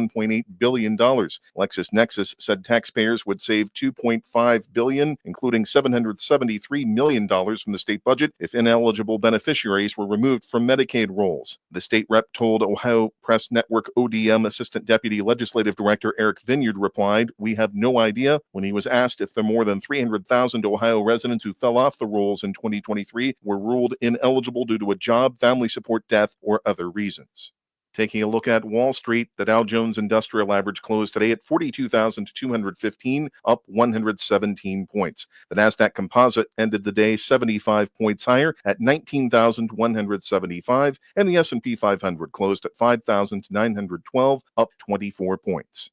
billion. LexisNexis said taxpayers would save $2.5 billion, including $773 million from the state budget, if ineligible beneficiaries were removed from Medicaid rolls. The state rep told Ohio Press Network ODM Assistant Deputy Legislative Director Eric Vineyard replied, "We have no idea," when he was asked if the more than 300,000 Ohio residents who fell off the rolls in 2023 were ruled ineligible due to a job, family support, death, or other reasons. Taking a look at Wall Street, the Dow Jones Industrial Average closed today at 42,215, up 117 points. The Nasdaq Composite ended the day 75 points higher at 19,175, and the S&P 500 closed at 5,912, up 24 points.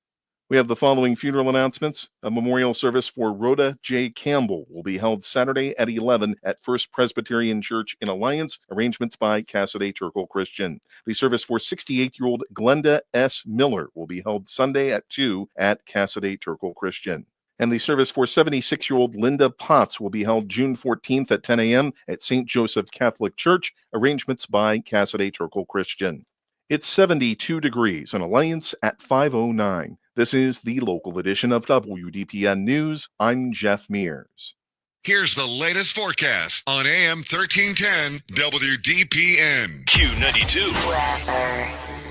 We have the following funeral announcements. A memorial service for Rhoda J. Campbell will be held Saturday at 11 at First Presbyterian Church in Alliance. Arrangements by Cassidy Turkle Christian. The service for 68-year-old Glenda S. Miller will be held Sunday at 2 at Cassidy Turkle Christian. And the service for 76-year-old Linda Potts will be held June 14th at 10 a.m. at St. Joseph Catholic Church. Arrangements by Cassidy Turkle Christian. It's 72 degrees in Alliance at 5:09. This is the local edition of WDPN News. I'm Jeff Mears. Here's the latest forecast on AM 1310 WDPN. Q92.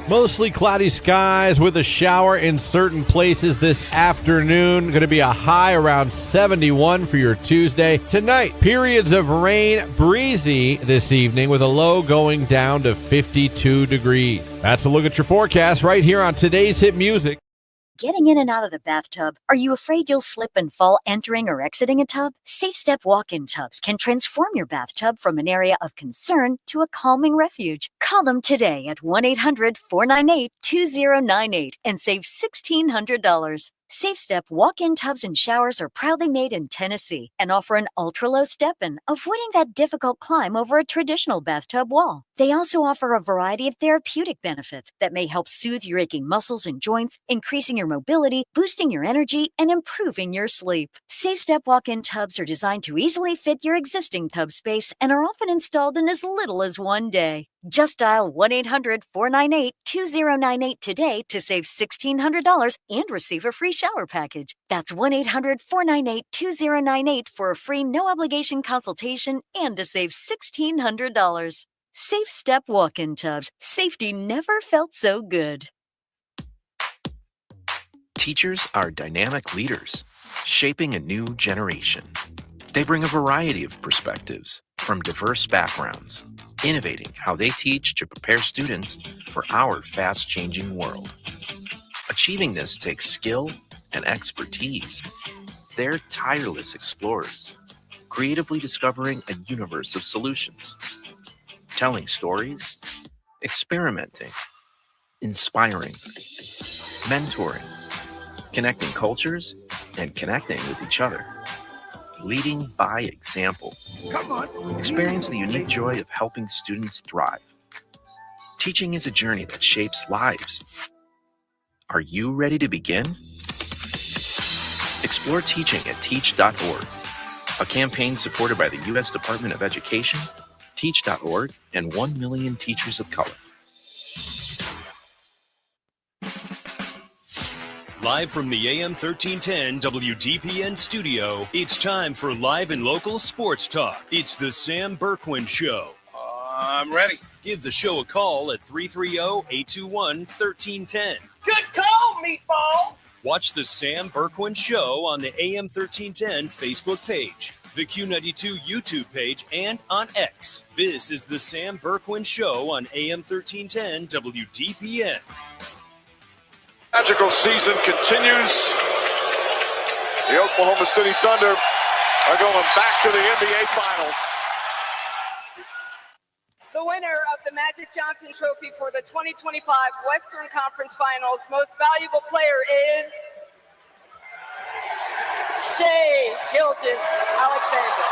Mostly cloudy skies with a shower in certain places this afternoon. Going to be a high around 71 for your Tuesday. Tonight, periods of rain, breezy this evening with a low going down to 52 degrees. That's a look at your forecast right here on today's Hit Music. Getting in and out of the bathtub? Are you afraid you'll slip and fall entering or exiting a tub? Safe Step walk-in tubs can transform your bathtub from an area of concern to a calming refuge. Call them today at 1-800-498-2098 and save $1,600. Safe Step walk-in tubs and showers are proudly made in Tennessee and offer an ultra-low step-in, avoiding that difficult climb over a traditional bathtub wall. They also offer a variety of therapeutic benefits that may help soothe your aching muscles and joints, increasing your mobility, boosting your energy, and improving your sleep. Safe Step walk-in tubs are designed to easily fit your existing tub space and are often installed in as little as one day. Just dial 1-800-498-2098 today to save $1,600 and receive a free shower package. That's 1-800-498-2098 for a free no-obligation consultation and to save $1,600. Safe Step walk-in tubs. Safety never felt so good. Teachers are dynamic leaders, shaping a new generation. They bring a variety of perspectives from diverse backgrounds. innovating how they teach to prepare students for our fast-changing world. Achieving this takes skill and expertise. They're tireless explorers, creatively discovering a universe of solutions, telling stories, experimenting, inspiring, mentoring, connecting cultures, and connecting with each other. Leading by example. Come on. Experience the unique joy of helping students thrive. Teaching is a journey that shapes lives. Are you ready to begin? Explore teaching at teach.org, a campaign supported by the U.S. Department of Education, teach.org, and 1 million teachers of color. Live from the AM 1310 WDPN studio, it's time for live and local sports talk. It's the Sam Bourquin Show. I'm ready. Give the show a call at 330-821-1310. Good call, meatball. Watch the Sam Bourquin Show on the AM 1310 Facebook page, the Q92 YouTube page, and on X. This is the Sam Bourquin Show on AM 1310 WDPN. Magical season continues. The Oklahoma City Thunder are going back to the NBA Finals. The winner of the Magic Johnson Trophy for the 2025 Western Conference Finals Most Valuable Player is Shai Gilgeous-Alexander.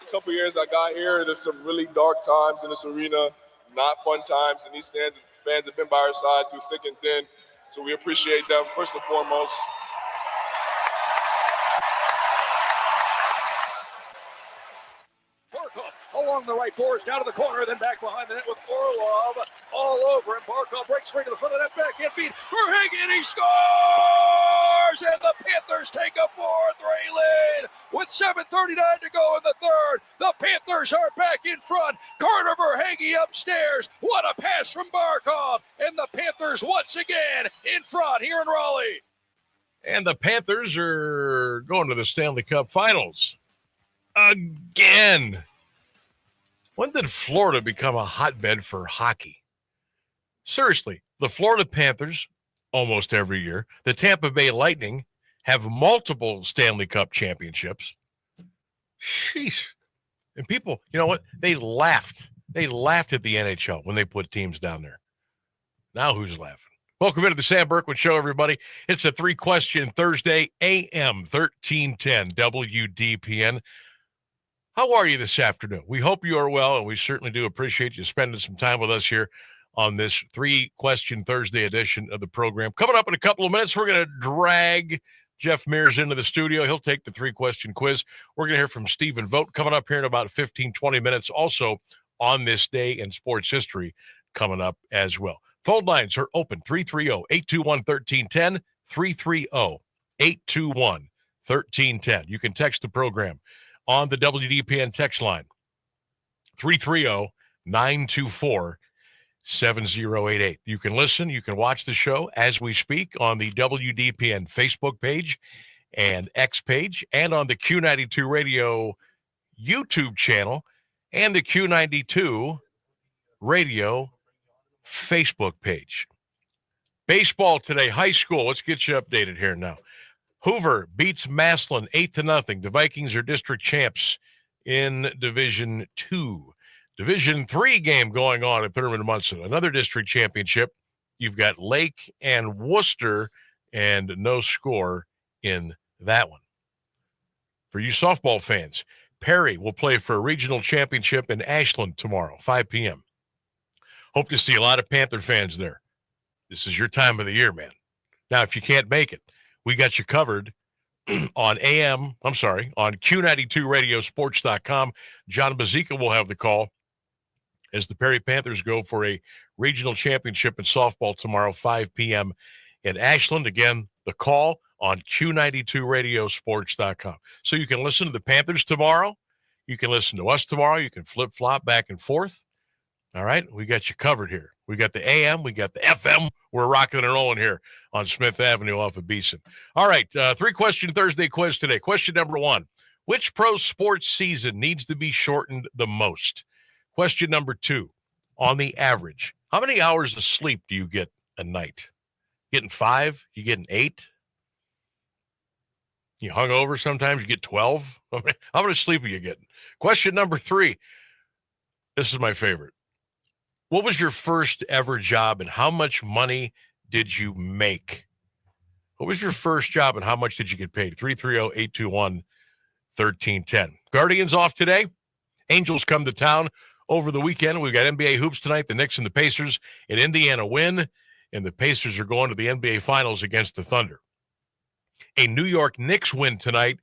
A couple years I got here, there's some really dark times in this arena, not fun times, and these fans have been by our side through thick and thin, so we appreciate them first and foremost. Along the right boards, down to the corner, then back behind the net with Orlov all over him. Barkov breaks free to the front of the net, backhand feed for Higgin, he scores! And the Panthers take a 4-3 lead with 7:39 to go in the third. The Panthers are back in front. Carter Verhaeghe upstairs. What a pass from Barkov! And the Panthers once again in front here in Raleigh. And the Panthers are going to the Stanley Cup Finals again. When did Florida become a hotbed for hockey? Seriously, the Florida Panthers, almost every year, the Tampa Bay Lightning have multiple Stanley Cup championships. Sheesh. And people, you know what? They laughed. They laughed at the NHL when they put teams down there. Now who's laughing? Welcome into the Sam Bourquin Show, everybody. It's a 3-question Thursday, AM 1310 WDPN. How are you this afternoon? We hope you are well, and we certainly do appreciate you spending some time with us here on this 3-question Thursday edition of the program. Coming up in a couple of minutes, we're going to drag Jeff Mears into the studio. He'll take the 3-question quiz. We're going to hear from Stephen Vogt coming up here in about 15, 20 minutes. Also, on this day in sports history coming up as well. Phone lines are open, 330-821-1310, 330-821-1310. You can text the program on the WDPN text line, 330-924-7088. You can listen, you can watch the show as we speak on the WDPN Facebook page and X page, and on the Q92 Radio YouTube channel and the Q92 Radio Facebook page. Baseball today, high school. Let's get you updated here now. Hoover beats Massillon 8-0. The Vikings are district champs in Division 2. Division 3 game going on at Thurman Munson. Another district championship. You've got Lake and Worcester, and no score in that one. For you softball fans, Perry will play for a regional championship in Ashland tomorrow, 5 p.m. Hope to see a lot of Panther fans there. This is your time of the year, man. Now, if you can't make it, we got you covered on Q92radiosports.com. John Bazika will have the call as the Perry Panthers go for a regional championship in softball tomorrow, 5 p.m. in Ashland. Again, the call on Q92radiosports.com. So you can listen to the Panthers tomorrow. You can listen to us tomorrow. You can flip-flop back and forth. All right, we got you covered here. We got the AM, we got the FM. We're rocking and rolling here on Smith Avenue off of Beeson. All right, 3-question Thursday quiz today. Question number 1. Which pro sports season needs to be shortened the most? Question number 2. On the average, how many hours of sleep do you get a night? Getting 5? You getting 8? You hungover sometimes? You get 12? How much sleep are you getting? Question number 3. This is my favorite. What was your first ever job and how much money did you make? What was your first job and how much did you get paid? 330-821-1310. Guardians off today. Angels come to town over the weekend. We've got NBA hoops tonight. The Knicks and the Pacers in Indiana win, and the Pacers are going to the NBA Finals against the Thunder. A New York Knicks win tonight,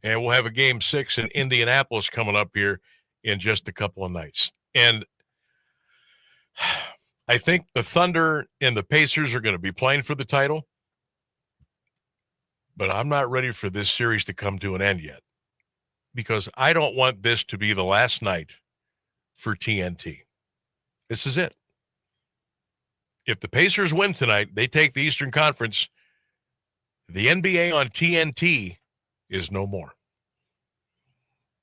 and we'll have a Game 6 in Indianapolis coming up here in just a couple of nights. And I think the Thunder and the Pacers are going to be playing for the title, but I'm not ready for this series to come to an end yet because I don't want this to be the last night for TNT. This is it. If the Pacers win tonight, they take the Eastern Conference, the NBA on TNT is no more.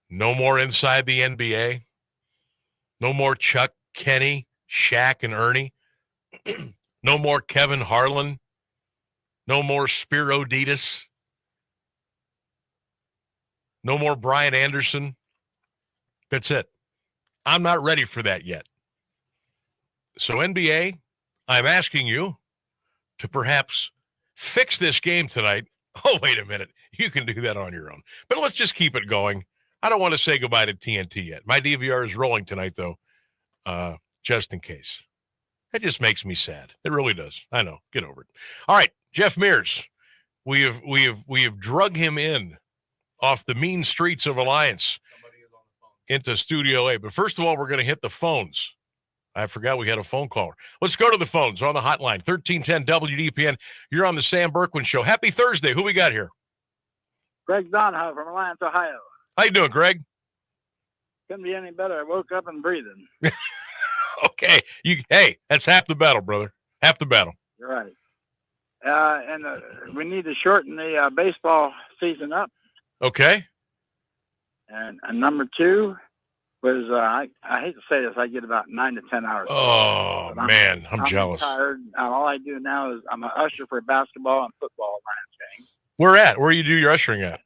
No more Inside the NBA. No more Chuck, Kenny, Shaq, and Ernie. No more Kevin Harlan. No more Spiro Ditas. No more Brian Anderson. That's it. I'm not ready for that yet. So NBA, I'm asking you to perhaps fix this game tonight. Oh, wait a minute. You can do that on your own. But let's just keep it going. I don't want to say goodbye to TNT yet. My DVR is rolling tonight, though, just in case. It just makes me sad. It really does. I know. Get over it. All right, Jeff Mears. We have drug him in off the mean streets of Alliance into Studio A. But first of all, we're going to hit the phones. I forgot we had a phone caller. Let's go to the phones on the hotline. 1310 WDPN. You're on the Sam Bourquin Show. Happy Thursday. Who we got here? Greg Donahoe from Alliance, Ohio. How you doing, Greg? Couldn't be any better. I woke up and breathing. Okay. Hey, that's half the battle, brother. Half the battle. You're right. And we need to shorten the baseball season up. Okay. And number 2 was, I hate to say this, I get about 9 to 10 hours. Oh, man, I'm jealous. Tired. All I do now is I'm an usher for basketball and football Alliance games. Where you do your ushering at?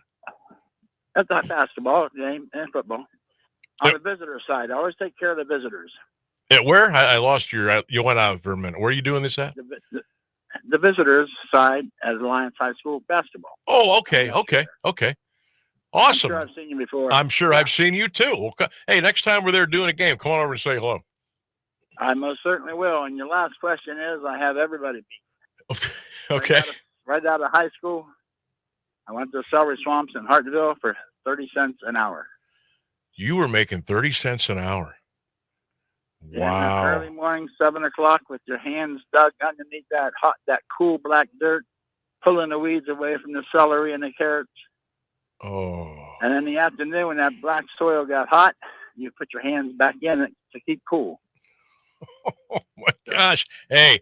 At the basketball game and football. On the visitor side, I always take care of the visitors. At where? I lost you went out for a minute. Where are you doing this at? The visitors side at Alliance High School basketball. Oh, okay. Awesome. I'm sure I've seen you before. I'm sure I've seen you too. Well, hey, next time we're there doing a game, come on over and say hello. I most certainly will. And your last question is, I have everybody beat. Okay. Right out of high school, I went to Celery Swamps in Hartville for 30 cents an hour. You were making 30 cents an hour. Wow. Early morning, 7 o'clock, with your hands dug underneath that cool black dirt, pulling the weeds away from the celery and the carrots. Oh. And in the afternoon, when that black soil got hot, you put your hands back in it to keep cool. Oh my gosh. Hey,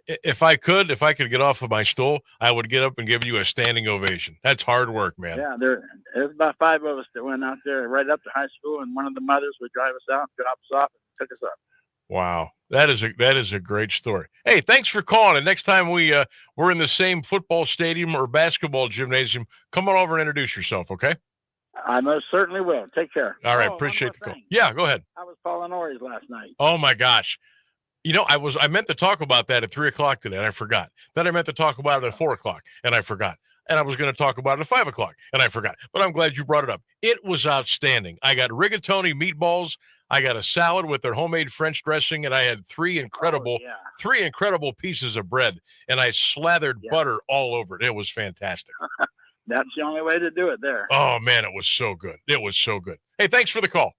if I could get off of my stool, I would get up and give you a standing ovation. That's hard work, man. Yeah, there's about 5 of us that went out there right up to high school, and one of the mothers would drive us out, drop us off, and took us up. Wow. That is a great story. Hey, thanks for calling. And next time we're in the same football stadium or basketball gymnasium, come on over and introduce yourself, okay? I most certainly will. Take care. All right, appreciate the call. Yeah, go ahead. I was Paul and Ori's last night. Oh my gosh. You know, I meant to talk about that at 3:00 today, and I forgot. Then I meant to talk about it at 4:00, and I forgot. And I was going to talk about it at 5:00, and I forgot. But I'm glad you brought it up. It was outstanding. I got rigatoni meatballs. I got a salad with their homemade French dressing, and I had three incredible pieces of bread, and I slathered butter all over it. It was fantastic. That's the only way to do it there. Oh, man, it was so good. It was so good. Hey, thanks for the call.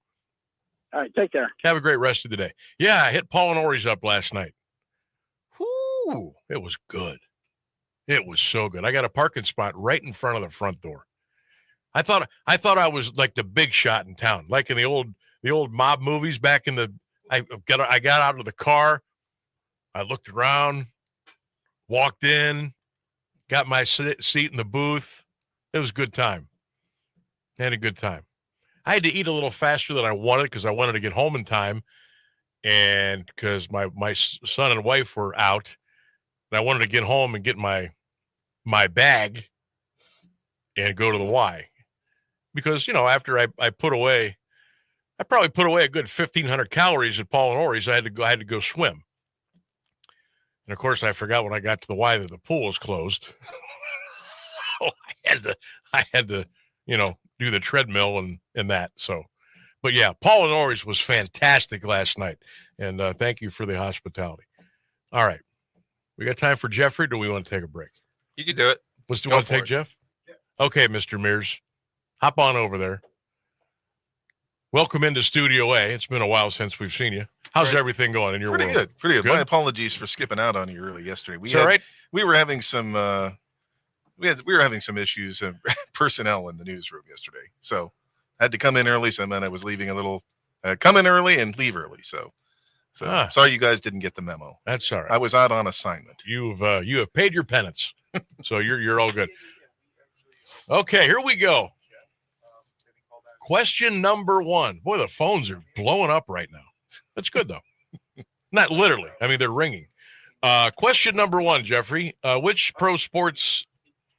All right, take care. Have a great rest of the day. Yeah, I hit Paul and Ori's up last night. Whoo, it was good. It was so good. I got a parking spot right in front of the front door. I thought I was like the big shot in town, like in the old mob movies back in the. I got out of the car, I looked around, walked in, got my seat in the booth. It was a good time. Had a good time. I had to eat a little faster than I wanted because I wanted to get home in time, and because my son and wife were out, and I wanted to get home and get my bag and go to the Y. Because, after I probably put away a good 1,500 calories at Paul and Ori's, I had to go swim. And of course, I forgot when I got to the Y that the pool was closed. So I had to, do the treadmill and that. So, but yeah, Paul and Ori's was fantastic last night. And thank you for the hospitality. All right. We got time for Jeffrey. Do we want to take a break? You can do it. Do you want to take Jeff? Yeah. Okay, Mr. Mears. Hop on over there. Welcome into Studio A. It's been a while since we've seen you. How's everything going in your world? Pretty good. My apologies for skipping out on you early yesterday. We were having some issues of personnel in the newsroom yesterday, so I had to come in early. So I was leaving a little, come in early and leave early. So sorry you guys didn't get the memo. That's all right. I was out on assignment. You have paid your penance, so you're all good. Okay, here we go. Question number 1. Boy, the phones are blowing up right now. That's good, though. Not literally. I mean, they're ringing. Question number 1, Jeffrey. Which pro sports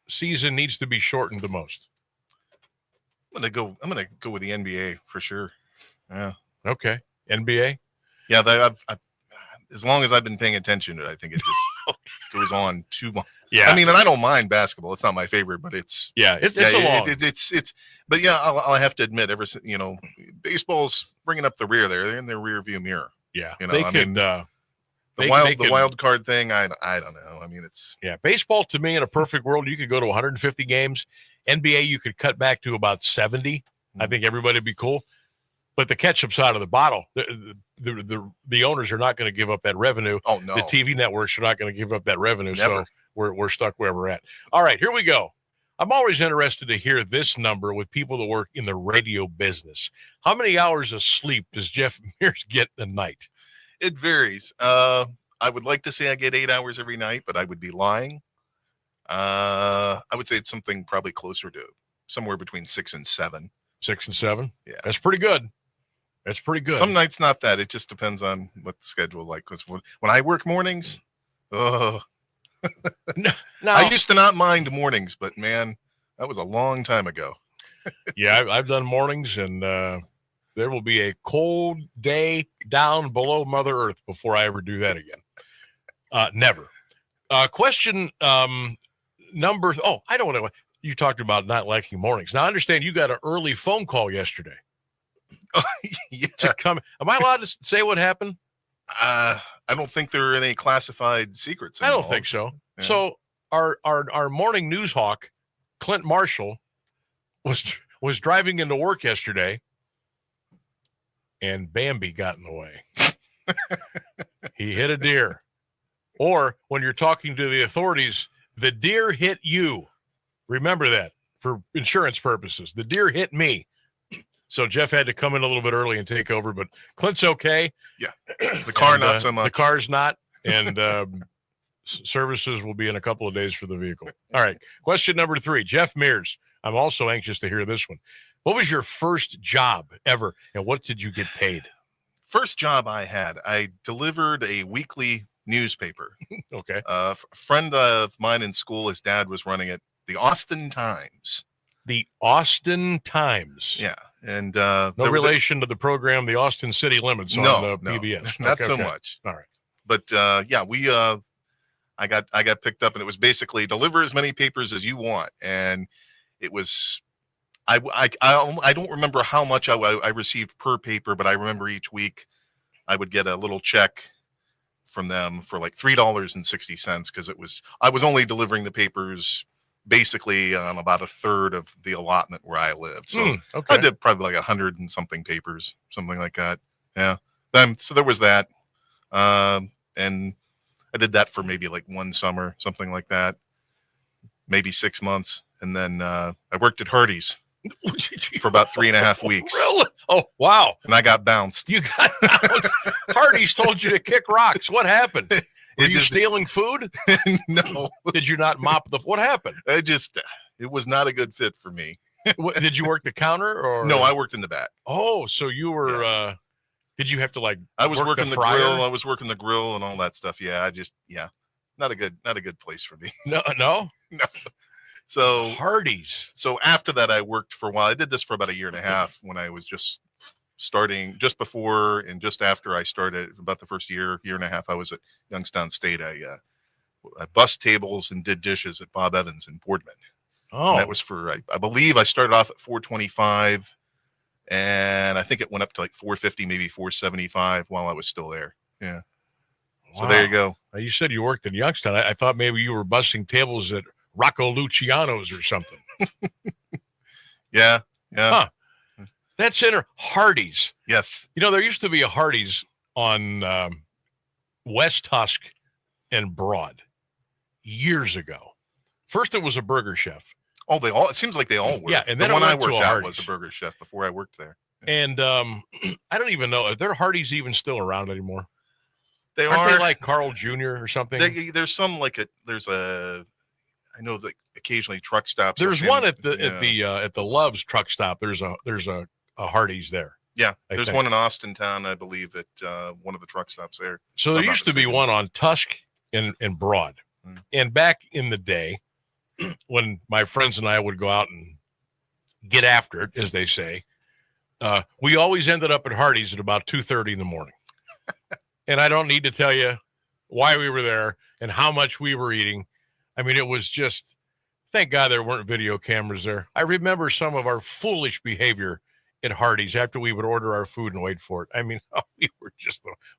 season needs to be shortened the most? I'm gonna go with the NBA for sure. Yeah. Okay. NBA? Yeah, as long as I've been paying attention to it, I think it just goes on too long. Yeah. I mean, and I don't mind basketball. It's not my favorite, but it's but yeah, I'll have to admit, baseball's bringing up the rear there. They're in their rear view mirror. Yeah. The wild card thing, I don't know. I mean, it's baseball to me in a perfect world, you could go to 150 games. NBA, you could cut back to about 70. I think everybody would be cool. But the ketchup's out of the bottle. The owners are not going to give up that revenue. Oh no. The TV networks are not going to give up that revenue. Never. So we're stuck where we're at. All right, here we go. I'm always interested to hear this number with people that work in the radio business. How many hours of sleep does Jeff Mears get a night? It varies. I would like to say I get 8 hours every night, but I would be lying. I would say it's something probably closer to somewhere between 6 and 7. 6 and 7? Yeah. That's pretty good. That's pretty good. Some nights not that. It just depends on what the schedule like. Because when I work mornings, I used to not mind mornings, but man, that was a long time ago. Yeah, I've done mornings, and there will be a cold day down below Mother Earth before I ever do that again. Never. Question number. I don't know. You talked about not liking mornings. Now, I understand you got an early phone call yesterday. Yeah. To come. Am I allowed to say what happened? I don't think there are any classified secrets involved. I don't think so. Yeah. So our morning news hawk, Clint Marshall, was driving into work yesterday, and Bambi got in the way. He hit a deer. Or when you're talking to the authorities, the deer hit you. Remember that for insurance purposes. The deer hit me. So Jeff had to come in a little bit early and take over, but Clint's okay. Yeah. The car, not so much. The car's not. And services will be in a couple of days for the vehicle. All right. Question number 3, Jeff Mears. I'm also anxious to hear this one. What was your first job ever, and what did you get paid? First job I had, I delivered a weekly newspaper. Okay. A friend of mine in school, his dad was running it, the Austin Times. The Austin Times. Yeah. And no relation to the program, the Austin City Limits on PBS. Not so much. All right. But I got picked up, and it was basically deliver as many papers as you want. And it was, I don't remember how much I received per paper, but I remember each week I would get a little check from them for like $3.60 because I was only delivering the papers basically on about a third of the allotment where I lived. So I did probably like 100 and something papers, something like that. Yeah. So there was that. And I did that for maybe like one summer, something like that, maybe 6 months. And then I worked at Hardee's for about 3.5 weeks. Really? Oh, wow. And I got bounced. You got bounced. Hardee's told you to kick rocks. What happened? Were you stealing food? No. Did you not mop what happened? It was not a good fit for me. Did you work the counter or? No, I worked in the back. Oh, so you were, did you have to I was working the fryer? grill. I was working the grill and all that stuff. Yeah. Not a good place for me. No. No. So Hardee's. So after that, I worked for a while. I did this for about a year and a half when I was just starting, just before and just after I started. About the first year and a half, I was at Youngstown State. I bussed tables and did dishes at Bob Evans in Boardman. Oh, and that was for I believe I started off at $4.25, and I think it went up to like $4.50, maybe $4.75 while I was still there. Yeah. wow. So there you go. Now, you said you worked in Youngstown. I thought maybe you were busting tables at Rocco Luciano's or something. Yeah. Huh. That's Hardee's. Yes. You know, there used to be a Hardee's on West Tusk and Broad years ago. First, it was a Burger Chef. Oh, it seems like they all were. Yeah, and then the one I went to worked a at Hardee's. was a Burger Chef before I worked there. And I don't even know, are there Hardee's even still around anymore? They Aren't are they like Carl Jr. or something? There's some I know that occasionally truck stops. There's one at the Love's truck stop. There's a Hardee's there. Yeah, I there's think. one in Austintown, I believe, at one of the truck stops there. So there used to be one on Tusk and Broad. And back in the day, when my friends and I would go out and get after it, as they say, we always ended up at Hardee's at about 2:30 in the morning. And I don't need to tell you why we were there and how much we were eating. I mean, it was just, thank God there weren't video cameras there. I remember some of our foolish behavior at Hardee's after we would order our food and wait for it. I mean,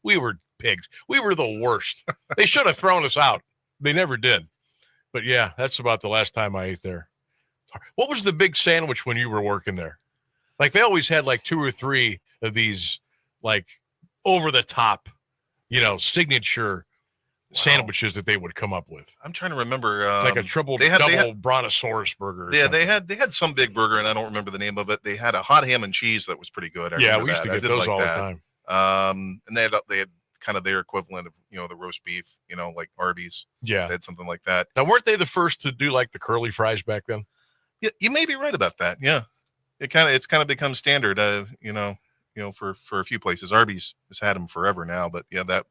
we were pigs. We were the worst. They should have thrown us out. They never did. But yeah, that's about the last time I ate there. What was the big sandwich when you were working there? Like they always had like 2 or 3 of these like over the top, signature sandwiches that they would come up with. I'm trying to remember. Like a double brontosaurus burger. Yeah, they had some big burger, and I don't remember the name of it. They had a hot ham and cheese that was pretty good. Yeah, we used to get those all the time. And they had kind of their equivalent of the roast beef, like Arby's. Yeah, they had something like that. Now, weren't they the first to do like the curly fries back then? Yeah, you may be right about that. Yeah, it's kind of become standard. For a few places, Arby's has had them forever now. But yeah,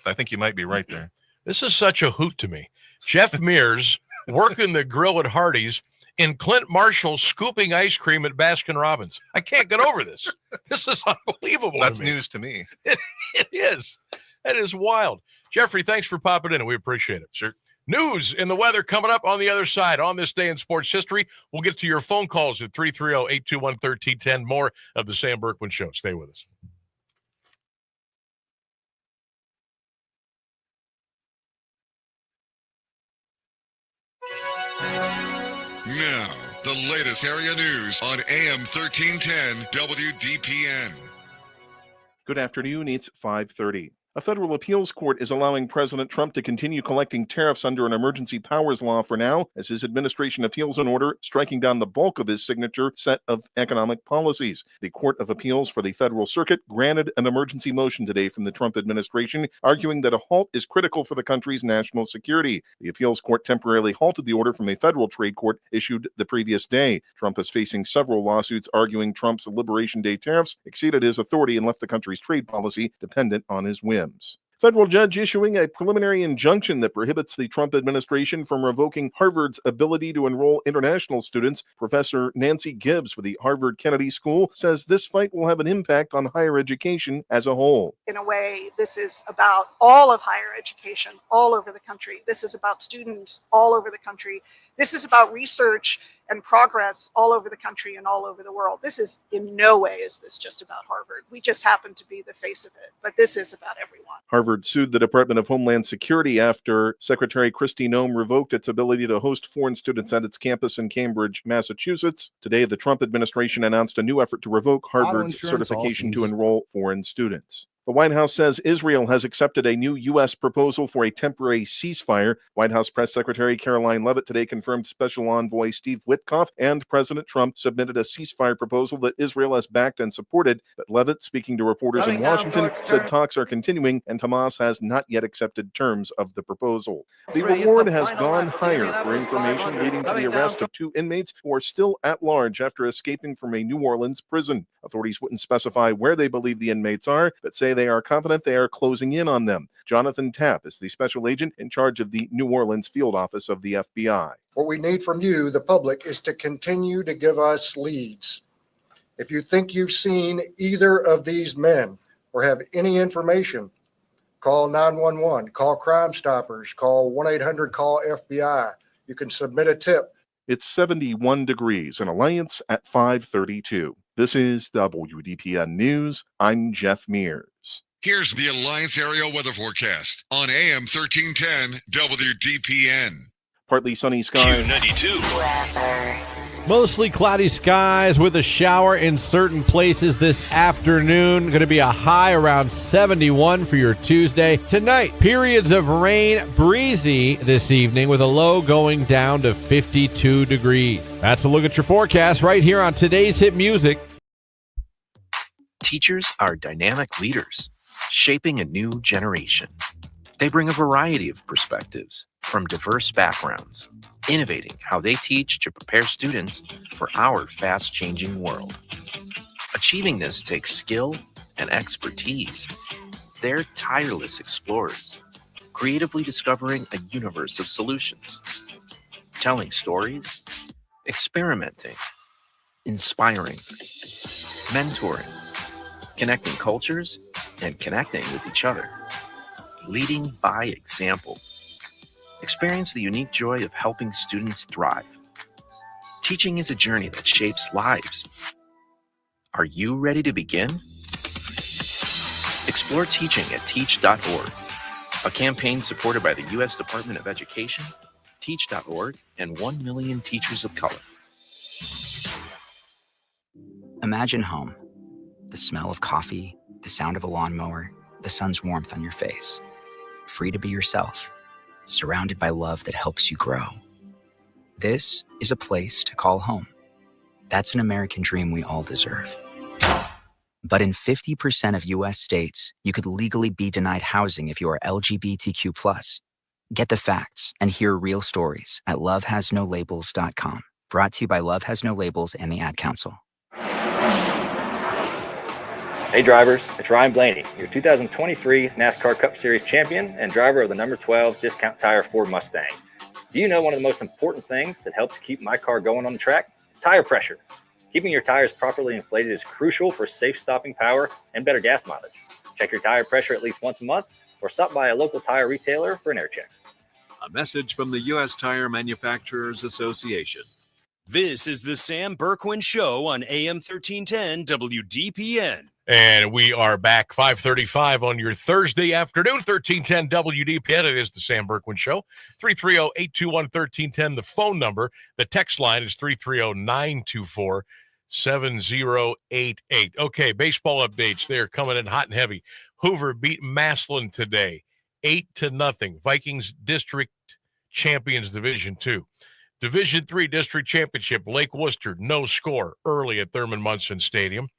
I think you might be right there. This is such a hoot to me. Jeff Mears working the grill at Hardee's and Clint Marshall scooping ice cream at Baskin-Robbins. I can't get over this. This is unbelievable. That's news to me. It is. That is wild. Jeffrey, thanks for popping in. We appreciate it. Sure. News and the weather coming up on the other side. On this day in sports history, we'll get to your phone calls at 330-821-1310. More of the Sam Bourquin Show. Stay with us. Now, the latest area news on AM 1310 WDPN. Good afternoon. It's 5:30. A federal appeals court is allowing President Trump to continue collecting tariffs under an emergency powers law for now, as his administration appeals an order striking down the bulk of his signature set of economic policies. The Court of Appeals for the Federal Circuit granted an emergency motion today from the Trump administration, arguing that a halt is critical for the country's national security. The appeals court temporarily halted the order from a federal trade court issued the previous day. Trump is facing several lawsuits arguing Trump's Liberation Day tariffs exceeded his authority and left the country's trade policy dependent on his whims. Federal judge issuing a preliminary injunction that prohibits the Trump administration from revoking Harvard's ability to enroll international students. Professor Nancy Gibbs with the Harvard Kennedy School says this fight will have an impact on higher education as a whole. In a way, this is about all of higher education all over the country. This is about students all over the country. This is about research and progress all over the country and all over the world. This is in no way is this just about Harvard. We just happen to be the face of it, but this is about everyone. Harvard sued the Department of Homeland Security after Secretary Kristi Noem revoked its ability to host foreign students at its campus in Cambridge, Massachusetts. Today, the Trump administration announced a new effort to revoke Harvard's certification to enroll foreign students. The White House says Israel has accepted a new U.S. proposal for a temporary ceasefire. White House Press Secretary Caroline Leavitt today confirmed Special Envoy Steve Witkoff and President Trump submitted a ceasefire proposal that Israel has backed and supported. But Leavitt, speaking to reporters in Washington, said talks are continuing and Hamas has not yet accepted terms of the proposal. The reward has gone higher for information leading to the arrest of 2 inmates who are still at large after escaping from a New Orleans prison. Authorities wouldn't specify where they believe the inmates are, but say they are confident they are closing in on them. Jonathan Tapp is the special agent in charge of the New Orleans field office of the FBI. What we need from you, the public, is to continue to give us leads. If you think you've seen either of these men or have any information, call 911, call Crime Stoppers, call 1-800-CALL-FBI. You can submit a tip. It's 71 degrees in Alliance at 5:32. This is WDPN News. I'm Jeff Mears. Here's the Alliance Area Weather Forecast on AM 1310 WDPN. Partly sunny skies. Q92. Mostly cloudy skies with a shower in certain places this afternoon. Going to be a high around 71 for your Tuesday. Tonight, periods of rain, breezy this evening with a low going down to 52 degrees. That's a look at your forecast right here on today's hit music. Teachers are dynamic leaders, shaping a new generation. They bring a variety of perspectives from diverse backgrounds, innovating how they teach to prepare students for our fast-changing world. Achieving this takes skill and expertise. They're tireless explorers, creatively discovering a universe of solutions, telling stories, experimenting, inspiring, mentoring, connecting cultures, and connecting with each other. Leading by example. Experience the unique joy of helping students thrive. Teaching is a journey that shapes lives. Are you ready to begin? Explore teaching at teach.org, a campaign supported by the U.S. Department of Education, teach.org, and 1 million teachers of color. Imagine home. The smell of coffee, the sound of a lawnmower, the sun's warmth on your face. Free to be yourself, surrounded by love that helps you grow. This is a place to call home. That's an American dream we all deserve. But in 50% of U.S. states, you could legally be denied housing if you are LGBTQ+. Get the facts and hear real stories at lovehasnolabels.com. Brought to you by Love Has No Labels and the Ad Council. Hey drivers, it's Ryan Blaney, your 2023 NASCAR Cup Series champion and driver of the number 12 Discount Tire Ford Mustang. Do you know one of the most important things that helps keep my car going on the track? Tire pressure. Keeping your tires properly inflated is crucial for safe stopping power and better gas mileage. Check your tire pressure at least once a month or stop by a local tire retailer for an air check. A message from the U.S. Tire Manufacturers Association. This is the Sam Bourquin Show on AM 1310 WDPN. And we are back 5:35 on your Thursday afternoon, 1310 WDPN. It is the Sam Bourquin Show. 330-821-1310, the phone number. The text line is 330-924-7088. Okay, baseball updates. They're coming in hot and heavy. Hoover beat Massillon today, 8-0. Vikings District Champions Division II. Division III District Championship, Lake Worcester, no score early at Thurman Munson Stadium.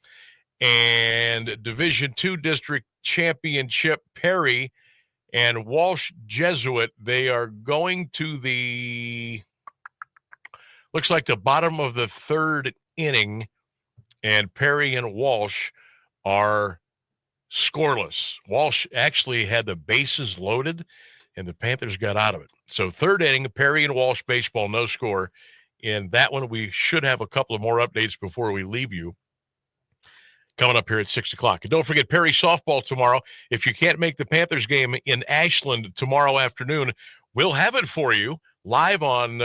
And Division II District Championship, Perry and Walsh Jesuit, they are going to looks like the bottom of the third inning, and Perry and Walsh are scoreless. Walsh actually had the bases loaded, and the Panthers got out of it. So third inning, Perry and Walsh baseball, no score. In that one, we should have a couple of more updates before we leave you. Coming up here at 6 o'clock. And don't forget Perry softball tomorrow. If you can't make the Panthers game in Ashland tomorrow afternoon, we'll have it for you live on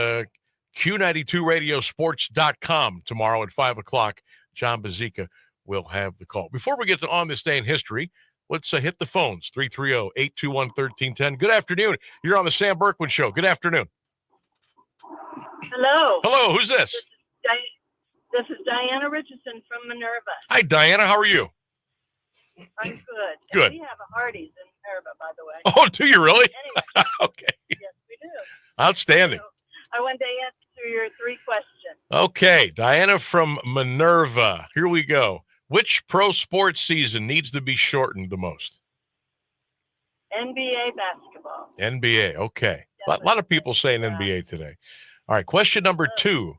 Q92radiosports.com tomorrow at 5 o'clock. John Bazika will have the call. Before we get to On This Day in History, let's hit the phones, 330-821-1310. Good afternoon. You're on the Sam Bourquin Show. Good afternoon. Hello. Hello, who's this? This is Diana Richardson from Minerva. Hi, Diana. How are you? I'm good. Good. And we have a Hardee's in Minerva, by the way. Oh, do you really? Anyway. Okay. Yes, we do. Outstanding. So I wanted to answer your 3 questions. Okay, Diana from Minerva. Here we go. Which pro sports season needs to be shortened the most? NBA basketball. NBA. Okay. A lot of people saying NBA today. All right. Question number 2.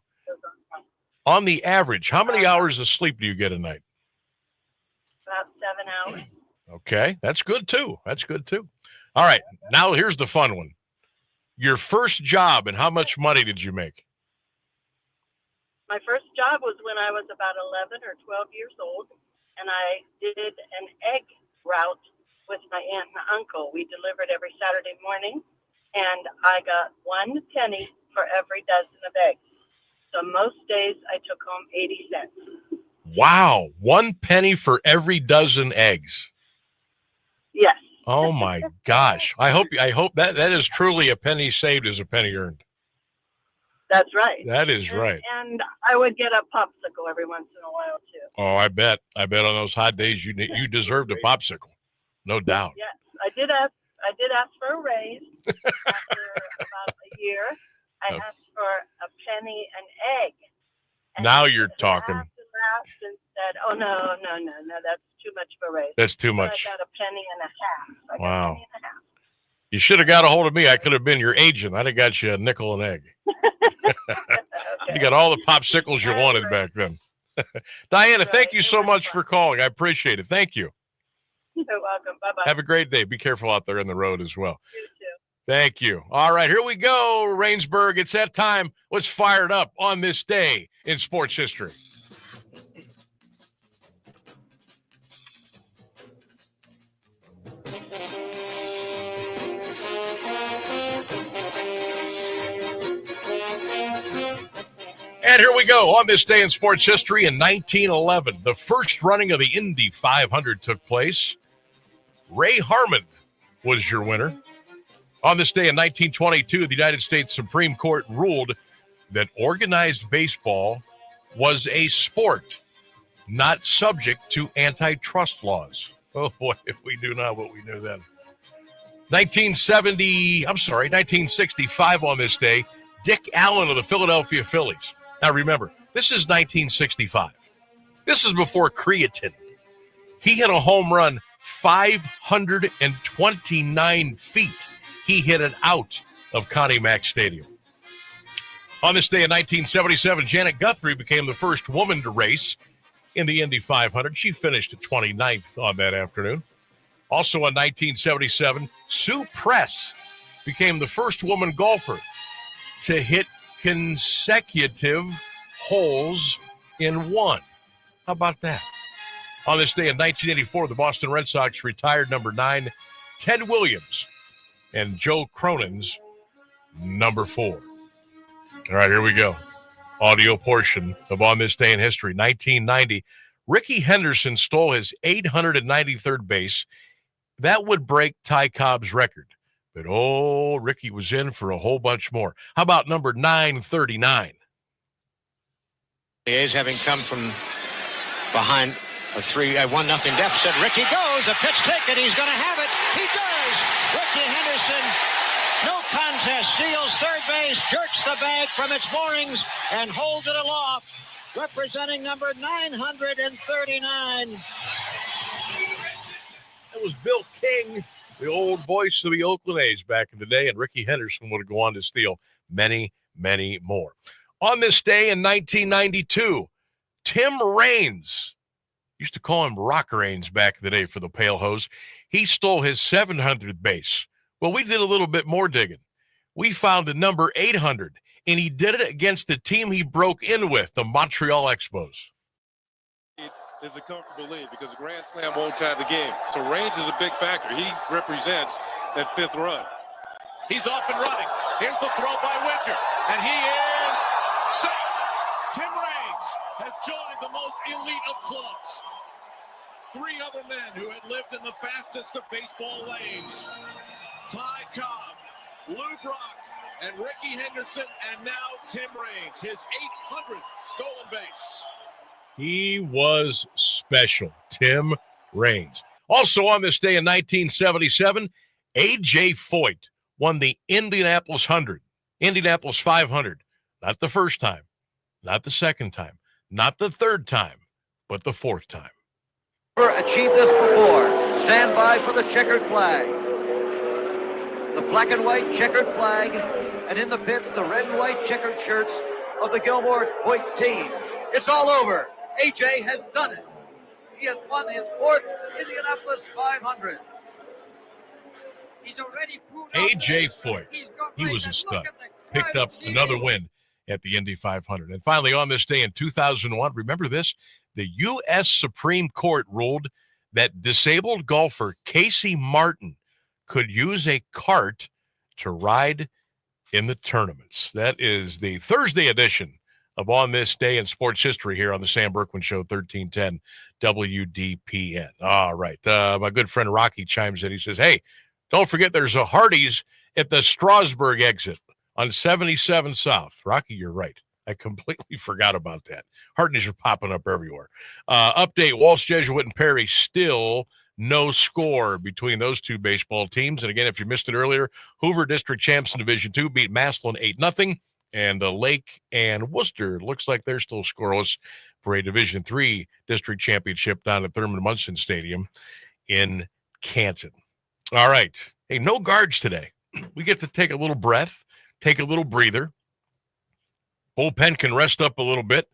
On the average, how many hours of sleep do you get a night? About 7 hours. Okay. That's good too. All right. Now here's the fun one. Your first job and how much money did you make? My first job was when I was about 11 or 12 years old, and I did an egg route with my aunt and uncle. We delivered every Saturday morning, and I got 1 penny for every dozen of eggs. So most days I took home 80 cents. Wow. 1 penny for every dozen eggs. Yes. Oh my gosh. I hope that is truly a penny saved is a penny earned. That's right. That is right. And I would get a popsicle every once in a while too. Oh, I bet on those hot days you deserved a popsicle. No doubt. Yes. I did ask for a raise after about a year. I asked for a penny an egg. And now you're talking. I laughed and said, "Oh no, that's too much of a raise." That's too much. So I got a penny and a half. Wow. You should have got a hold of me. I could have been your agent. I'd have got you a nickel and egg. You got all the popsicles you wanted back then. Diana, thank you so much for calling. I appreciate it. Thank you. You're welcome. Bye-bye. Have a great day. Be careful out there on the road as well. You too. Thank you. All right, here we go, Rainsburg. It's that time. Let's fire it up on this day in sports history. And here we go. On this day in sports history in 1911, the first running of the Indy 500 took place. Ray Harmon was your winner. On this day in 1922, the United States Supreme Court ruled that organized baseball was a sport, not subject to antitrust laws. Oh boy, if we do not what we knew then. 1965 on this day, Dick Allen of the Philadelphia Phillies. Now remember, this is 1965. This is before creatine. He hit a home run 529 feet. He hit it out of Connie Mack Stadium. On this day in 1977, Janet Guthrie became the first woman to race in the Indy 500. She finished at 29th on that afternoon. Also in 1977, Sue Press became the first woman golfer to hit consecutive holes in one. How about that? On this day in 1984, the Boston Red Sox retired number 9, Ted Williams, and Joe Cronin's number 4. All right, here we go. Audio portion of On This Day in History. 1990, Ricky Henderson stole his 893rd base. That would break Ty Cobb's record. But, Ricky was in for a whole bunch more. How about number 939? The A's having come from behind a 1-0 deficit. Ricky goes, a pitch taken, he's going to have it. He does. Ricky Henderson, no contest, steals third base, jerks the bag from its moorings, and holds it aloft, representing number 939. That was Bill King, the old voice of the Oakland A's back in the day, and Ricky Henderson would go on to steal many, many more. On this day in 1992, Tim Raines, used to call him Rock Raines back in the day for the Pale Hose, he stole his 700th base. Well, we did a little bit more digging. We found a number 800, and he did it against the team he broke in with, the Montreal Expos. Is a comfortable lead because the Grand Slam won't tie the game. So Raines is a big factor. He represents that 5th run. He's off and running. Here's the throw by Winter, and he is safe. Tim Raines has joined the most elite of clubs. 3 other men who had lived in the fastest of baseball lanes. Ty Cobb, Lou Brock, and Ricky Henderson, and now Tim Raines, his 800th stolen base. He was special, Tim Raines. Also on this day in 1977, A.J. Foyt won the Indianapolis 100, Indianapolis 500. Not the first time, not the second time, not the third time, but the fourth time. Never achieved this before. Stand by for the checkered flag. The black and white checkered flag, and in the pits, the red and white checkered shirts of the Gilmore Hoyt team. It's all over. A.J. has done it. He has won his fourth Indianapolis 500. He's already proved A.J. Foyt, he was a stud. Picked up another win at the Indy 500. And finally, on this day in 2001, remember this? The U.S. Supreme Court ruled that disabled golfer Casey Martin could use a cart to ride in the tournaments. That is the Thursday edition of On This Day in Sports History here on the Sam Bourquin Show, 1310 WDPN. All right. My good friend Rocky chimes in. He says, hey, don't forget there's a Hardee's at the Strasburg exit on 77 South. Rocky, you're right. I completely forgot about that. Hardee's are popping up everywhere. Update, Walsh, Jesuit, and Perry still no score between those two baseball teams. And again, if you missed it earlier, Hoover District Champs in Division II beat Massillon 8-0. And Lake and Worcester looks like they're still scoreless for a Division III district championship down at Thurman Munson Stadium in Canton. All right. Hey, no guards today. We get to take a little breath, take a little breather. Bullpen can rest up a little bit.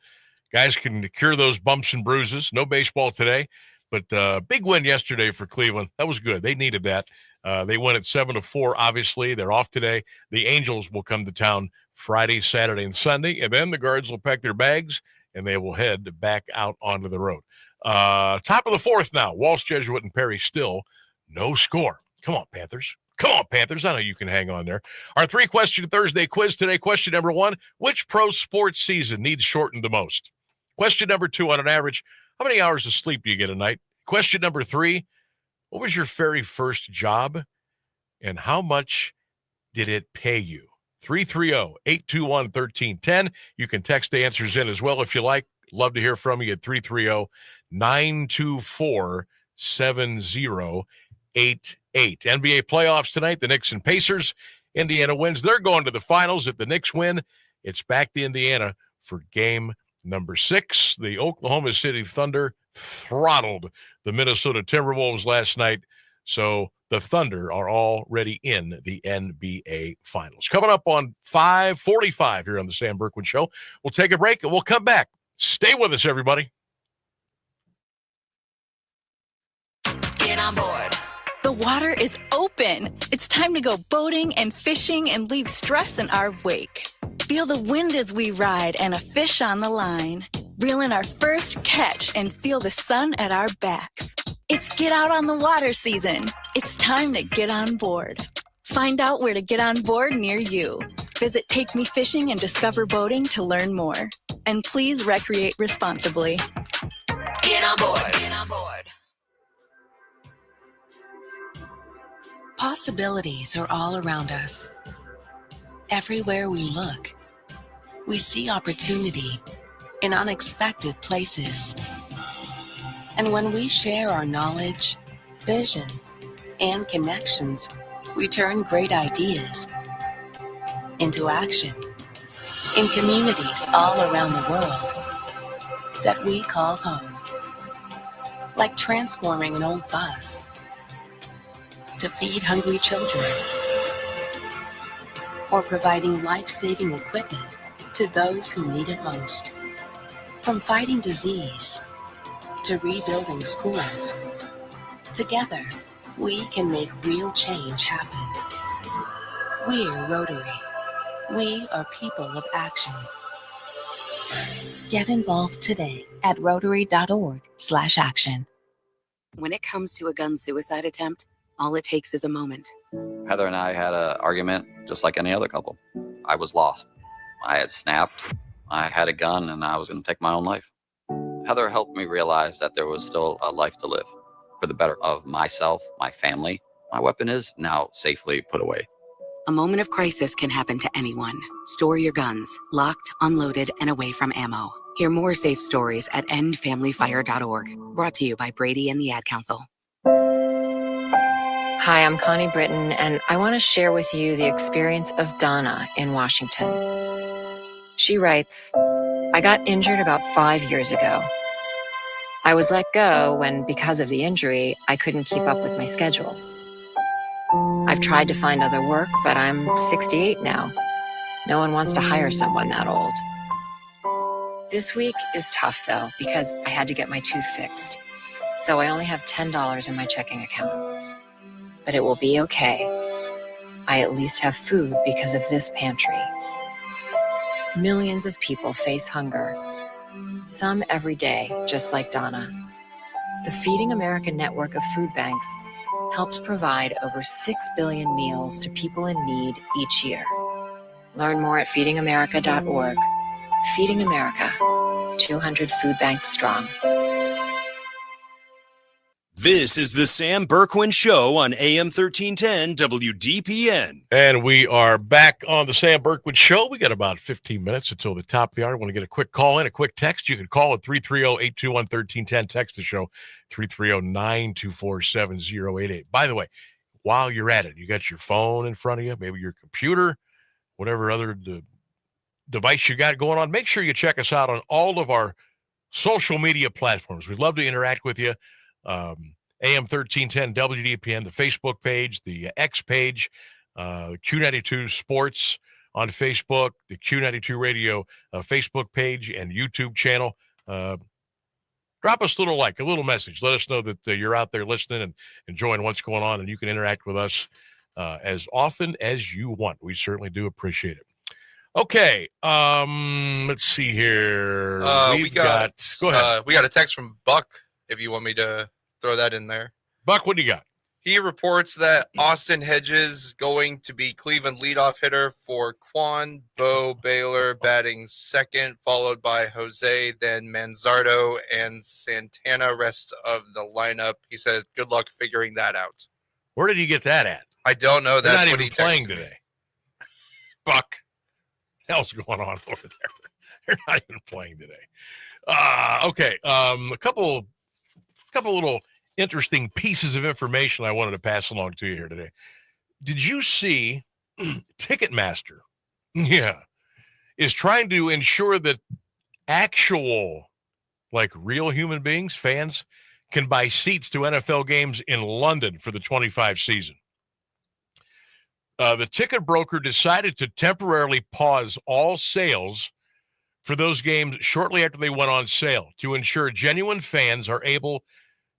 Guys can cure those bumps and bruises. No baseball today, but big win yesterday for Cleveland. That was good. They needed that. They won at 7-4, obviously. They're off today. The Angels will come to town Friday, Saturday, and Sunday, and then the Guards will pack their bags, and they will head back out onto the road. Top of the fourth now. Walsh, Jesuit, and Perry still no score. Come on, Panthers. Come on, Panthers. I know you can hang on there. Our 3-question Thursday quiz today. Question number 1, which pro sports season needs shortened the most? Question number 2, on an average, how many hours of sleep do you get a night? Question number 3, what was your very first job, and how much did it pay you? 330-821-1310. You can text the answers in as well if you like. Love to hear from you at 330-924-7088. NBA playoffs tonight, the Knicks and Pacers. Indiana wins. They're going to the finals. If the Knicks win, it's back to Indiana for game number 6. The Oklahoma City Thunder throttled the Minnesota Timberwolves last night. So the Thunder are already in the NBA Finals. Coming up on 5:45 here on the Sam Bourquin Show. We'll take a break and we'll come back. Stay with us, everybody. Get on board. The water is open. It's time to go boating and fishing and leave stress in our wake. Feel the wind as we ride and a fish on the line. Reel in our first catch and feel the sun at our backs. It's get out on the water season. It's time to get on board. Find out where to get on board near you. Visit Take Me Fishing and Discover Boating to learn more. And please recreate responsibly. Get on board. Get on board. Possibilities are all around us. Everywhere we look, we see opportunity in unexpected places. And when we share our knowledge, vision, and connections, we turn great ideas into action in communities all around the world that we call home. Like transforming an old bus to feed hungry children, or providing life-saving equipment to those who need it most. From fighting disease to rebuilding schools, together we can make real change happen. We're Rotary. We are people of action. Get involved today at rotary.org/action. When it comes to a gun suicide attempt, all it takes is a moment. Heather and I had an argument just like any other couple. I was lost. I had snapped. I had a gun and I was going to take my own life. Heather helped me realize that there was still a life to live for the better of myself, my family. My weapon is now safely put away. A moment of crisis can happen to anyone. Store your guns, locked, unloaded, and away from ammo. Hear more safe stories at endfamilyfire.org. Brought to you by Brady and the Ad Council. Hi, I'm Connie Britton, and I want to share with you the experience of Donna in Washington. She writes, I got injured about 5 years ago. I was let go when, because of the injury, I couldn't keep up with my schedule. I've tried to find other work, but I'm 68 now. No one wants to hire someone that old. This week is tough, though, because I had to get my tooth fixed. So I only have $10 in my checking account. But it will be okay. I at least have food because of this pantry. Millions of people face hunger. Some every day, just like Donna. The Feeding America network of food banks helps provide over 6 billion meals to people in need each year. Learn more at feedingamerica.org. Feeding America, 200 food banks strong. This is the Sam Bourquin Show on AM 1310 WDPN. And we are back on the Sam Bourquin Show. We got about 15 minutes until the top of the hour. I want to get a quick call in, a quick text. You can call at 330-821-1310. Text the show, 330-924-7088. By the way, while you're at it, you got your phone in front of you, maybe your computer, whatever other device you got going on. Make sure you check us out on all of our social media platforms. We'd love to interact with you. AM 1310 WDPN, the Facebook page, the X page, Q92 Sports on Facebook, the Q92 Radio Facebook page and YouTube channel. Drop us a little like, a little message. Let us know that you're out there listening and enjoying what's going on, and you can interact with us as often as you want. We certainly do appreciate it. Okay, let's see here. We got go ahead. we got a text from Buck, if you want me to throw that in there. Buck, what do you got? He reports that Austin Hedges going to be Cleveland leadoff hitter for Quan Bo Baylor, batting second, followed by Jose, then Manzardo and Santana, rest of the lineup. He says, good luck figuring that out. Where did he get that at? I don't know. They're That's not what even he playing texted today. me. Buck, hell's going on over there? They're not even playing today. Okay, a couple little interesting pieces of information I wanted to pass along to you here today. Did you see Ticketmaster? Yeah, is trying to ensure that actual, like real human beings, fans, can buy seats to NFL games in London for the 25 season. The ticket broker decided to temporarily pause all sales for those games shortly after they went on sale to ensure genuine fans are able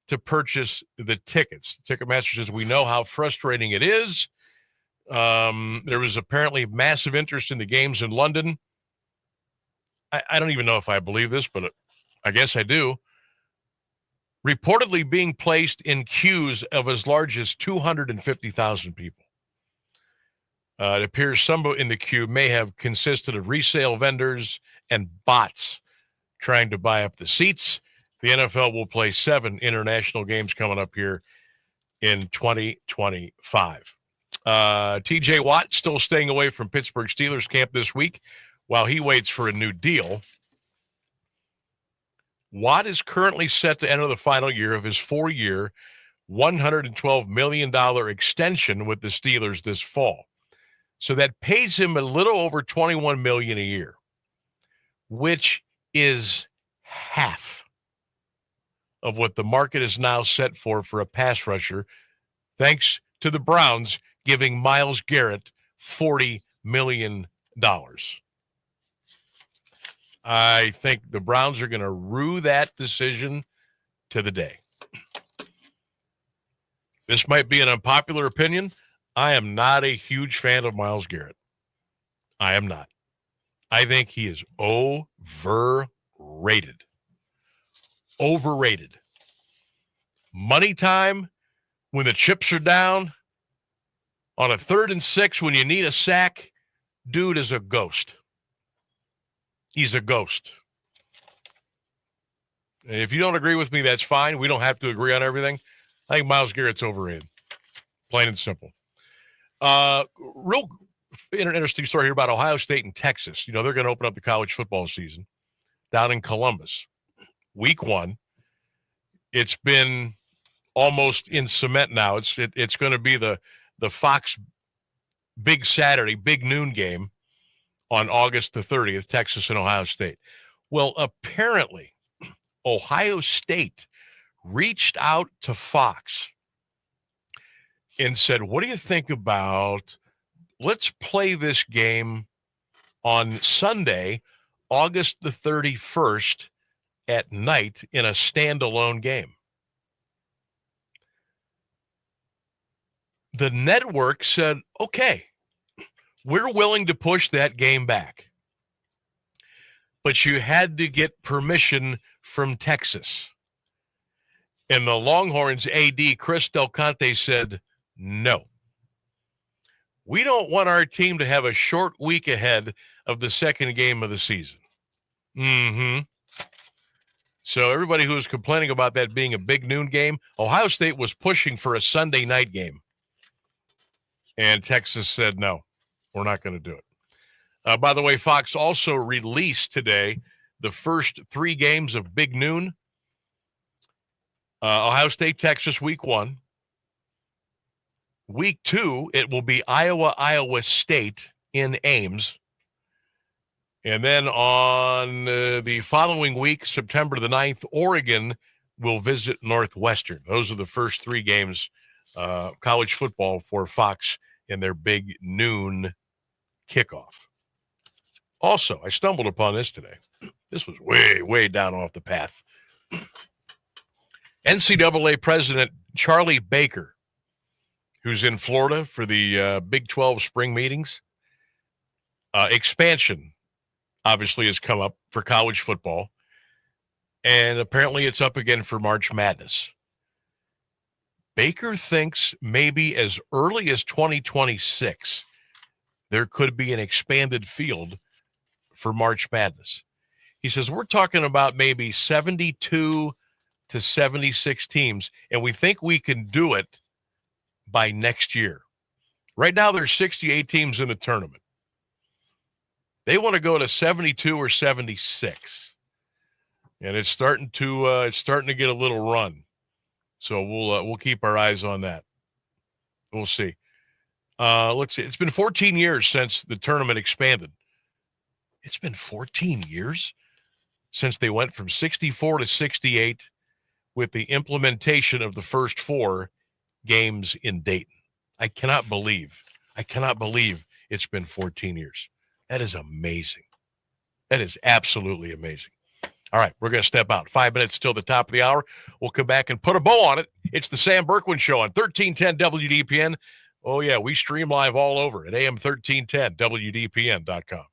to purchase the tickets. Ticketmaster says, we know how frustrating it is. There was apparently massive interest in the games in London. I don't even know if I believe this, but I guess I do. Reportedly being placed in queues of as large as 250,000 people. It appears some in the queue may have consisted of resale vendors and bots trying to buy up the seats. The NFL will play 7 international games coming up here in 2025. TJ Watt still staying away from Pittsburgh Steelers camp this week while he waits for a new deal. Watt is currently set to enter the final year of his 4-year, $112 million extension with the Steelers this fall. So that pays him a little over $21 million a year, which is half of what the market is now set for a pass rusher, thanks to the Browns giving Myles Garrett $40 million. I think the Browns are going to rue that decision to the day. This might be an unpopular opinion. I am not a huge fan of Myles Garrett. I am not. I think he is overrated. Overrated. Money time, when the chips are down, on a 3rd and 6, when you need a sack, dude is a ghost. He's a ghost. And if you don't agree with me, that's fine. We don't have to agree on everything. I think Myles Garrett's overrated. Plain and simple. Real interesting story here about Ohio State and Texas. You know, they're going to open up the college football season down in Columbus. Week 1. It's been almost in cement now. It's going to be the Fox Big Saturday, big noon game on August the 30th, Texas and Ohio State. Well, apparently, Ohio State reached out to Fox and said, what do you think about, let's play this game on Sunday, August the 31st at night in a standalone game. The network said, okay, we're willing to push that game back. But you had to get permission from Texas. And the Longhorns AD, Chris Del Conte, said, no. We don't want our team to have a short week ahead of the second game of the season. So everybody who was complaining about that being a big noon game, Ohio State was pushing for a Sunday night game. And Texas said, no, we're not going to do it. By the way, Fox also released today the first 3 games of Big Noon. Ohio State, Texas, week 1. Week 2, it will be Iowa State in Ames. And then on the following week, September the 9th, Oregon will visit Northwestern. Those are the first 3 games, college football for Fox in their big noon kickoff. Also, I stumbled upon this today. This was way, way down off the path. NCAA President Charlie Baker, who's in Florida for the Big 12 spring meetings. Expansion, obviously, has come up for college football. And apparently it's up again for March Madness. Baker thinks maybe as early as 2026, there could be an expanded field for March Madness. He says, we're talking about maybe 72 to 76 teams, and we think we can do it by next year. Right now, there's 68 teams in the tournament. They want to go to 72 or 76, and it's starting to get a little run. So we'll keep our eyes on that. We'll see. Let's see. It's been 14 years since the tournament expanded. It's been 14 years since they went from 64 to 68 with the implementation of the first 4 games in Dayton. I cannot believe it's been 14 years. That is amazing. That is absolutely amazing. All right, we're going to step out. 5 minutes till the top of the hour. We'll come back and put a bow on it. It's the Sam Bourquin Show on 1310 WDPN. Oh, yeah, we stream live all over at AM1310WDPN.com.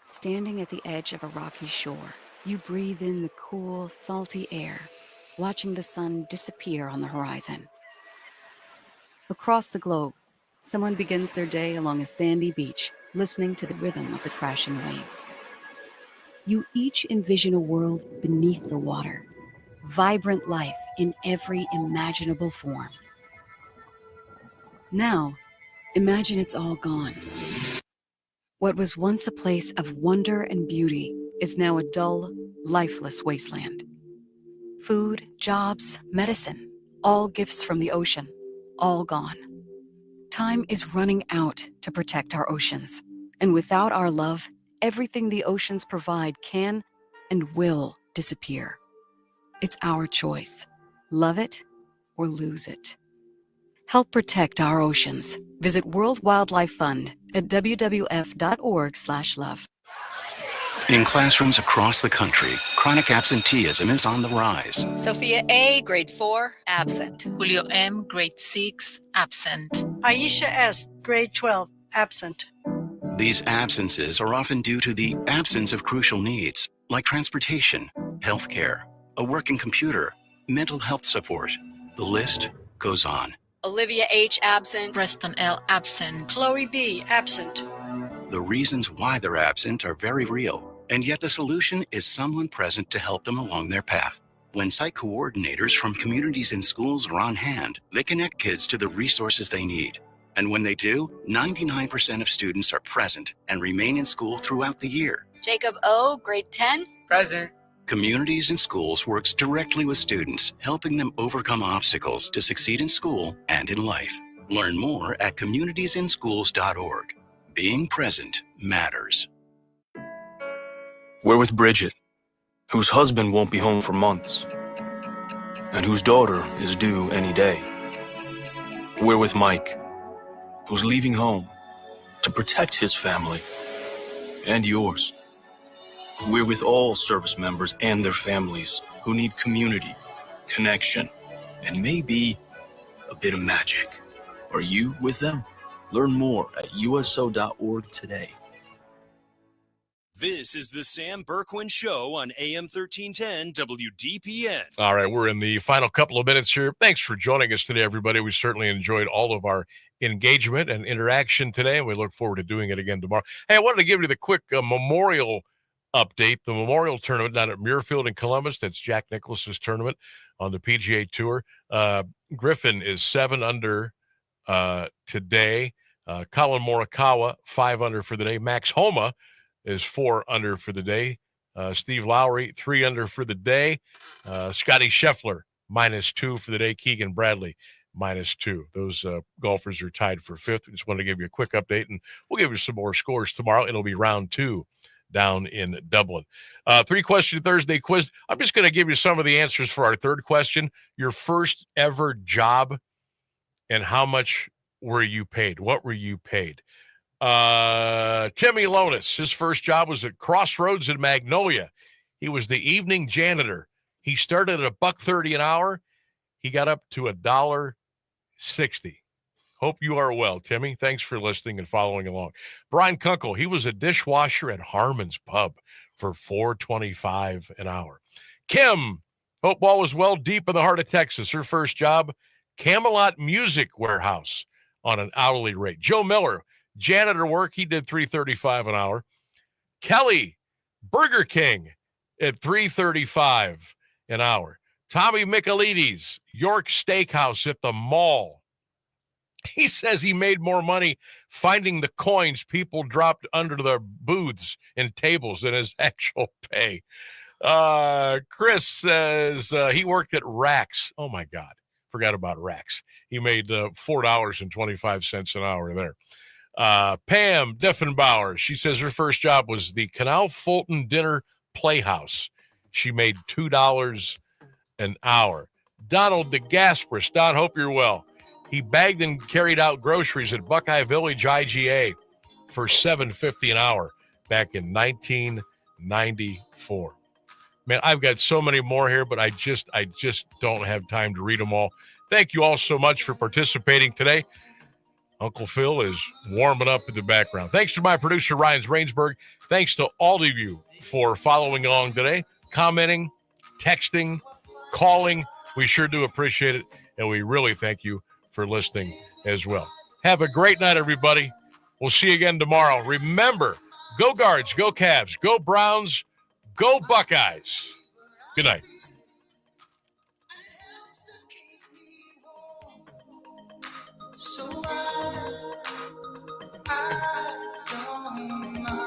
Standing at the edge of a rocky shore, you breathe in the cool, salty air, watching the sun disappear on the horizon. Across the globe, someone begins their day along a sandy beach, listening to the rhythm of the crashing waves. You each envision a world beneath the water, vibrant life in every imaginable form. Now, imagine it's all gone. What was once a place of wonder and beauty is now a dull, lifeless wasteland. Food, jobs, medicine, all gifts from the ocean, all gone. Time is running out to protect our oceans, and without our love, everything the oceans provide can and will disappear. It's our choice. Love it or lose it. Help protect our oceans. Visit World Wildlife Fund at wwf.org/love. In classrooms across the country, chronic absenteeism is on the rise. Sophia A., grade 4, absent. Julio M., grade 6, absent. Aisha S., grade 12, absent. These absences are often due to the absence of crucial needs, like transportation, healthcare, a working computer, mental health support. The list goes on. Olivia H., absent. Preston L., absent. Chloe B., absent. The reasons why they're absent are very real. And yet the solution is someone present to help them along their path. When site coordinators from communities and schools are on hand, they connect kids to the resources they need. And when they do, 99% of students are present and remain in school throughout the year. Jacob O., grade 10, present. Communities in Schools works directly with students, helping them overcome obstacles to succeed in school and in life. Learn more at communitiesinsschools.org. Being present matters. We're with Bridget, whose husband won't be home for months, and whose daughter is due any day. We're with Mike, who's leaving home to protect his family and yours. We're with all service members and their families who need community, connection, and maybe a bit of magic. Are you with them? Learn more at uso.org today. This is the Sam Bourquin Show on AM 1310 WDPN. All right, we're in the final couple of minutes here. Thanks for joining us today, everybody. We certainly enjoyed all of our engagement and interaction today, and we look forward to doing it again tomorrow. Hey, I wanted to give you the quick memorial update. The memorial tournament down at Muirfield in Columbus, that's Jack Nicklaus's tournament on the PGA Tour. Griffin is 7 under today. Colin Morikawa, 5 under for the day. Max Homa is 4 under for the day. Steve Lowry, 3 under for the day. Scotty Scheffler, -2 for the day. Keegan Bradley, -2. Those golfers are tied for 5th. Just wanted to give you a quick update, and we'll give you some more scores tomorrow. It'll be round 2 down in Dublin. 3-question Thursday quiz. I'm just going to give you some of the answers for our third question. Your first ever job, and how much were you paid? What were you paid? Timmy Lonis, his first job was at Crossroads in Magnolia. He was the evening janitor. He started at $1.30 an hour. He got up to $1.60. Hope you are well, Timmy. Thanks for listening and following along. Brian Kunkel, he was a dishwasher at Harmon's Pub for $4.25 an hour. Kim, hope all was well deep in the heart of Texas. Her first job, Camelot Music Warehouse on an hourly rate. Joe Miller, janitor work, he did $3.35 an hour. Kelly, Burger King at $3.35 an hour. Tommy Michaelides, York Steakhouse at the mall. He says he made more money finding the coins people dropped under the booths and tables than his actual pay. Chris says he worked at Rax. Oh, my God. Forgot about Rax. He made $4.25 an hour there. Pam Diffenbauer, she says her first job was the Canal Fulton Dinner Playhouse. She made $2 an hour. Donald DeGasperis. Don, hope you're well. He bagged and carried out groceries at Buckeye Village IGA for $7.50 an hour back in 1994. Man, I've got so many more here, but I just don't have time to read them all. Thank you all so much for participating today. Uncle Phil is warming up in the background. Thanks to my producer, Ryan Rainsberg. Thanks to all of you for following along today, commenting, texting, calling. We sure do appreciate it, and we really thank you for listening as well. Have a great night, everybody. We'll see you again tomorrow. Remember, go Guards, go Cavs, go Browns, go Buckeyes. Good night.